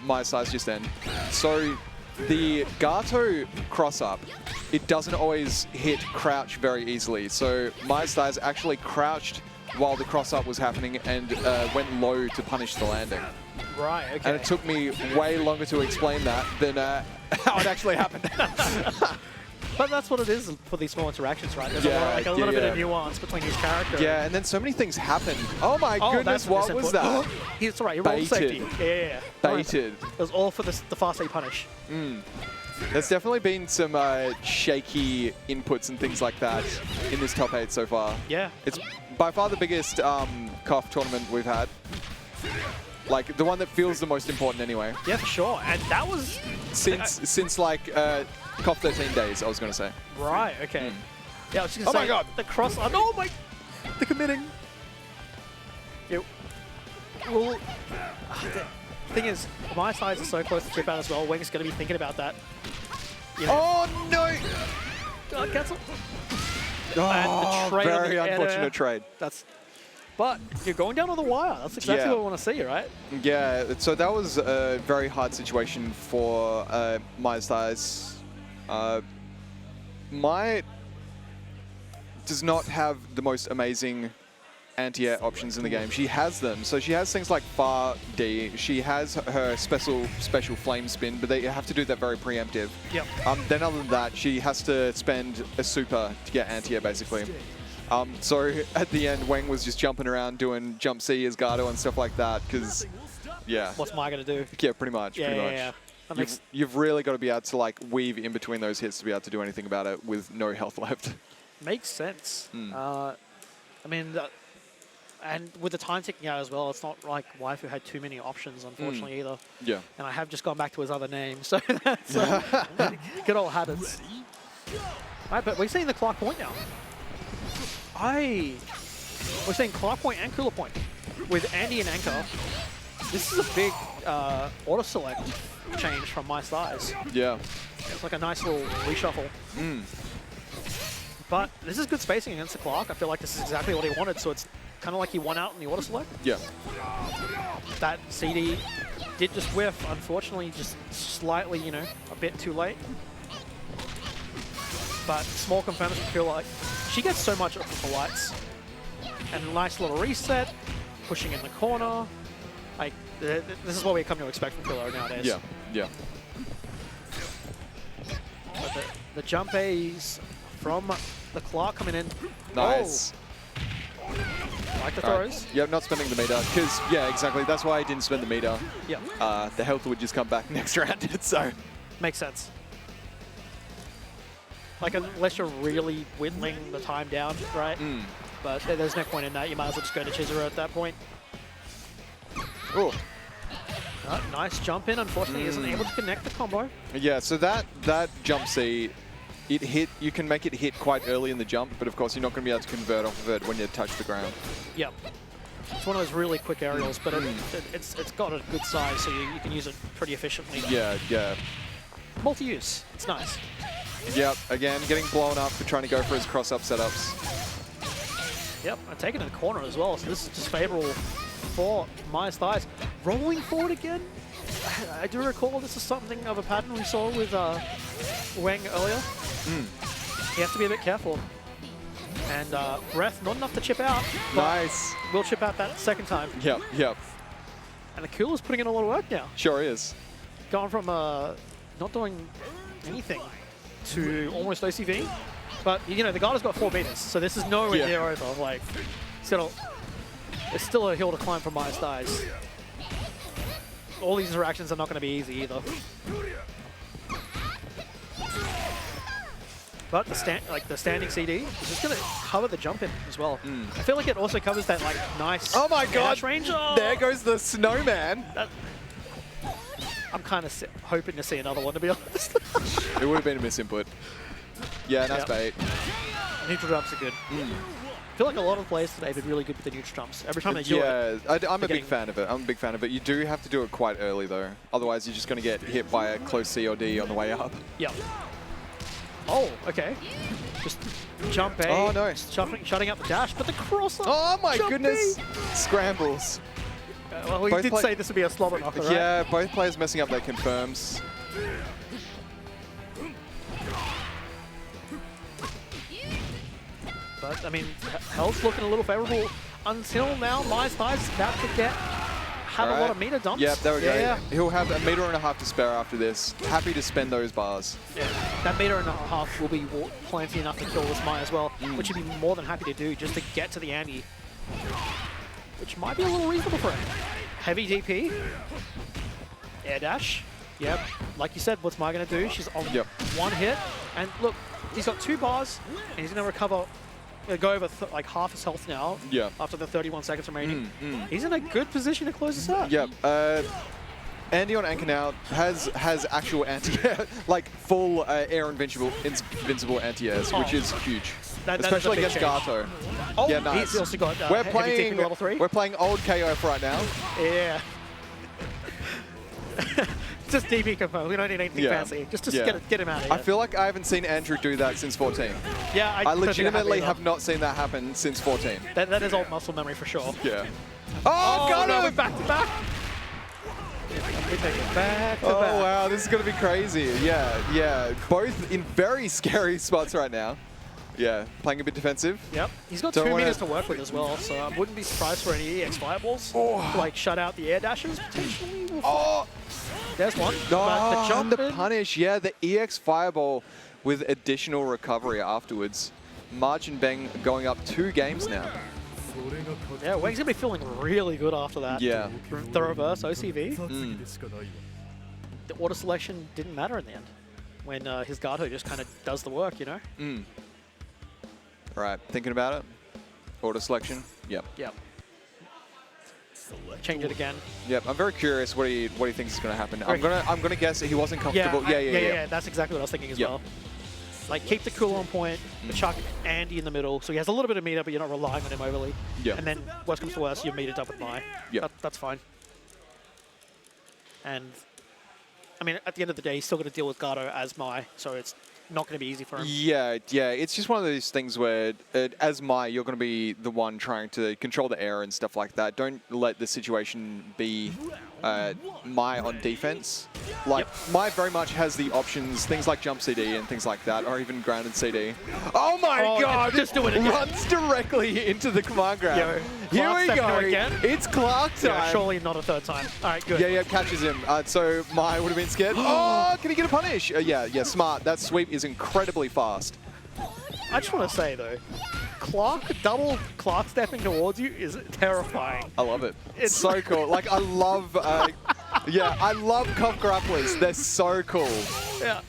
my size just then. So the Gato cross-up, it doesn't always hit crouch very easily. So my size actually crouched while the cross-up was happening and went low to punish the landing. Right, okay. And it took me way longer to explain that than how it actually happened. But that's what it is for these small interactions, right? There's a little bit of nuance between each character. Yeah, and then so many things happen. Oh my goodness, what was that? It's all right, you rolled safety. Yeah. Baited. It was all for the fast A punish. There's definitely been some shaky inputs and things like that in this top 8 so far. Yeah. It's by far the biggest COF tournament we've had. Like, the one that feels the most important anyway. Yeah, for sure. And that was... Since like, COF 13 days, I was going to say. Right, okay. Yeah, I was just going to say... Oh my god! The cross... Oh my... The committing. Yeah. Well... The thing is, my size is so close to chip out as well. Wang's going to be thinking about that. Oh no! God, cancel. Oh, and the trade very unfortunate trade. But you're going down on the wire. That's exactly what we want to see, right? Yeah, so that was a very hard situation for my size. Mai does not have the most amazing anti-air options in the game. She has them. So she has things like Far D. She has her special flame spin, but they have to do that very preemptive. Yep. Then other than that, she has to spend a super to get anti-air, basically. So at the end, Wang was just jumping around doing jump C as Gato and stuff like that, because, yeah. What's Mai going to do? Yeah, pretty much. Yeah. You've really got to be able to weave in between those hits to be able to do anything about it with no health left. Makes sense. I mean, and with the time ticking out as well, it's not like Waifu had too many options, unfortunately, either. Yeah. And I have just gone back to his other name, so that's good old habits. Right, but we're seeing the Clark Point now. We're seeing Clark Point and Cooler Point with Andy and Anchor. This is a big auto select change from my size. Yeah. It's like a nice little reshuffle. But this is good spacing against the Clark. I feel like this is exactly what he wanted, so it's kind of like he won out in the auto select. Yeah. That CD did just whiff, unfortunately, just slightly, a bit too late. But small confirmers feel like she gets so much up with the lights. And a nice little reset, pushing in the corner. Like, this is what we come to expect from Kilo nowadays. Yeah. But the jump A's from the Clark coming in. Nice. Oh. Like the throws. Yep, not spending the meter. Because, yeah, exactly. That's why I didn't spend the meter. Yeah. The health would just come back next round, so. Makes sense. Like, unless you're really whittling the time down, right? But there's no point in that. You might as well just go to Chizuru at that point. Oh. Nice jump in. Unfortunately, isn't able to connect the combo. Yeah, so that jump C, you can make it hit quite early in the jump, but of course you're not going to be able to convert off of it when you touch the ground. Yep. It's one of those really quick aerials, but it's got a good size, so you can use it pretty efficiently. Yeah. Multi-use. It's nice. Yep, again, getting blown up for trying to go for his cross-up setups. Yep, and taking it in the corner as well, so this is just favorable for Maya's thighs. Rolling forward again. I do recall this is something of a pattern we saw with Wang earlier. he has to be a bit careful. And Breath, not enough to chip out. Nice. Will chip out that second time. Yep, yep. And the Cool is putting in a lot of work now. Sure is. Going from not doing anything to almost OCV. But, you know, the guard has got 4 meters, so this is nowhere near over. Like, it's still a hill to climb for Myers Dies. All these interactions are not going to be easy either. But the standing CD is just going to cover the jump in as well. I feel like it also covers that like nice Oh my god! dash range. Oh! There goes the snowman. I'm kind of hoping to see another one, to be honest. It would have been a misinput. Yeah, nice Yep. bait. Neutral jumps are good. I feel like a lot of players today have been really good with the neutral jumps. Every time they do it. Yeah, I'm a big fan of it. I'm a big fan of it. You do have to do it quite early though. Otherwise, you're just going to get hit by a close C or D on the way up. Yep. Oh, okay. Just jump A. Oh, no. Shutting up the dash, but the cross up. Oh my jump goodness! B. Scrambles. Well, we Both did say this would be a slobber knocker, right? Yeah, both players messing up their confirms. But, I mean, health's looking a little favorable until now. Myers Dies about to have a lot of meter dumps. Yep, there we go. Yeah. He'll have a meter and a half to spare after this. Happy to spend those bars. Yeah. That meter and a half will be plenty enough to kill this Mai as well, which he'd be more than happy to do just to get to the Andy. Which might be a little reasonable for him. Heavy DP. Air dash. Yep. Like you said, what's Mai going to do? She's on one hit. And look, he's got 2 bars, and he's going to recover, go over like half his health now after the 31 seconds remaining. He's in a good position to close this out. Yep. Andy on anchor now has actual anti-air, like full air invincible anti-airs, which is huge. Especially against Gato. Oh, yeah, nice. He's also got we're heavy TP level 3. We're playing old KOF right now. Yeah. Just DP confirm. We don't need anything fancy. Just get him out of here. I feel like I haven't seen Andrew do that since 14. Yeah, I legitimately have not seen that happen since 14. That is old muscle memory for sure. Yeah. Oh, got him! We're back to back. We take it back to back. Oh wow, this is gonna be crazy. Yeah. Both in very scary spots right now. Yeah, playing a bit defensive. Yep. He's got 2 meters to work with as well, so I wouldn't be surprised for any EX fireballs to like shut out the air dashes potentially. Oh, there's one. Oh, the jump the punish. Yeah, the EX fireball with additional recovery afterwards. Margin Beng going up 2 games now. Yeah, Wang's gonna be feeling really good after that. Yeah. The reverse OCV. The auto selection didn't matter in the end when his Gato just kind of does the work, you know? Right, thinking about it. Auto selection. Yep. Yep. Change it again. Yep. I'm very curious what he thinks is going to happen. I'm gonna guess that he wasn't comfortable. Yeah. That's exactly what I was thinking as well. Like keep the cool on point, chuck Andy in the middle, so he has a little bit of meter, but you're not relying on him overly. Yeah. And then worst comes to worst, you're metered up with Mai. Yeah. That's fine. And I mean, at the end of the day, he's still going to deal with Gato as Mai, so it's not going to be easy for him. Yeah. It's just one of those things where, as Mai, you're going to be the one trying to control the air and stuff like that. Don't let the situation be Mai on defense. Like, Mai very much has the options, things like jump CD and things like that, or even grounded CD. Oh my god! Just do it again. Runs directly into the command grab. Yo, Here we go. Again. It's Clark time. Yeah, surely not a 3rd time. All right, good. Yeah, catches him. So Mai would have been scared. Oh, can he get a punish? Yeah, smart. That sweep is incredibly fast. I just want to say, though, double Clark stepping towards you is terrifying. I love it. It's so cool. Like, I love, I love Cop grapplers. They're so cool. Yeah.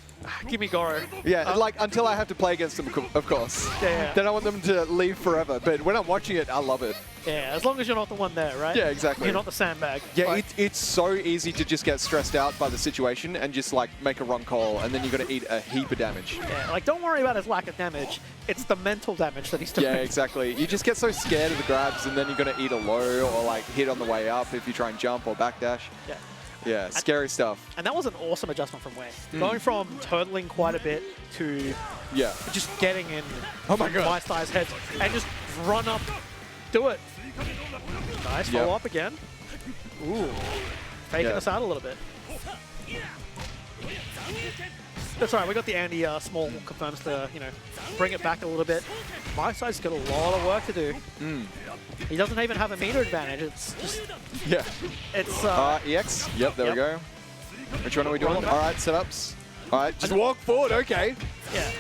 Give me Goro. Yeah, like, until I have to play against them, of course. Yeah. Then I want them to leave forever. But when I'm watching it, I love it. Yeah, as long as you're not the one there, right? Yeah, exactly. You're not the sandbag. Yeah, like, it's so easy to just get stressed out by the situation and just, like, make a wrong call, and then you've got to eat a heap of damage. Yeah, like, don't worry about his lack of damage. It's the mental damage that he's doing. Yeah, exactly. You just get so scared of the grabs, and then you're going to eat a low or, like, hit on the way up if you try and jump or backdash. Yeah. Yeah, scary stuff. And that was an awesome adjustment from Wei. Going from turtling quite a bit to just getting in my size heads and just run up, do it. Nice follow up again. Ooh, faking us out a little bit. That's all right. We got the Andy small confirms to, you know, bring it back a little bit. My side's got a lot of work to do. He doesn't even have a meter advantage. It's just, Yeah. it's... EX. Yep, there we go. Which one are we doing? Roll All right, setups. All right, just walk forward. Okay. yeah.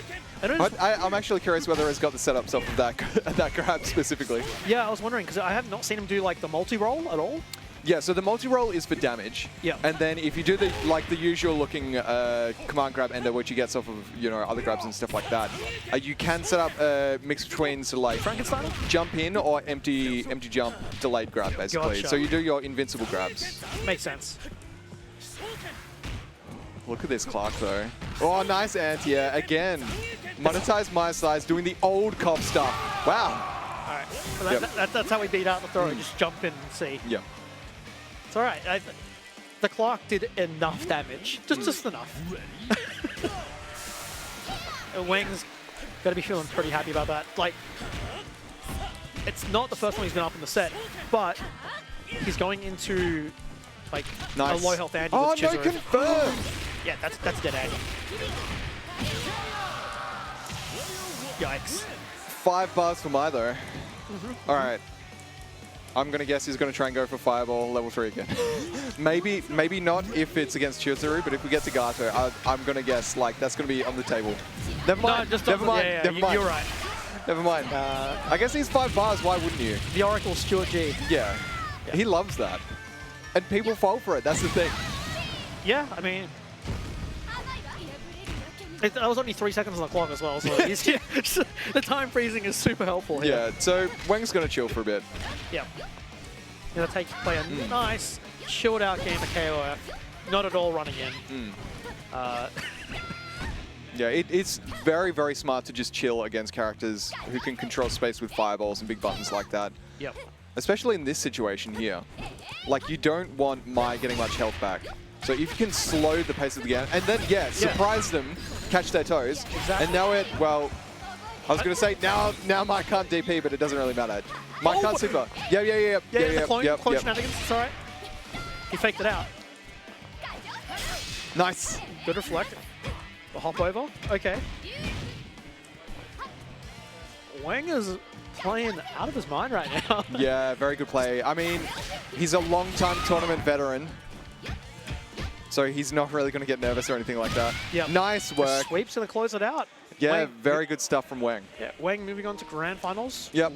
And it is, I'm actually curious whether he's got the setups off of that that grab specifically. yeah, I was wondering, because I have not seen him do, like, the multi-roll at all. Yeah, so the multi-roll is for damage. Yeah. And then if you do the the usual looking command grab ender, which he gets off of other grabs and stuff like that, you can set up a mix between so like Frankenstein? jump in or empty jump delayed grab basically. Gotcha. So you do your invincible grabs. Makes sense. Look at this Clark though. Oh, nice anti-air again. Monetize my size, doing the old cop stuff. Wow. All right. So that's how we beat out the throw. Just jump in and see. Yeah. It's all right. The Clark did enough damage. Just enough. And Wang's got to be feeling pretty happy about that. Like, it's not the first one he's been up in the set, but he's going into like Nice. a low health Andy Oh, with no, Chizuru. confirm. Yeah, that's dead Andy. Yikes. 5 bars for my though. All right. I'm going to guess he's going to try and go for Fireball level 3 again. maybe not if it's against Chizuru, but if we get to Gato, I'm going to guess like that's going to be on the table. Never mind. No, just never mind. Yeah, never mind. You're right. Never mind. I guess he's 5 bars. Why wouldn't you? The Oracle Stuart G. Yeah. He loves that. And people fall for it. That's the thing. Yeah, I mean, that was only 3 seconds on the clock as well, so the time freezing is super helpful here. Yeah. So Wang's going to chill for a bit. Yeah. Gonna play a nice, chilled out game of KOF. Not at all running in. Yeah, it's very, very smart to just chill against characters who can control space with fireballs and big buttons like that. Yep. Especially in this situation here. Like, you don't want Mai getting much health back. So if you can slow the pace of the game, and then, surprise them, catch their toes, Exactly. and now I was going to say, now Mai can't DP, but it doesn't really matter. Mai can't super. Yeah. The clone shenanigans, it's alright. He faked it out. Nice. Good reflect. The hop over. Okay. Wang is playing out of his mind right now. Yeah, very good play. I mean, he's a long-time tournament veteran, so he's not really going to get nervous or anything like that. Yep. Nice work. Sweep's going to close it out. Yeah, Wang, very good stuff from Wang. Yeah, Wang moving on to grand finals. Yep.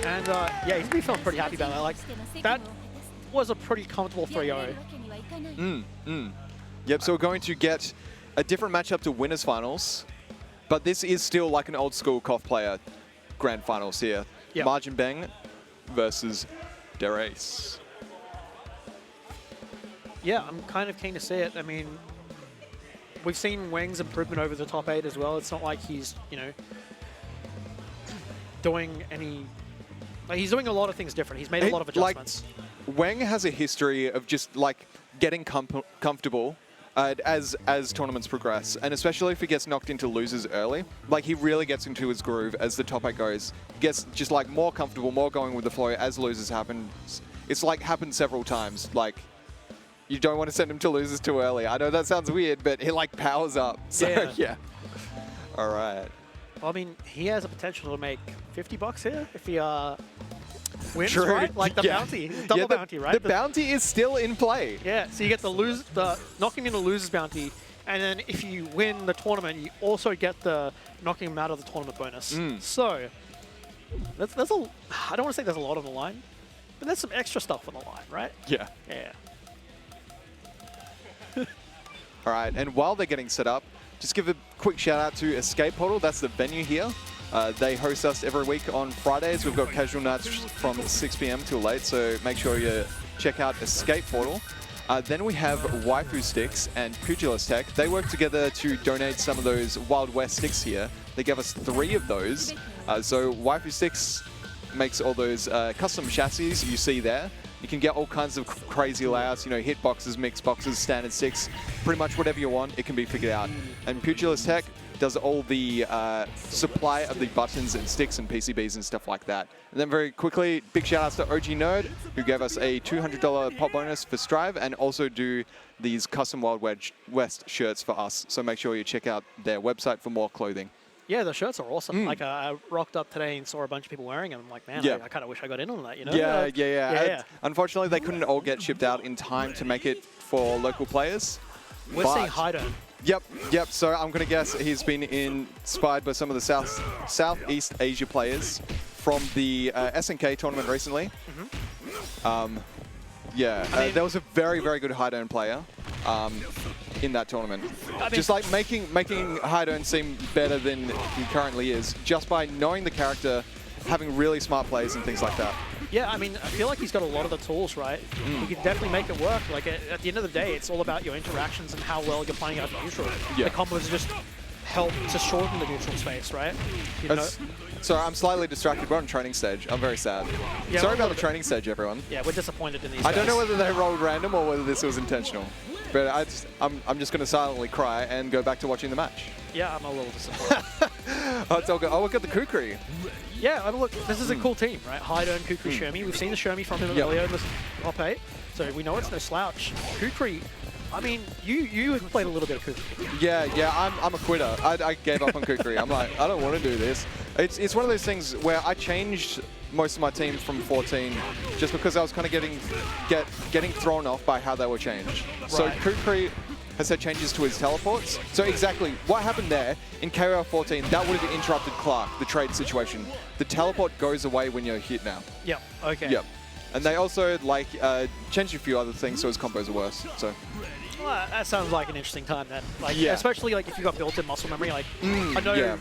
And yeah, he's been feeling pretty happy about that. Like, that was a pretty comfortable 3-0. Yep, so we're going to get a different matchup to winners finals, but this is still like an old school KOF player grand finals here. Yep. Margin Bang versus Derace. Yeah, I'm kind of keen to see it. I mean, we've seen Wang's improvement over the top 8 as well. It's not like he's, you know, doing any... Like, he's doing a lot of things different. He's made a lot of adjustments. Like, Wang has a history of just like getting comfortable as tournaments progress, and especially if he gets knocked into losers early. Like, he really gets into his groove as the top 8 goes. He gets just like more comfortable, more going with the flow as losers happen. It's like happened several times. Like, you don't want to send him to losers too early. I know that sounds weird, but he like powers up. So yeah. All right. Well, I mean, he has a potential to make $50 here if he wins, True. right? Like the bounty, double bounty, right? The bounty is still in play. Yeah, so you get the knocking in the losers bounty, and then if you win the tournament, you also get the knocking him out of the tournament bonus. So there's I don't want to say there's a lot on the line, but there's some extra stuff on the line, right? Yeah. Yeah. All right, and while they're getting set up, just give a quick shout out to Escape Portal. That's the venue here. They host us every week on Fridays. We've got casual nights from 6 p.m. till late, so make sure you check out Escape Portal. Then we have Waifu Sticks and Pugilist Tech. They work together to donate some of those Wild West sticks here. They gave us 3 of those. So Waifu Sticks makes all those custom chassis you see there. You can get all kinds of crazy layouts, you know, hitboxes, mix boxes, standard sticks, pretty much whatever you want, it can be figured out. And Pugilist Tech, does all the supply of the buttons and sticks and PCBs and stuff like that. And then very quickly, big shout outs to OG Nerd, who gave us a $200 pop bonus for Strive and also do these custom Wild West shirts for us. So make sure you check out their website for more clothing. Yeah, the shirts are awesome. Like I rocked up today and saw a bunch of people wearing them. I'm like, man, I kind of wish I got in on that, you know? Yeah. Unfortunately, they couldn't all get shipped out in time to make it for local players. We're seeing Hydon. Yep. So I'm going to guess he's been inspired by some of the Southeast Asia players from the SNK tournament recently. There was a very, very good Hydon player in that tournament. Just like making Hydon seem better than he currently is, just by knowing the character, having really smart plays and things like that. Yeah, I mean, I feel like he's got a lot of the tools, right? He can definitely make it work. Like, at the end of the day, it's all about your interactions and how well you're playing out of neutral. Yeah. The combos just help to shorten the neutral space, right? You know? So I'm slightly distracted. We're on training stage. I'm very sad. Yeah, Sorry about the training stage, everyone. Yeah, we're disappointed in these I don't know guys. whether they rolled random or whether this was intentional. But I'm just going to silently cry and go back to watching the match. Yeah, I'm a little disappointed. It's all good. Oh, look at the Kukri. Yeah, I mean, look, this is a cool team, right? Hydon, Kukri, Shermie. We've seen the Shermie from him earlier in this top 8, so we know it's no slouch. Kukri, I mean, you played a little bit of Kukri. Yeah, I'm a quitter. I gave up on Kukri. I'm like, I don't want to do this. It's one of those things where I changed most of my team from 14 just because I was kind of getting thrown off by how they were changed. Right. So Kukri has had changes to his teleports. So exactly what happened there in KOL 14, that would have interrupted Clark, the trade situation. The teleport goes away when you're hit now. Yep, okay. Yep. And they also changed a few other things so his combos are worse. So. Well, that sounds like an interesting time then. Like, especially like if you got built-in muscle memory. Like, I know,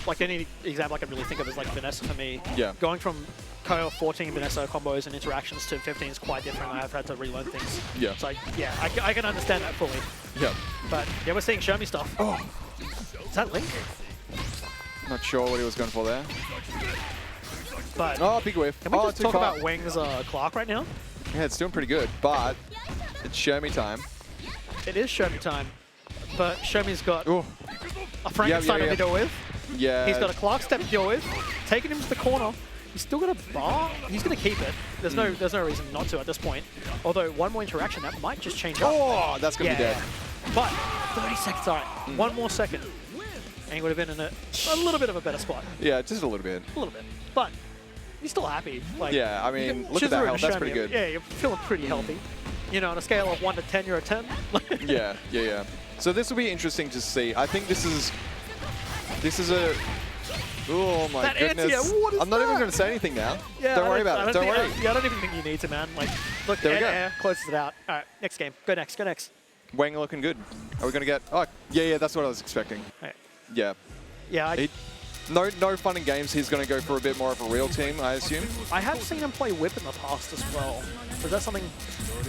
like any example I can really think of is like Vanessa for me. Yeah. Going from KO 14 Vanessa combos and interactions to 15 is quite different. I've had to relearn things. Yeah. So yeah, I can understand that fully. Yeah. But yeah, we're seeing Shermie stuff. Oh. Is that Link? Not sure what he was going for there. But oh, big whiff. Can we just talk about Weng's Clark right now? Yeah, it's doing pretty good, but it's Shermie time. It is Shermie time, but Shermie's got a Frankenstein to deal with. Yeah. He's got a Clark step to deal with. Taking him to the corner. He's still got a bar. He's going to keep it. There's no reason not to at this point. Although one more interaction, that might just change up. Oh, that's going to be dead. But 30 seconds. All right, one more second. And he would have been in a little bit of a better spot. Yeah, just a little bit. A little bit. But he's still happy. Like, yeah, I mean, look at that health. That's pretty good. Yeah, you're feeling pretty healthy. You know, on a scale of 1 to 10, you're a 10. yeah. So this will be interesting to see. I think this is a... Oh my goodness. What is I'm not even going to say anything now. Yeah, don't worry about it. Don't worry. I don't even think you need to, man. Like, look, there we go. Air closes it out. All right, next game. Go next. Wang looking good. Are we going to get... Oh, yeah, that's what I was expecting. Right. Yeah. Yeah, no fun and games. He's going to go for a bit more of a real team, I assume. I have seen him play Whip in the past as well. Is that something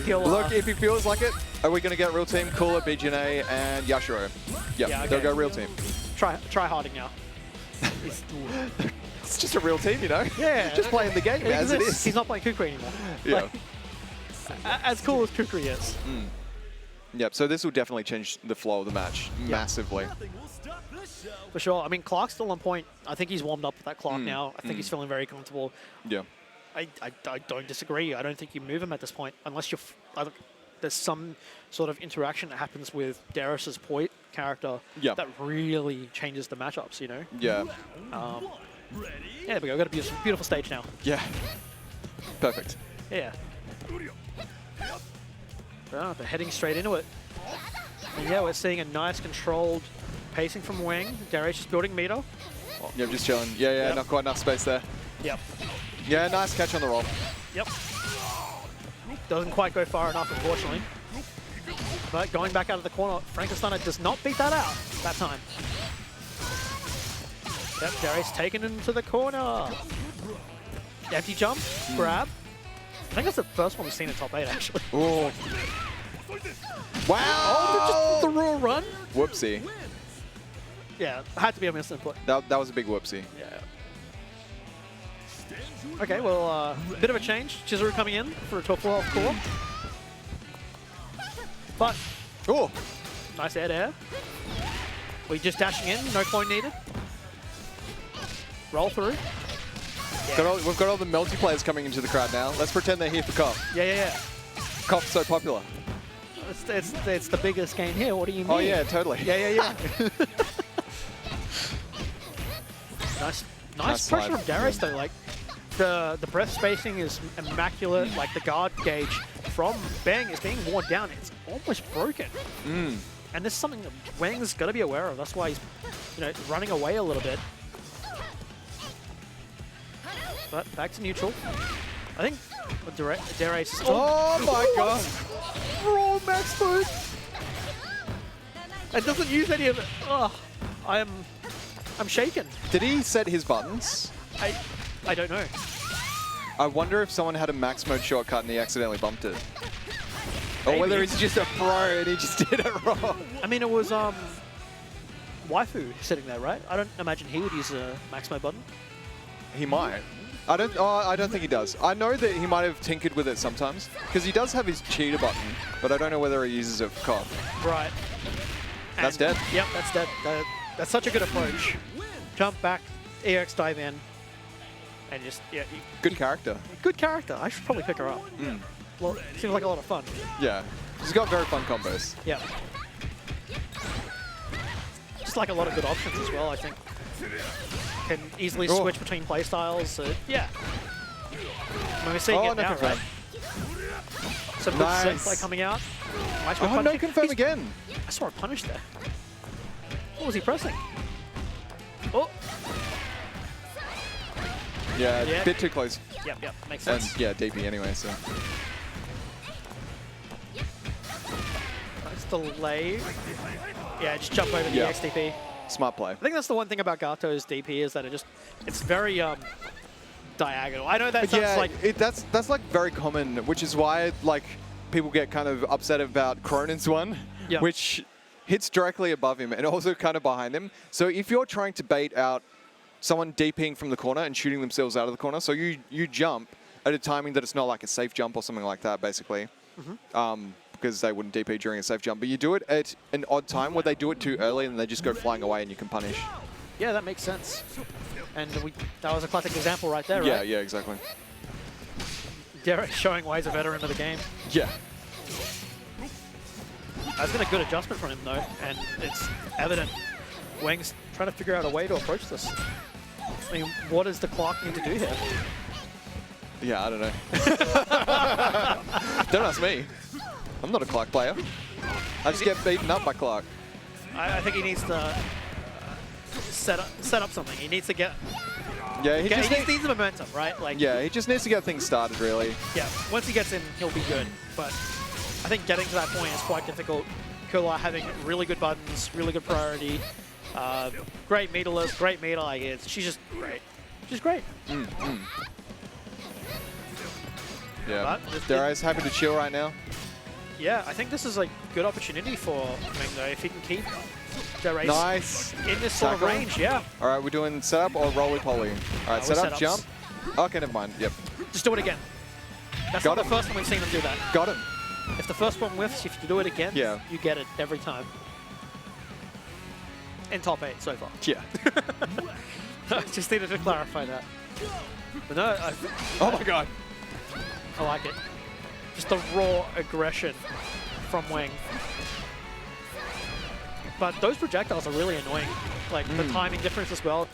he'll... Look, if he feels like it, are we going to get real team? Cooler, BGNA, and Yashiro. Yep, yeah, okay. They'll go real team. Try Harding now. It's just a real team, you know? Yeah. Just playing the game as it is. He's not playing Kukri anymore. Yeah. Like, as cool as Kukri is. Yep, so this will definitely change the flow of the match massively. For sure. I mean, Clark's still on point. I think he's warmed up with that Clark now. I think he's feeling very comfortable. Yeah. I don't disagree. I don't think you move him at this point unless you're... there's some sort of interaction that happens with Darius's point character that really changes the matchups, you know? Yeah. Yeah, there we go. We've got a beautiful stage now. Yeah. Perfect. Yeah. Oh, they're heading straight into it. And yeah, we're seeing a nice controlled pacing from Wang. Darius is building meter. Yep, just chilling. Yeah, not quite enough space there. Yep. Yeah, nice catch on the roll. Yep. Doesn't quite go far enough, unfortunately. But going back out of the corner, Frankensteiner does not beat that out that time. Yep, Darius taken into the corner. Empty jump, grab. I think that's the first one we've seen in top 8, actually. Oh. Wow! Oh, just the raw run? Whoopsie. Yeah, had to be a miss input. That was a big whoopsie. Yeah. Okay, well, a bit of a change. Chizuru coming in for a top 4 health core. But, oh, nice air to air. We just dashing in, no coin needed. Roll through. We've got all the multiplayers coming into the crowd now. Let's pretend they're here for Cop. Yeah. Cop's so popular. It's the biggest game here. What do you mean? Oh yeah, totally. Yeah. Nice pressure slide. from Darius though. Like the breath spacing is immaculate. Like the guard gauge from Bang is being worn down. It's almost broken. And this is something that Wang's got to be aware of. That's why he's, running away a little bit. But back to neutral. I think Darius. Oh my god! Raw max mode. It doesn't use any of it. Oh, I'm shaken. Did he set his buttons? I don't know. I wonder if someone had a max mode shortcut and he accidentally bumped it. Maybe. Or whether he's just a pro and he just did it wrong. I mean, it was Waifu sitting there, right? I don't imagine he would use a max mode button. He might. I don't think he does. I know that he might have tinkered with it sometimes because he does have his cheater button, but I don't know whether he uses it for Cop. Right. That's dead. Yep, that's dead. That's such a good approach. Jump back, EX dive in, and just Good character. Good character. I should probably pick her up. Well, seems like a lot of fun. Yeah. She's got very fun combos. Yeah. Just like a lot of good options as well, I think. Can easily switch between playstyles. Yeah. I mean, we're seeing it now, confirm. right? Some good Nice. play coming out. Nice Oh, no punching. confirm again. I saw a punish there. What was he pressing? Oh. Yeah, Yeah. a bit too close. Yep, makes And sense. yeah, DP anyway, so. Nice delay. Yeah, just jump over the Yeah. XDP. Smart play. I think that's the one thing about Gato's DP is that it's very diagonal. I know that sounds Yeah, like that's like very common, which is why like people get kind of upset about Cronin's one, Yeah. which hits directly above him and also kind of behind him. So if you're trying to bait out someone DPing from the corner and shooting themselves out of the corner, so you jump at a timing that it's not like a safe jump or something like that, basically. Because they wouldn't DP during a safe jump. But you do it at an odd time where they do it too early and they just go flying away and you can punish. yeah, that makes sense. And that was a classic example right there, Yeah, right? yeah, exactly. Derek showing why he's a veteran of the game. Yeah. That's been a good adjustment from him though, and it's evident Wang's trying to figure out a way to approach this. I mean, what does the clock need to do here? Yeah, I don't know. Don't ask me. I'm not a Clark player. I just get beaten up by Clark. I think he needs to set up something. He needs to get. Yeah, he just needs the momentum, right? Like. yeah, he just needs to get things started, really. Yeah. Once he gets in, he'll be good. But I think getting to that point is quite difficult. Kula having really good buttons, really good priority, great meter list, great meter. Like she's just great. She's great. Yeah. But Darius happy to chill right now. Yeah, I think this is a good opportunity for Ming though, if he can keep Darius Nice. in this sort of Tackle. range. Yeah. All right, we're doing setup or roly-poly. All right, We're setup, setups. jump. Okay, never mind. Yep. Just do it again. That's Got not him. the first time we've seen him do that. Got him. If the first one whiffs, if you do it again, Yeah. you get it every time. In top 8 so far. Yeah. Just needed to clarify that. But no, Oh my god. I like it. Just the raw aggression from Wang. But those projectiles are really annoying. Like the timing difference as well.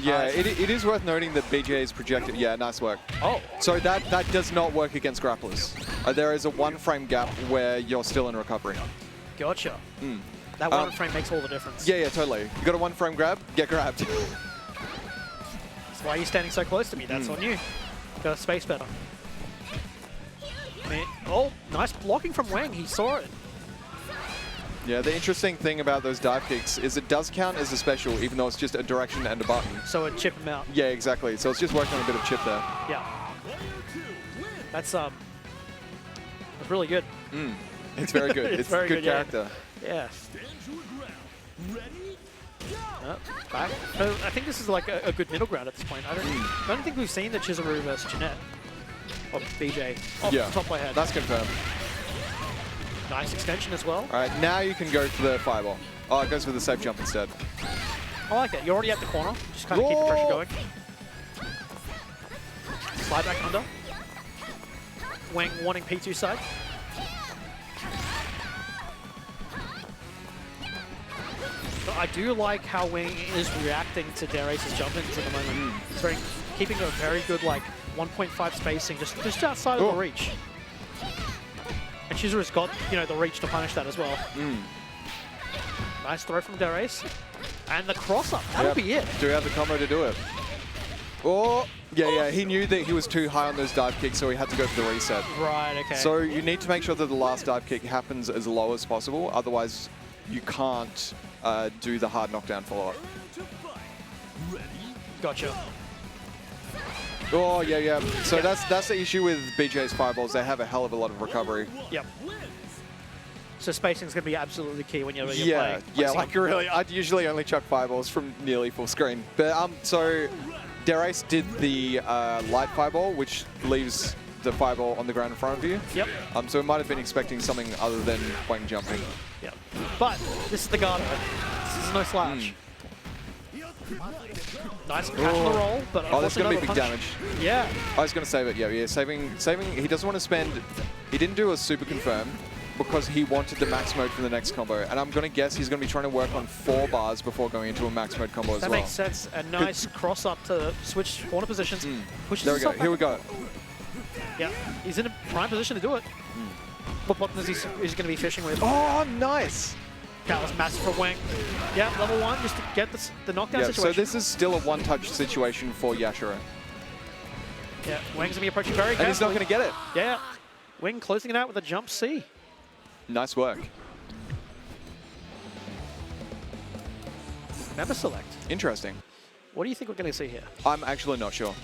Yeah, it is worth noting that BJ is projected. Yeah, nice work. Oh. So that does not work against grapplers. There is a 1 frame gap where you're still in recovery. Gotcha. That one frame makes all the difference. Yeah, totally. You got a 1 frame grab, get grabbed. That's why you're standing so close to me. That's on you. Got space better. Oh, nice blocking from Wang. He saw it. Yeah, the interesting thing about those dive kicks is it does count as a special, even though it's just a direction and a button. So it chip him out. Yeah, exactly. So it's just working on a bit of chip there. Yeah. That's really good. It's very good. It's it's very good good, yeah. character. Yeah. Back. So I think this is like a good middle ground at this point. I don't think we've seen the Chizuru versus Jeanette. Or BJ. Off the top of my head. That's confirmed. Nice extension as well. All right, now you can go for the fireball. Oh, it goes for the safe jump instead. I like it. You're already at the corner. Just kind of keep the pressure going. Slide back under. Wang wanting P2 side. But I do like how Wang is reacting to Derace's jump-ins at the moment. It's very, keeping a very good, like, 1.5 spacing, just outside of the reach. And Chizuru's got, you know, the reach to punish that as well. Nice throw from Derace. And the cross-up, that'll be it. Do we have the combo to do it? Oh, yeah, he knew that he was too high on those dive kicks, so he had to go for the reset. Right, okay. So you need to make sure that the last dive kick happens as low as possible, otherwise you can't do the hard knockdown follow-up. Gotcha. Oh, yeah. So that's the issue with BJ's fireballs. They have a hell of a lot of recovery. Yep. So spacing is going to be absolutely key when you're playing. Yeah, like really, I'd usually only chuck fireballs from nearly full screen. But so Derace did the light fireball, which leaves the fireball on the ground in front of you. Yep. So it might have been expecting something other than Wang jumping. Yep. But this is the guard. This is no slouch. Nice catch on the roll, but oh, that's going to be big punch. damage. Yeah. I was going to save it. Yeah. Saving. He doesn't want to spend. He didn't do a super confirm because he wanted the max mode for the next combo, and I'm going to guess he's going to be trying to work on 4 bars before going into a max mode combo as well. That makes sense. A nice cross up to switch corner positions. Pushes there we go. himself Here we back. go. Yeah, he's in a prime position to do it. What button is he going to be fishing with? Oh, nice. That was massive for Wang. Yeah, level 1 just to get the knockdown situation. So this is still a one-touch situation for Yashiro. Yeah, Wang's going to be approaching very carefully. And he's not going to get it. Yeah, Wang closing it out with a jump C. Nice work. Member select. Interesting. What do you think we're going to see here? I'm actually not sure.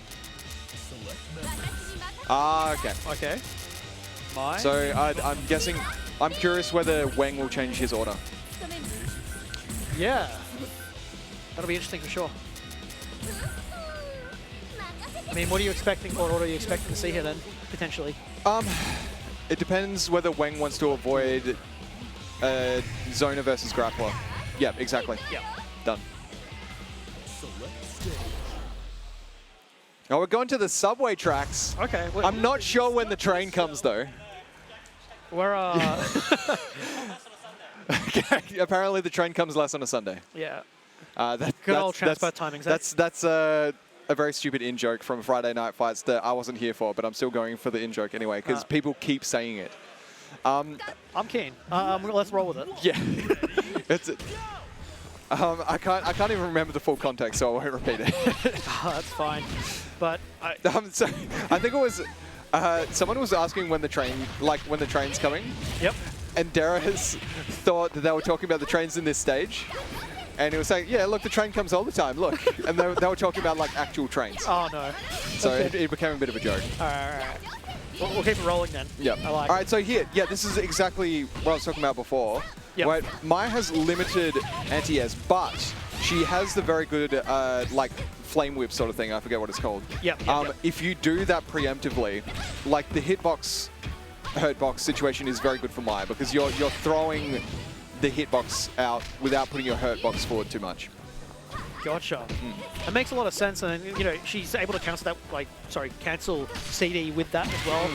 Ah, okay. Okay. So I'm guessing, I'm curious whether Wang will change his order. Yeah. That'll be interesting for sure. I mean, what are you expecting? What order are you expecting to see here then, potentially? It depends whether Wang wants to avoid Zoner versus Grappler. Yeah, exactly. Yeah. Done. Now we're going to the subway tracks. Okay. I'm not sure when the train comes though. We're Okay, apparently the train comes less on a Sunday. yeah. Good old transfer timings. That's a very stupid in-joke from Friday Night Fights that I wasn't here for, but I'm still going for the in-joke anyway, because people keep saying it. I'm keen. Let's roll with it. Yeah. I can't even remember the full context, so I won't repeat it. That's fine. But So I think it was someone was asking when the train's coming. Yep. And Darius thought that they were talking about the trains in this stage. And he was saying, yeah, look, the train comes all the time, look. And they were talking about, like, actual trains. Oh, no. So Okay. it became a bit of a joke. All right. We'll keep it rolling then. Yeah. I like all right, so here, this is exactly what I was talking about before. Yep. Right, Maya has limited anti-airs, but she has the very good, like, flame whip sort of thing. I forget what it's called. Yep. If you do that preemptively, like the hitbox, hurtbox situation is very good for Maya because you're throwing the hitbox out without putting your hurtbox forward too much. Gotcha. It makes a lot of sense, and you know she's able to cancel that, cancel CD with that as well.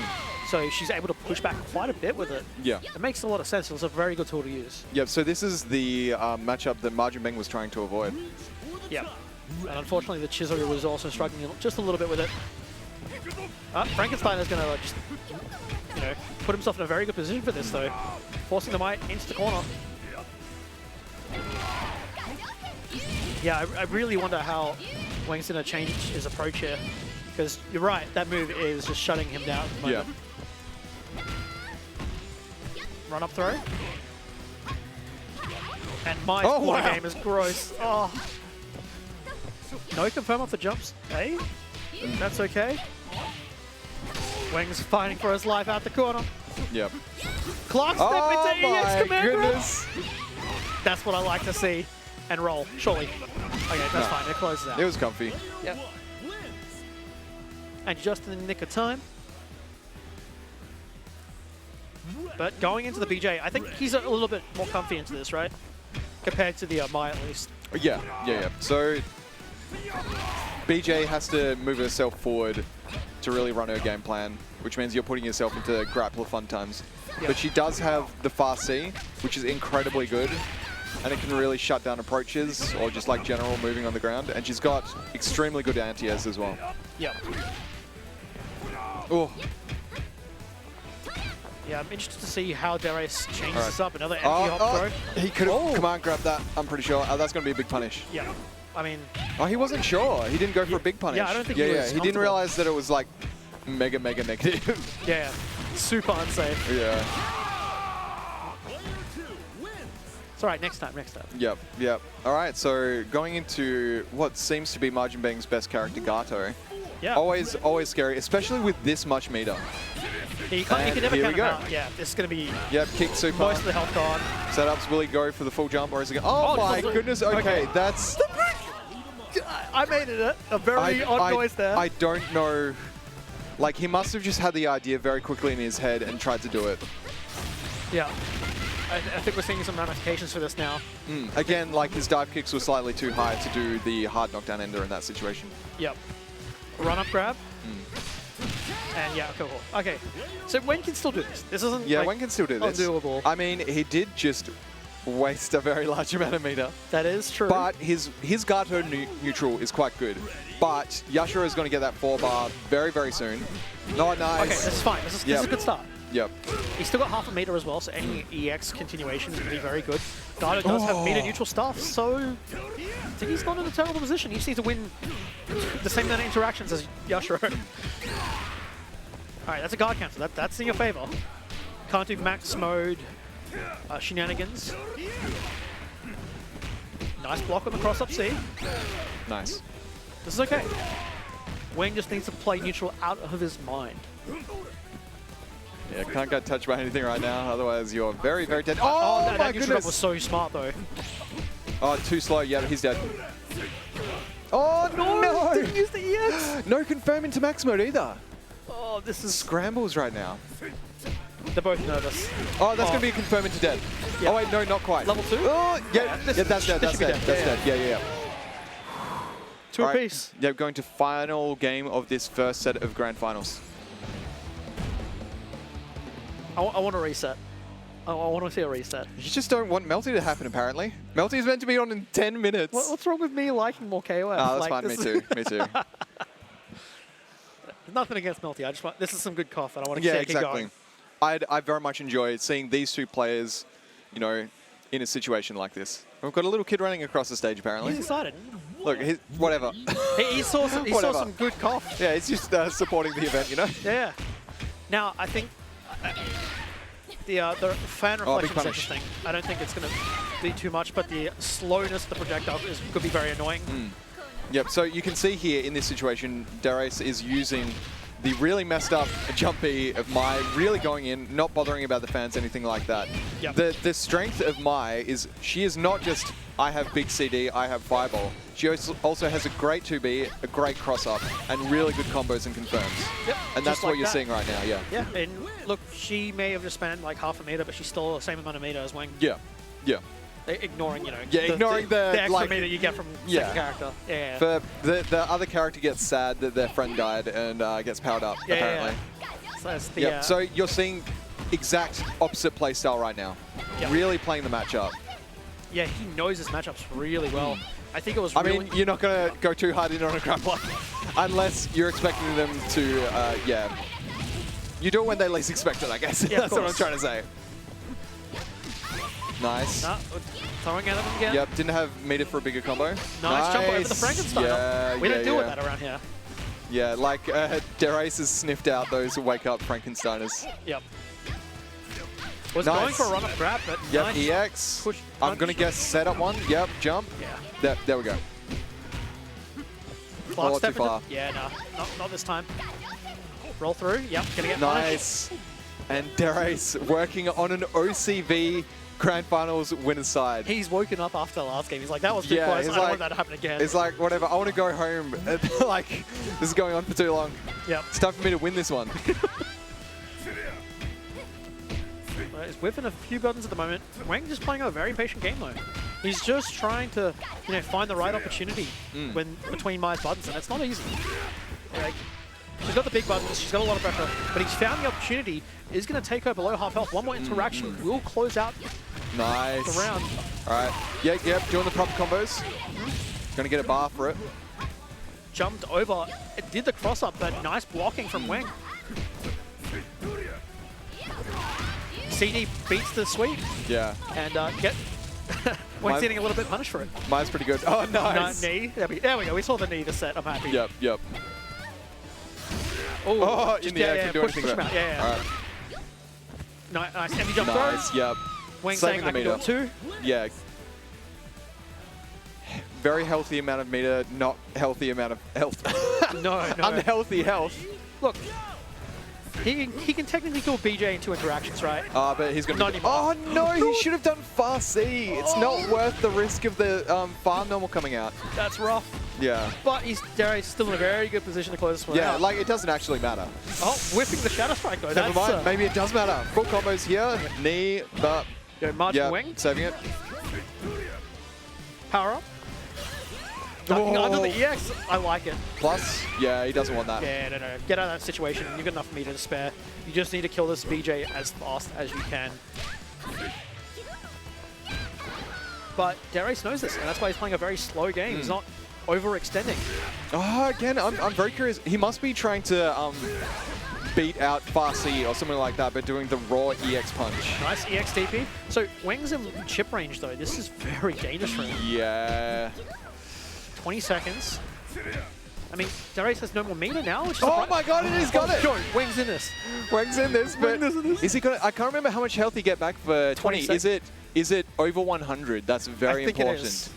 So she's able to push back quite a bit with it. Yeah. It makes a lot of sense. It's a very good tool to use. Yep. So this is the matchup that Marjin Beng was trying to avoid. Yep. And unfortunately, the Chizuru was also struggling just a little bit with it. Frankenstein is going to just, put himself in a very good position for this, though, forcing the Might into the corner. Yeah, I really wonder how Wang's going to change his approach here, because you're right, that move is just shutting him down at the moment. Run up throw. And my corner game is gross. Oh. No confirm off the jumps. Hey, that's okay. Wang's fighting for his life out the corner. Yep. Clark step into EX command goodness. grab. That's what I like to see. And roll, surely. Okay, that's fine. It closes out. It was comfy. Yep. And just in the nick of time. But going into the BJ, I think he's a little bit more comfy into this, right? compared to the Mai at least. Yeah. So BJ has to move herself forward to really run her game plan, which means you're putting yourself into grappler fun times. Yep. But she does have the fast C, which is incredibly good, and it can really shut down approaches or just like general moving on the ground. And she's got extremely good anti-airs as well. Yeah. Oh, Yeah, I'm interested to see how Darius changes Alright. this up. Another anti-hop throw. he could have command grabbed that, I'm pretty sure. That's going to be a big punish. Yeah. I mean, Oh, he wasn't sure. He didn't go for a big punish. yeah, I don't think he yeah, was he didn't comfortable. realize that it was like mega negative. yeah, super unsafe. Yeah. It's all right, next time. Yep. All right, so going into what seems to be Margin Bang's best character, Gato. Yeah. Always scary, especially with this much meter. Yeah, you can never here count we him go. out. Yeah, this is going to be Yep, kick super. most of the health gone. Setups, will he go for the full jump or is he going? Oh, my goodness, okay, that's... I made it a very odd noise there. I don't know. Like, he must have just had the idea very quickly in his head and tried to do it. Yeah. I think we're seeing some ramifications for this now. Again, like, his dive kicks were slightly too high to do the hard knockdown ender in that situation. Yep. Run up grab. And yeah, cool. Okay. So Wen can still do this. This isn't Yeah, like, one can still do this. undoable. I mean, he did just waste a very large amount of meter. That is true. But his Gato neutral is quite good. But Yashiro is going to get that 4-bar very, very soon. Not nice. Okay, this is fine. This is a good start. Yep. He's still got half a meter as well, so any EX continuation is going to be very good. Gato does have meter neutral stuff, so I think he's not in a terrible position. He just needs to win the same amount of interactions as Yashiro. Alright, that's a guard counter. That's in your favor. Can't do max mode shenanigans. Nice block on the cross-up C. Nice. This is okay. Wang just needs to play neutral out of his mind. Yeah, can't get touched by anything right now, otherwise you're very, very dead. Oh, my that neutral goodness! was so smart though. Oh, too slow. Yeah, he's dead. Oh, no! Didn't use the EX! No confirm into max mode either. Oh, this is... Scrambles right now. They're both nervous. Oh, that's going to be a confirm into dead. Yeah. Oh, wait, no, not quite. Level 2? Oh, yeah, this that's dead, this that's should be dead, that's dead. dead. Yeah. Two All right. apiece. Yeah, going to final game of this first set of grand finals. I want a reset. I want to see a reset. You just don't want Melty to happen, apparently. Melty is meant to be on in 10 minutes. What's wrong with me liking more KOF? Oh, that's Like, fine. Me too. Me too. Nothing against Melty. I just want... This is some good cough, and I want to Yeah, see it keep exactly. going. I very much enjoy seeing these two players, you know, in a situation like this. We've got a little kid running across the stage, apparently. He's excited. Look, whatever. He saw some, Whatever. some good cough. Yeah, he's just supporting the event, you know? Yeah. Now, I think the fan big reflection punish. section thing, I don't think it's going to be too much, but the slowness of the projectile could be very annoying. Yep, so you can see here in this situation, Darius is using the really messed up jumpy of Mai, really going in, not bothering about the fans, anything like that. Yep. The strength of Mai is she is not just, I have big CD, I have fireball. She also has a great 2B, a great cross-up, and really good combos and confirms. Yep. And that's just what like you're that. seeing right now, yeah. Yeah, and look, she may have just spent like half a meter, but she's still the same amount of meter as Wang. Yeah, yeah. Ignoring, you know, Yeah, ignoring the, extra like- meter you get from Yeah. second character. Yeah. For the other character gets sad that their friend died and gets powered up, Yeah, apparently. So that's the, Yep. So you're seeing exact opposite play style right now. Yep. Really playing the matchup. yeah, he knows his matchups really well. I think it was I really... mean, you're not going to go too hard in on a grappler unless you're expecting them to, yeah. You do it when they least expect it, I guess. Yeah, of That's what I'm course. trying to say. Nice. Nah, throwing at him again. Yep, didn't have meter for a bigger combo. Nice jump over the Frankenstein. Yeah, We don't yeah, deal with yeah. that around here. Yeah, like Darius has sniffed out those wake up Frankensteiners. Yep. Was Nice. going for a run-up grab, but Yep, nice. EX. Push I'm punch. going to guess set up one. Yep, jump. Yeah. There we go. Clark too step into- far. Yeah, no, not this time. Roll through. Yep, gonna get punished. Nice. And Darius working on an OCV Grand Finals winner's side. He's woken up after the last game. He's like, that was too Yeah, close. I he's don't like- want that to happen again. It's like, whatever, I want to go home. Like, this is going on for too long. Yep. It's time for me to win this one. He's whiffing a few buttons at the moment. Wang just playing a very patient game though. He's just trying to, find the right opportunity between Maya's buttons, and it's not easy. Like, she's got the big buttons, she's got a lot of pressure, but he's found the opportunity. Is going to take her below half health. One more interaction will close out Nice. the round. All right. Yep, doing the proper combos. Gonna get a bar for it. Jumped over, it did the cross up, but nice blocking from Wang. CD beats the sweep, Yeah. and Wang's getting a little bit punished for it. Mine's pretty good. Oh, nice. Knee. There we go. We saw the knee this set. I'm happy. Yep. Oh, in the air, can do push anything him with out. it. Yeah. All right. Nice. And he jump Nice, throw. yep. Wang Saving saying, the I can do meter. it too. Yeah. Very healthy amount of meter, not healthy amount of health. No. Unhealthy health. Look, he can technically kill BJ in 2 interactions, right? But he's going Not to... anymore. Oh, no, he should have done far C. It's not worth the risk of the far normal coming out. That's rough. Yeah. But Darius still in a very good position to close this one out. Yeah, like, it doesn't actually matter. Oh, whipping the Shadow Strike though. Never mind, maybe it does matter. Full combos here, knee, but... Go marching Yeah, Wing. saving it. Power up. Ducking under the EX. I like it. Plus, yeah, he doesn't want that. Yeah, no. Get out of that situation. You've got enough meter to spare. You just need to kill this BJ as fast as you can. But Darius knows this, and that's why he's playing a very slow game. He's not overextending. Oh, again, I'm very curious. He must be trying to beat out far C or something like that, but doing the raw EX punch. Nice EX TP. So Wang's in chip range though. This is very dangerous for him. Yeah. 20 seconds. I mean, Darius has no more meter now, which is Oh my god, he's got it! Sure, Wang's in this. Wang's in this, but is he gonna? I can't remember how much health he get back for 20. Is it over 100? That's very I think important. It is.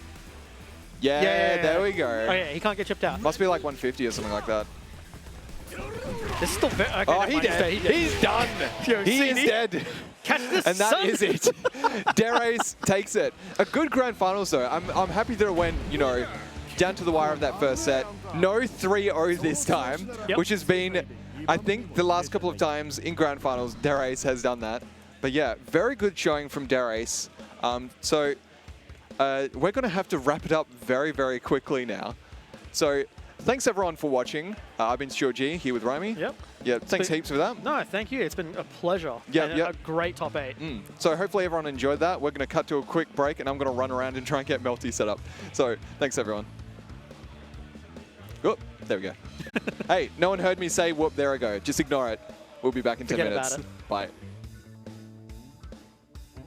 Yeah, there we go. Oh yeah, he can't get chipped out. Must be like 150 or something like that. This is still very... Okay, Oh, never mind, he's dead. He's done. Yo, He CD? is dead. Catch this, And that son. is it. Darius takes it. A good grand finals though. I'm happy that it went, down to the wire of that first set. No 3-0 this time, which has been, I think, the last couple of times in grand finals, Darius has done that. But yeah, very good showing from Darius. So we're going to have to wrap it up very, very quickly now. So thanks everyone for watching. I've been Stuart G here with Raimi. Yep. Yeah, thanks heaps for that. No, thank you. It's been a pleasure. Yep, and yep. a great top 8. So hopefully everyone enjoyed that. We're going to cut to a quick break and I'm going to run around and try and get Melty set up. So thanks everyone. Whoop, there we go. Hey, no one heard me say whoop, there I go. Just ignore it. We'll be back in 10 Forget minutes. about it. Bye.